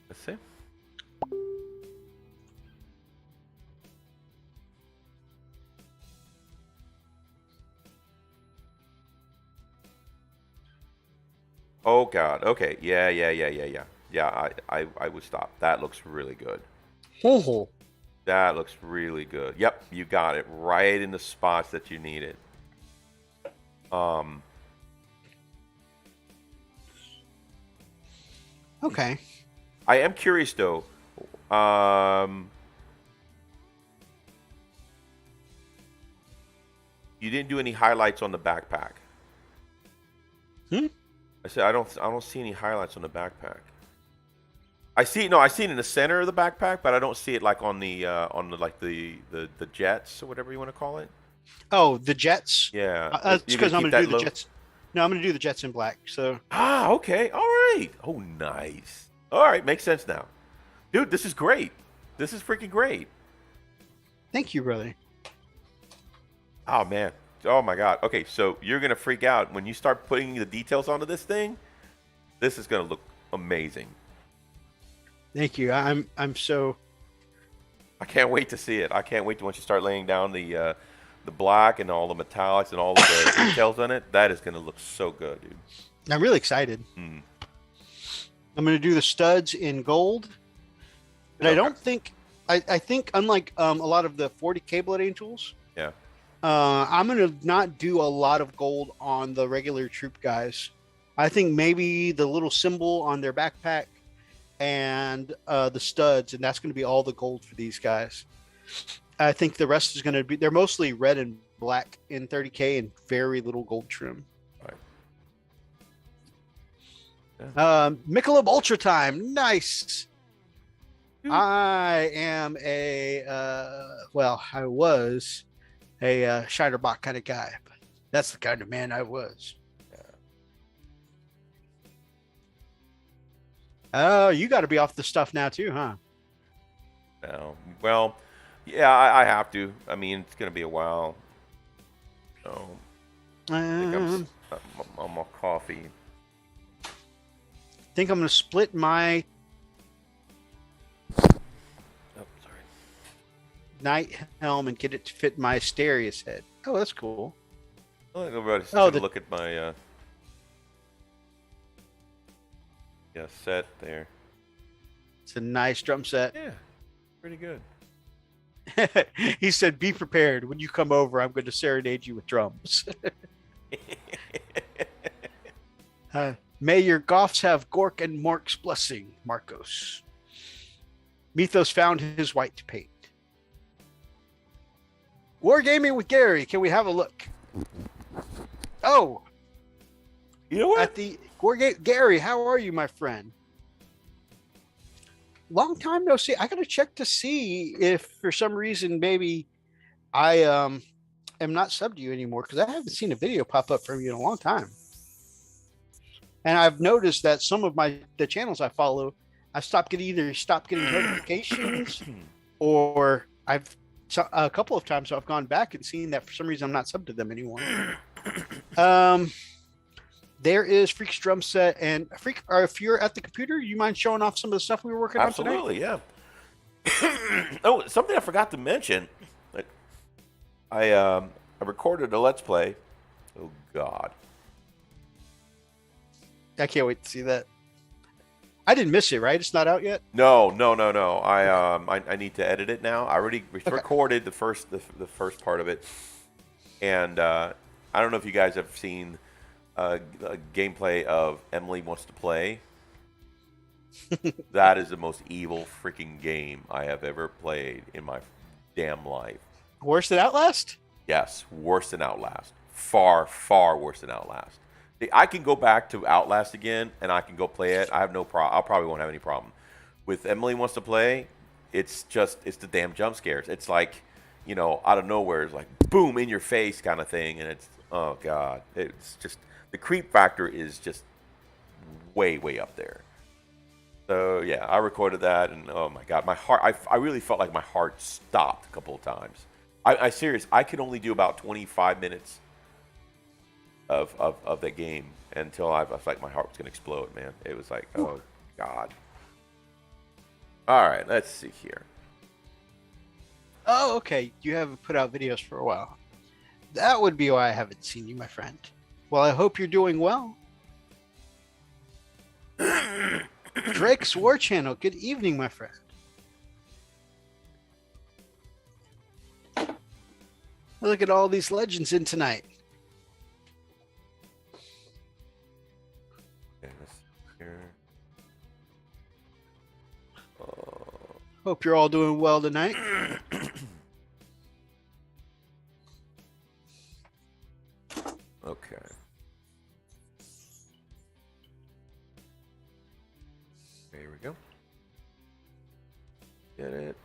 let's see. Oh God. Okay. Yeah. Yeah. I would stop. That looks really good. Oh, That looks really good. Yep, you got it right in the spots that you need it. okay. I am curious though. You didn't do any highlights on the backpack. Hmm? I said I don't see any highlights on the backpack. I see it in the center of the backpack, but I don't see it like on the like the jets or whatever you want to call it. Oh, the jets. Yeah, That's you because I'm keep going to that do the low? jets. No, I'm going to do the jets in black. So Ah, okay, all right. Oh, nice. All right, makes sense now, dude. This is great. This is freaking great. thank you, brother. Oh man. Oh my God. Okay, so you're gonna freak out when you start putting the details onto this thing. This is gonna look amazing. Thank you. I'm so. I can't wait to see it. I can't wait to once you start laying down the black and all the metallics and all of the details on it. That is gonna look so good, dude. I'm really excited. Mm. I'm going to do the studs in gold, but I don't think. I think unlike a lot of the 40K Blood Angels. Yeah. I'm going to not do a lot of gold on the regular troop guys. I think maybe the little symbol on their backpack and the studs, and that's going to be all the gold for these guys. I think the rest is going to be, they're mostly red and black in 30K and very little gold trim. Right. Michelob Ultra time. Nice. Ooh. I am I was a Shinerbach kind of guy, but that's the kind of man I was. Oh, you got to be off the stuff now too, huh? No. Well, yeah, I have to. I mean, it's gonna be a while. So I think I'm all coffee. Think I'm going to split my Oh, sorry. Knight helm and get it to fit my Asterius head. Oh, that's cool. Well, everybody's Oh, gonna look at my set there. It's a nice drum set. Yeah, pretty good. He said, "Be prepared. When you come over, I'm going to serenade you with drums." May your Goths have Gork and Mork's blessing, Marcos. Mythos found his white to paint. Wargaming with Gary. Can we have a look? Oh, You know what? at the Gary, how are you, my friend? Long time no see. I gotta check to see if for some reason maybe I am not subbed to you anymore because I haven't seen a video pop up from you in a long time. And I've noticed that some of the channels I follow, I stopped getting notifications, or a couple of times I've gone back and seen that for some reason I'm not subbed to them anymore. there is Freak's drum set. And Freak, or if you're at the computer, you mind showing off some of the stuff we were working on today? Absolutely, yeah. Oh, something I forgot to mention. I recorded a Let's Play. Oh, God. I can't wait to see that. I didn't miss it, right? It's not out yet? No. I need to edit it now. I already recorded the first part of it. And I don't know if you guys have seen a gameplay of Emily Wants to Play. That is the most evil freaking game I have ever played in my damn life. Worse than Outlast? Yes, worse than Outlast. Far, far worse than Outlast. I can go back to Outlast again, and I can go play it. I have no problem. I probably won't have any problem. With Emily Wants to Play, it's the damn jump scares. It's like, out of nowhere, it's like, boom, in your face kind of thing, and it's, oh, God. It's just, the creep factor is just way, way up there. So, yeah, I recorded that, and oh, my God. My heart, I really felt like my heart stopped a couple of times. I could only do about 25 minutes of that game until I was like, my heart was going to explode, man. It was like, oh, God. All right, let's see here. Oh, okay. You haven't put out videos for a while. That would be why I haven't seen you, my friend. Well, I hope you're doing well. Drake's War Channel. Good evening, my friend. Look at all these legends in tonight. Okay, let's see here. Hope you're all doing well tonight. Okay. There we go. Get it.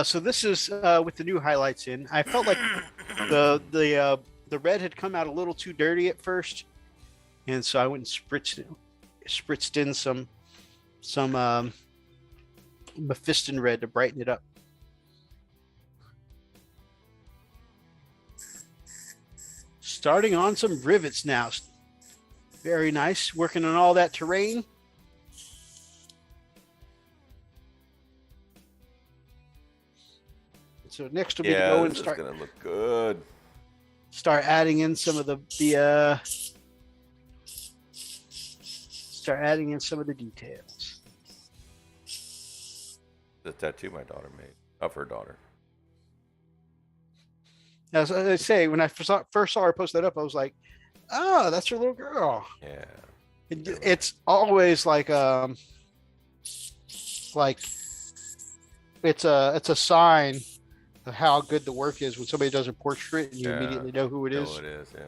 So this is with the new highlights in. I felt like the red had come out a little too dirty at first, and so I went and spritzed in some Mephiston red to brighten it up. Starting on some rivets now. Very nice. Working on all that terrain. So next will be to go and start. This is gonna look good. Start adding in some of the details. The tattoo my daughter made of her daughter. As I say, when I first saw her post that up, I was like, "Oh, that's her little girl." Yeah. It's always like it's a sign of how good the work is when somebody does a portrait and you immediately know who it is. Know it is, yeah.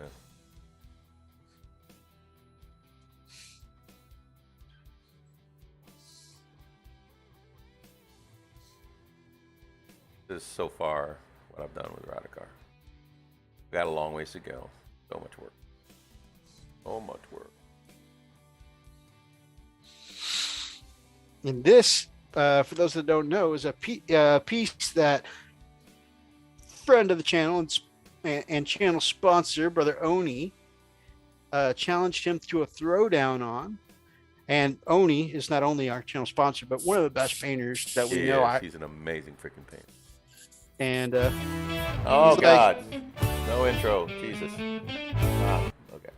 This is so far what I've done with Radicar. We got a long ways to go. So much work. So much work. And this, for those that don't know, is a piece that friend of the channel and channel sponsor, Brother Oni, challenged him to a throwdown on. And Oni is not only our channel sponsor, but one of the best painters that we know. He's an amazing freaking painter. And oh God, no intro, Jesus. Okay.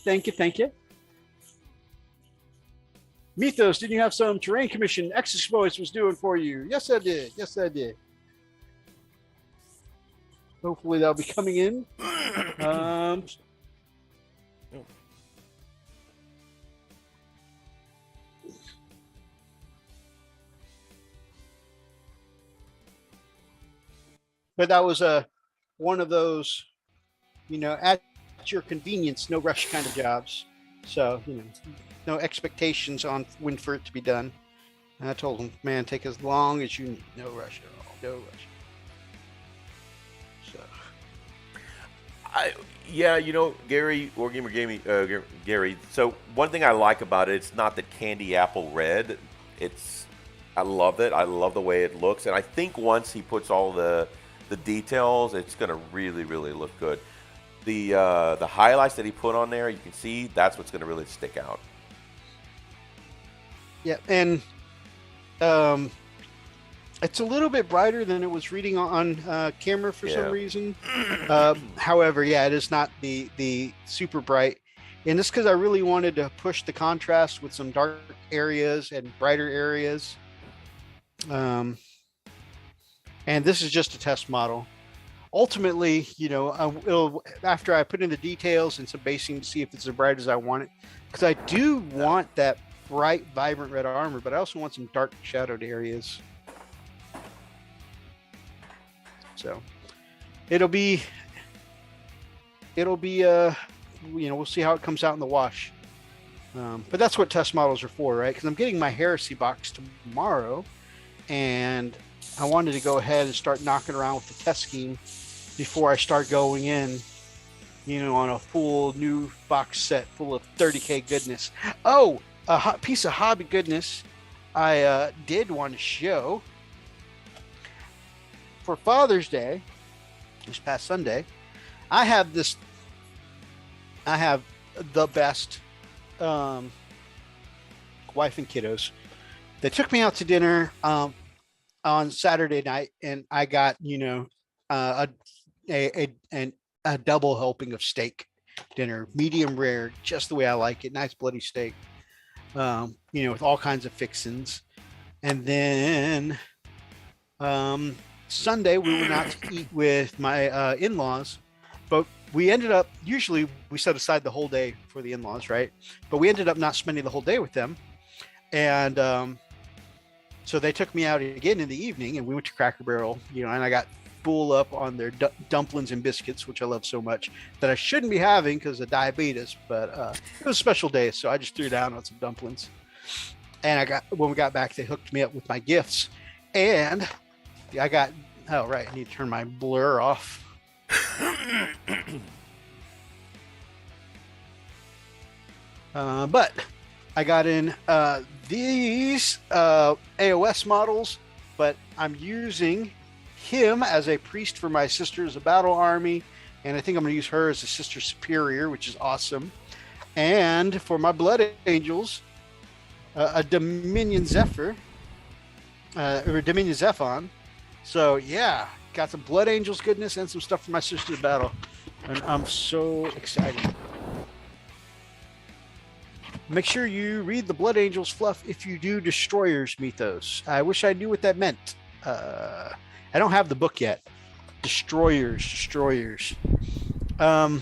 Thank you. Mythos, didn't you have some terrain commission Exodus Voice was doing for you? Yes, I did. Hopefully that'll be coming in. But that was one of those, at your convenience, no rush kind of jobs. So, no expectations on when for it to be done. And I told him, man, take as long as you need. No rush at all. No rush. So Yeah, you know, Gary, Wargamer Gaming, Gary. So one thing I like about it, it's not the candy apple red. I love it. I love the way it looks, and I think once he puts all the details, it's gonna really, really look good. The highlights that he put on there, you can see that's what's gonna really stick out. Yeah, and it's a little bit brighter than it was reading on camera for some reason. However, yeah, it is not the super bright. And this because I really wanted to push the contrast with some dark areas and brighter areas. And this is just a test model. Ultimately, you know, after I put in the details and some basing to see if it's as bright as I want it, because I do want that bright, vibrant red armor, but I also want some dark shadowed areas. So it'll be you know, we'll see how it comes out in the wash. But that's what test models are for, right? Because I'm getting my Heresy box tomorrow, and I wanted to go ahead and start knocking around with the test scheme before I start going in, you know, on a full new box set full of 30K goodness. Oh, a piece of hobby goodness I did want to show. For Father's Day, this past Sunday, I have the best wife and kiddos. They took me out to dinner on Saturday night, and I got, you know, a double helping of steak dinner, medium rare, just the way I like it, nice bloody steak, you know, with all kinds of fixins. And then Sunday we went out to eat with my in-laws, but we ended up, usually we set aside the whole day for the in-laws, right? But we ended up not spending the whole day with them. And so they took me out again in the evening, and we went to Cracker Barrel, you know, and I got full up on their dumplings and biscuits, which I love so much, that I shouldn't be having because of diabetes, but it was a special day, so I just threw down on some dumplings. And when we got back, they hooked me up with my gifts, and I got, oh right, I need to turn my blur off. But I got in these AOS models, but I'm using him as a priest for my Sisters of Battle army, and I think I'm going to use her as a Sister Superior, which is awesome. And for my Blood Angels, a Dominion Zephyr, or Dominion Zephon. So yeah, got some Blood Angels goodness and some stuff for my Sisters of Battle, and I'm so excited. Make sure you read the Blood Angels fluff if you do Destroyers Mythos. I wish I knew what that meant. I don't have the book yet. Destroyers. I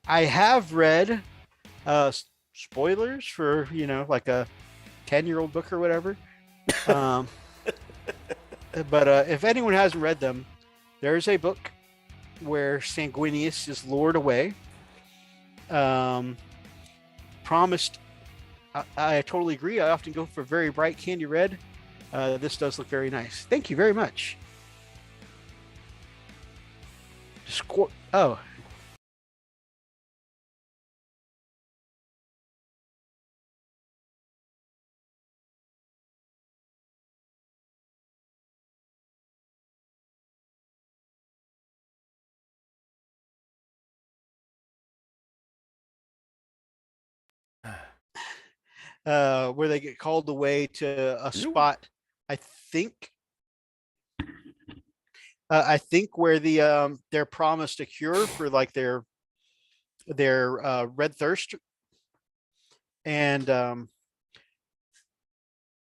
have read spoilers for, you know, like a 10-year-old book or whatever. But if anyone hasn't read them, there's a book where Sanguinius is lured away. Promised. I totally agree. I often go for very bright candy red. This does look very nice. Thank you very much. Oh. Where they get called away to a spot. I think where they're promised a cure for like their red thirst, and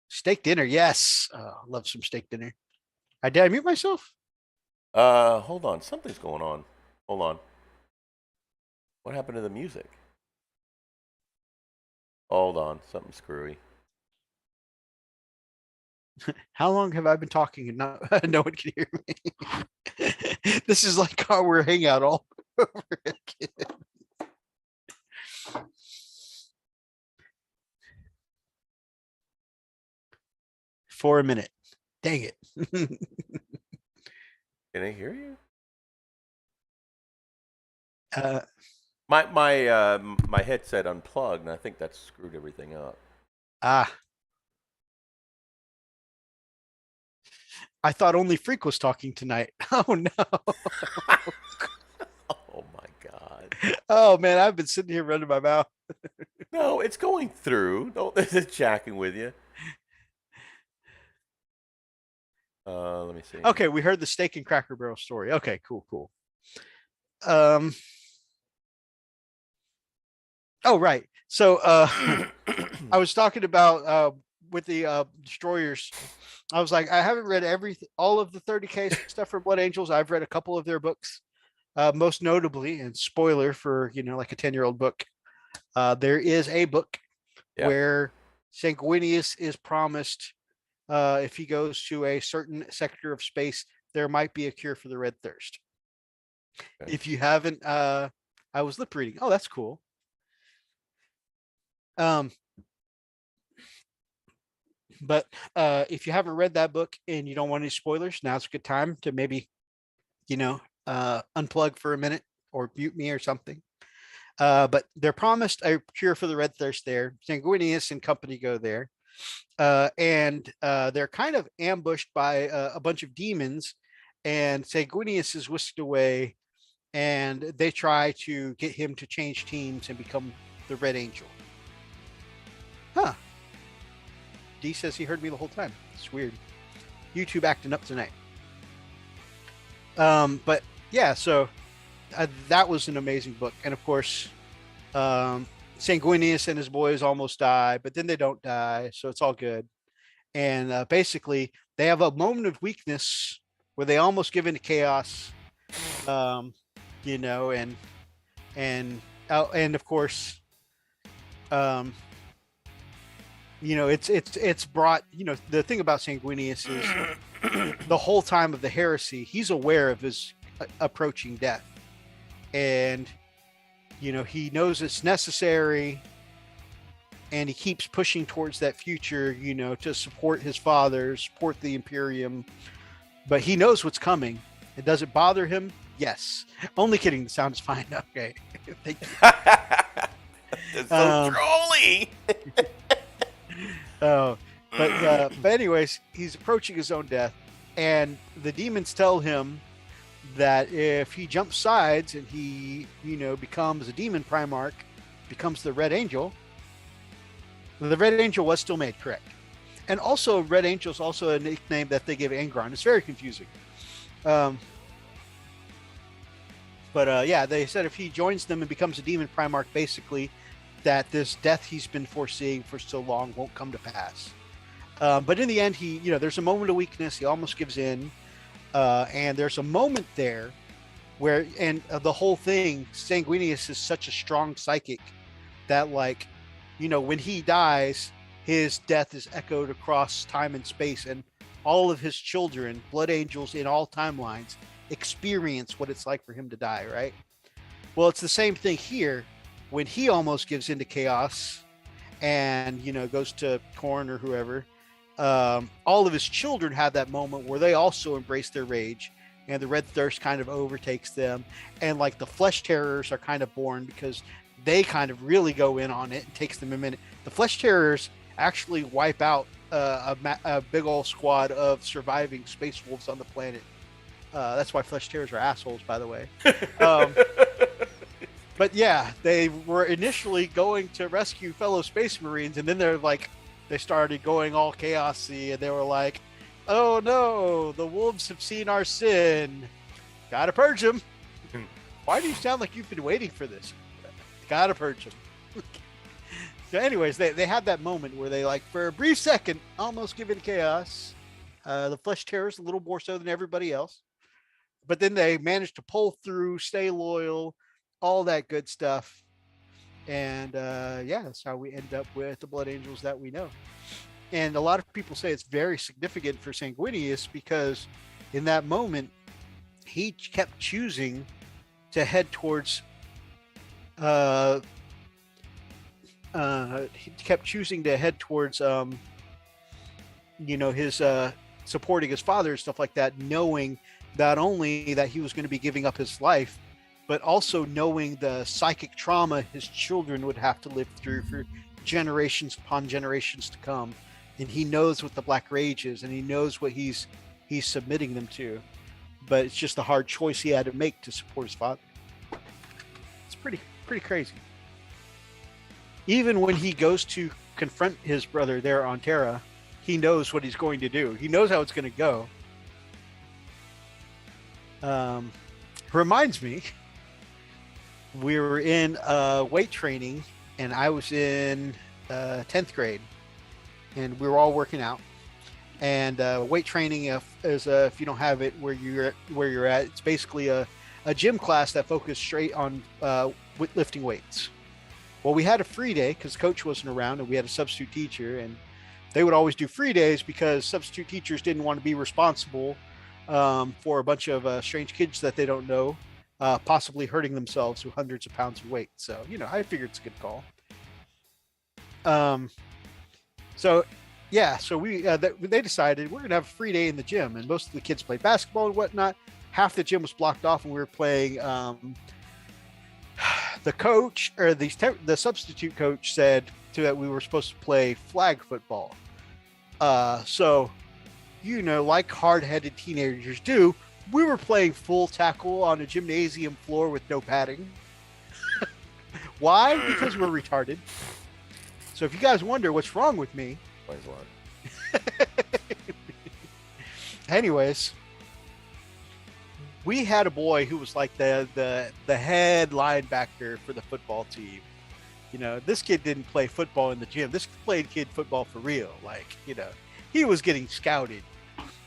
steak dinner. Yes, love some steak dinner. Did I mute myself? Hold on, something's going on. Hold on. What happened to the music? Hold on, something screwy. How long have I been talking and no one can hear me? This is like our hangout all over again. For a minute. Dang it. Can I hear you? Uh, My headset unplugged, and I think that screwed everything up. I thought only Freak was talking tonight. Oh no. Oh my god. Oh man, I've been sitting here running my mouth. No, it's going through. Don't it's jacking with you. Let me see. Okay, we heard the steak and Cracker Barrel story. Okay, cool. Oh right. So I was talking about with the destroyers. I was like, I haven't read all of the 30K stuff for Blood Angels. I've read a couple of their books. Most notably, and spoiler for like a 10-year-old book, there is a book where Sanguinius is promised if he goes to a certain sector of space, there might be a cure for the Red Thirst. Okay. If you haven't, I was lip reading. Oh, that's cool. But if you haven't read that book and you don't want any spoilers, now's a good time to maybe, unplug for a minute or mute me or something. But they're promised a cure for the Red Thirst there. Sanguinius and company go there. And they're kind of ambushed by a bunch of demons, and Sanguinius is whisked away, and they try to get him to change teams and become the Red Angel. Huh. D says he heard me the whole time. It's weird. YouTube acting up tonight. But yeah, so that was an amazing book. And of course, Sanguinius and his boys almost die, but then they don't die, so it's all good. And basically, they have a moment of weakness where they almost give in to chaos, and of course, it's brought. The thing about Sanguinius is the whole time of the heresy, he's aware of his approaching death, and he knows it's necessary, and he keeps pushing towards that future, to support his father, support the Imperium, but he knows what's coming. It doesn't bother him. Yes. Only kidding. The sound is fine. Okay. Thank you. It's so trolly. But anyways, he's approaching his own death, and the demons tell him that if he jumps sides and he, becomes a demon Primarch, becomes the Red Angel, the Red Angel was still made, correct. And also, Red Angel is also a nickname that they give Angron. It's very confusing. But they said if he joins them and becomes a demon Primarch, basically, that this death he's been foreseeing for so long won't come to pass. But in the end, there's a moment of weakness. He almost gives in. And there's a moment there where, the whole thing, Sanguinius is such a strong psychic that, when he dies, his death is echoed across time and space, and all of his children, Blood Angels in all timelines, experience what it's like for him to die, right? Well, it's the same thing here. When he almost gives into chaos and, goes to Korn or whoever, all of his children have that moment where they also embrace their rage, and the Red Thirst kind of overtakes them, and the Flesh Terrors are kind of born because they kind of really go in on it. It takes them a minute. The Flesh Terrors actually wipe out a big old squad of surviving space wolves on the planet. That's why Flesh Terrors are assholes, by the way. But yeah, they were initially going to rescue fellow Space Marines, and then they started going all chaosy, and they were like, oh no, the wolves have seen our sin. Gotta purge them. Why do you sound like you've been waiting for this? Gotta purge them. So anyways, they had that moment where they, for a brief second, almost give in chaos. The Flesh Terrors a little more so than everybody else. But then they managed to pull through, stay loyal, all that good stuff. And that's how we end up with the Blood Angels that we know. And a lot of people say it's very significant for Sanguinius because in that moment, he kept choosing to head towards his supporting his father and stuff like that, knowing not only that he was going to be giving up his life, but also knowing the psychic trauma his children would have to live through for generations upon generations to come. And he knows what the Black Rage is, and he knows what he's submitting them to. But it's just a hard choice he had to make to support his father. It's pretty crazy. Even when he goes to confront his brother there on Terra, he knows what he's going to do. He knows how it's going to go. Reminds me, we were in weight training, and I was in 10th grade, and we were all working out. And weight training is if you don't have it where you're at, it's basically a gym class that focused straight on lifting weights. Well, we had a free day because coach wasn't around, and we had a substitute teacher, and they would always do free days because substitute teachers didn't want to be responsible for a bunch of strange kids that they don't know, possibly hurting themselves with hundreds of pounds of weight. So, I figured it's a good call. So we they decided we're gonna have a free day in the gym, and most of the kids played basketball and whatnot. Half the gym was blocked off, and we were playing. The coach or the substitute coach said that we were supposed to play flag football. So, like hard-headed teenagers do, we were playing full tackle on a gymnasium floor with no padding. Why? Because we're retarded. So if you guys wonder what's wrong with me, anyways, we had a boy who was like the head linebacker for the football team. This kid didn't play football in the gym. This kid football for real. He was getting scouted.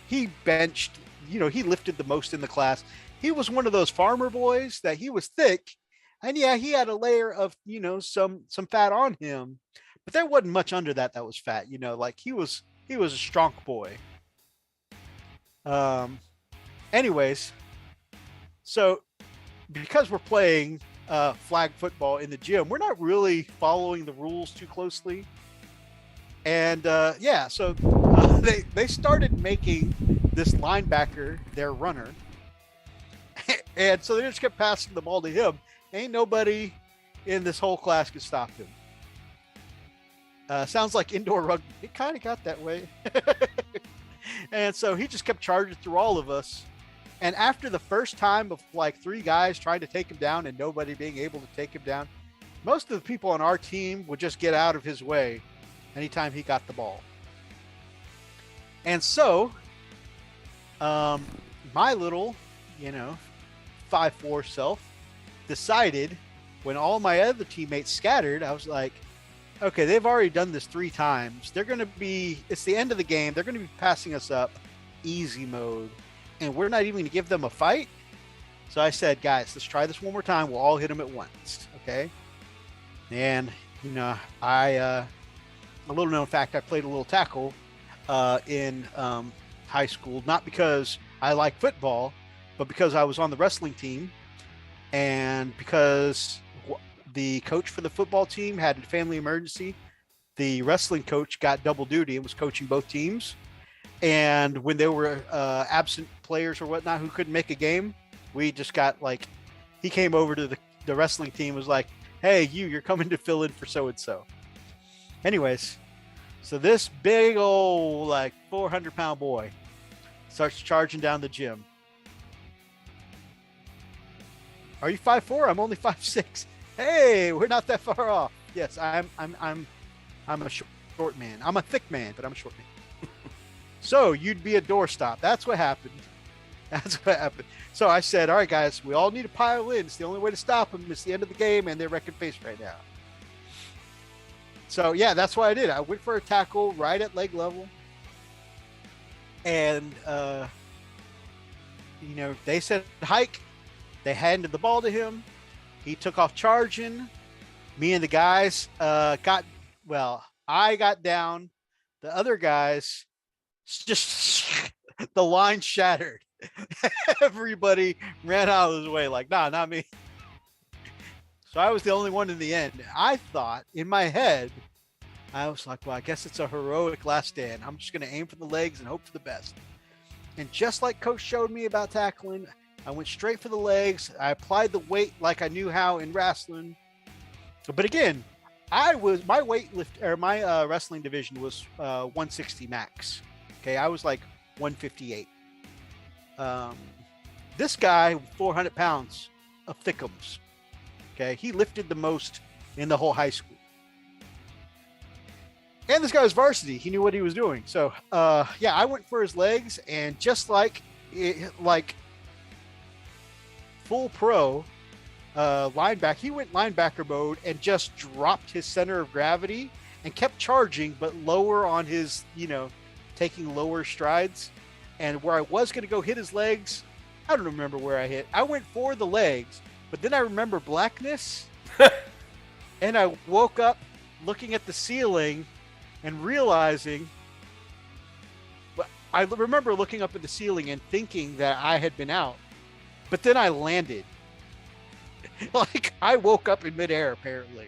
He benched, he lifted the most in the class. He was one of those farmer boys that he was thick. And yeah, he had a layer of, some fat on him, but there wasn't much under that was fat, he was a strong boy. Anyways, so because we're playing flag football in the gym, we're not really following the rules too closely. And so they started making this linebacker their runner. And so they just kept passing the ball to him. Ain't nobody in this whole class could stop him. Sounds like indoor rugby. It kind of got that way. And so he just kept charging through all of us. And after the first time of like 3 guys trying to take him down and nobody being able to take him down, most of the people on our team would just get out of his way anytime he got the ball. And so, my little, 5'4" self decided when all my other teammates scattered, I was like, okay, they've already done this 3 times. It's the end of the game. They're going to be passing us up easy mode, and we're not even going to give them a fight. So I said, guys, let's try this one more time. We'll all hit them at once. Okay. And, a little known fact, I played a little tackle in high school, not because I like football, but because I was on the wrestling team, and because the coach for the football team had a family emergency. The wrestling coach got double duty and was coaching both teams. And when there were absent players or whatnot who couldn't make a game, we just got he came over to the wrestling team, was like, hey, you're coming to fill in for so-and-so. Anyways, so this big old 400-pound boy starts charging down the gym. Are you 5'4"? I'm only 5'6". Hey, we're not that far off. Yes, I'm a short man. I'm a thick man, but I'm a short man. So you'd be a doorstop. That's what happened. So I said, all right, guys, we all need to pile in. It's the only way to stop them. It's the end of the game, and they're wrecking face right now. So yeah, that's what I did. I went for a tackle right at leg level, and they said hike. They handed the ball to him. He took off charging. Me and the guys I got down. The other guys just the line shattered. Everybody ran out of his way nah, not me. So I was the only one in the end. I thought in my head, I was like, well, I guess it's a heroic last stand. I'm just going to aim for the legs and hope for the best. And just like Coach showed me about tackling, I went straight for the legs. I applied the weight like I knew how in wrestling. But again, my wrestling division was 160 max. Okay, I was like 158. This guy, 400 pounds of thickums. Okay, he lifted the most in the whole high school. And this guy was varsity. He knew what he was doing. So, yeah, I went for his legs, and just like full pro linebacker, he went linebacker mode and just dropped his center of gravity and kept charging, but lower on his, taking lower strides. And where I was going to go hit his legs, I don't remember where I hit. I went for the legs, but then I remember blackness, and I woke up looking at the ceiling and realizing, I remember looking up at the ceiling and thinking that I had been out, but then I landed. Like, I woke up in midair, apparently.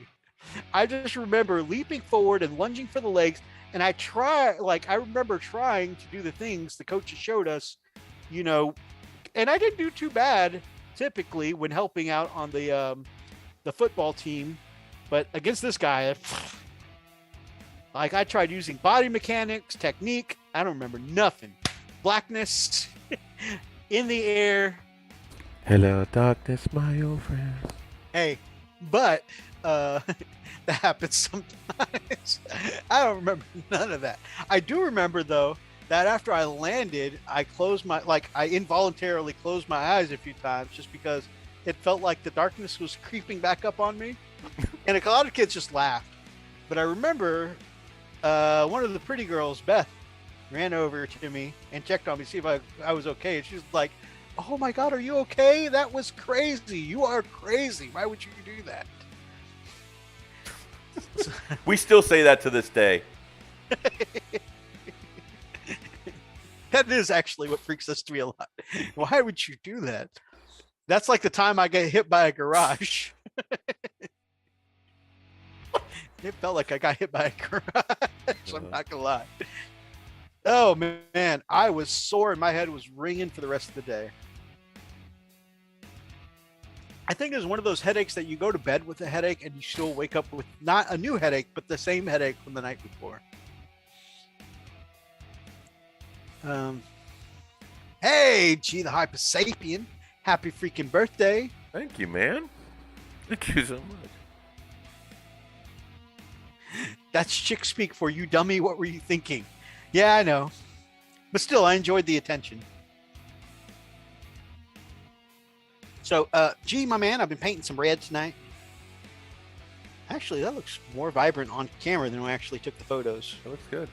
I just remember leaping forward and lunging for the legs, and I remember trying to do the things the coaches showed us, and I didn't do too bad typically when helping out on the football team, but against this guy, like, I tried using body mechanics, technique. I don't remember nothing. Blackness in the air. Hello, darkness, my old friend. Hey, but that happens sometimes. I don't remember none of that. I do remember, though, that after I landed, I involuntarily closed my eyes a few times just because it felt like the darkness was creeping back up on me. And a lot of kids just laughed. But I remember one of the pretty girls, Beth, ran over to me and checked on me to see if I was okay. And she was like, "Oh my God, are you okay? That was crazy. You are crazy. Why would you do that?" We still say that to this day. That is actually what freaks us to me a lot. Why would you do that? That's like the time I get hit by a garage. It felt like I got hit by a garage. I'm not gonna lie. Oh man, I was sore and my head was ringing for the rest of the day. I think it was one of those headaches that you go to bed with a headache and you still wake up with not a new headache, but the same headache from the night before. Hey, G the Hypersapien, happy freaking birthday. Thank you, man. Thank you so much. That's chick speak for you, dummy. What were you thinking? Yeah, I know. But still, I enjoyed the attention. So, G, my man, I've been painting some red tonight. Actually, that looks more vibrant on camera than when I actually took the photos. That looks good.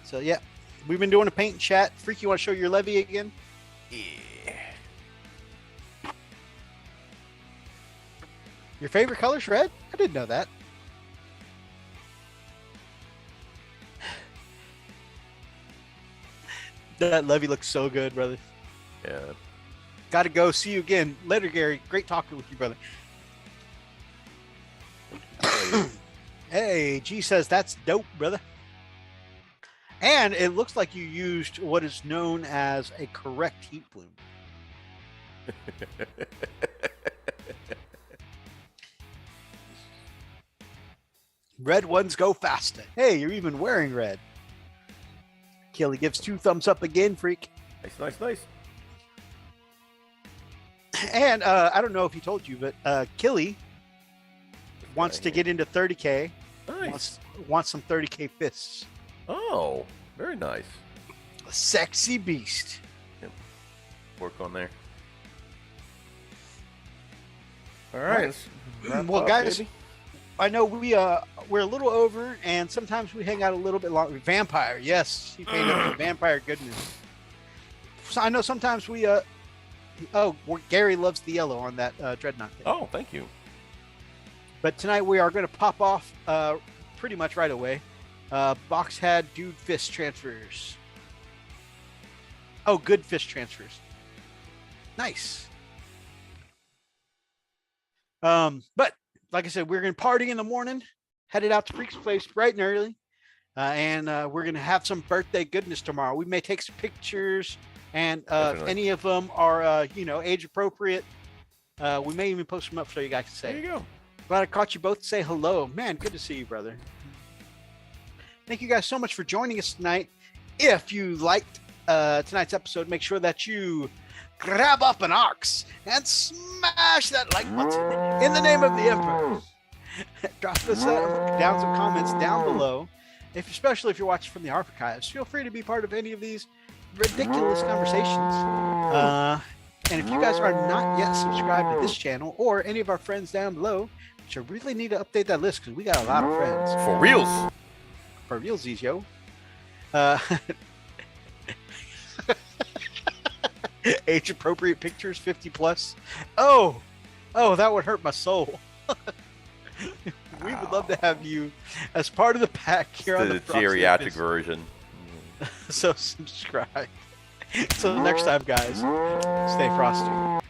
So, yeah, we've been doing a paint chat. Freak, you want to show your levy again? Yeah. Your favorite color's red? I didn't know that. That levy looks so good, brother. Yeah. Got to go. See you again later, Gary. Great talking with you, brother. Hey, G says that's dope, brother. And it looks like you used what is known as a correct heat bloom. Red ones go faster. Hey, you're even wearing red. Kelly gives 2 thumbs up again, freak. Nice. And I don't know if he told you, but Killy wants to get into 30K. Nice. Wants some 30K fists. Oh, very nice. A sexy beast. Yep. Work on there. All right. Well, guys, I know we're a little over, and sometimes we hang out a little bit longer. Vampire, yes, he paid up for vampire goodness. So I know sometimes we Gary loves the yellow on that dreadnought kit. Oh, thank you. But tonight we are going to pop off pretty much right away. Box had dude fist transfers. Oh, good fist transfers. Nice. But like I said, we're going to party in the morning, headed out to Freak's Place bright and early. And we're going to have some birthday goodness tomorrow. We may take some pictures. And Definitely. any of them are, age appropriate. We may even post them up so you guys can There say. you go. Glad I caught you both to say hello. Man, good to see you, brother. Thank you guys so much for joining us tonight. If you liked tonight's episode, make sure that you grab up an ox and smash that like button in the name of the Emperor. Drop us down some comments down below. Especially if you're watching from the archives, feel free to be part of any of these ridiculous conversations. And if you guys are not yet subscribed to this channel or any of our friends down below, which I really need to update that list because we got a lot of friends. For reals. For realsies, yo. Age appropriate pictures, 50 plus. Oh, that would hurt my soul. We would love to have you as part of the pack here on The the Frosty geriatric Episode. version. So subscribe. Till next time, guys. Stay frosty.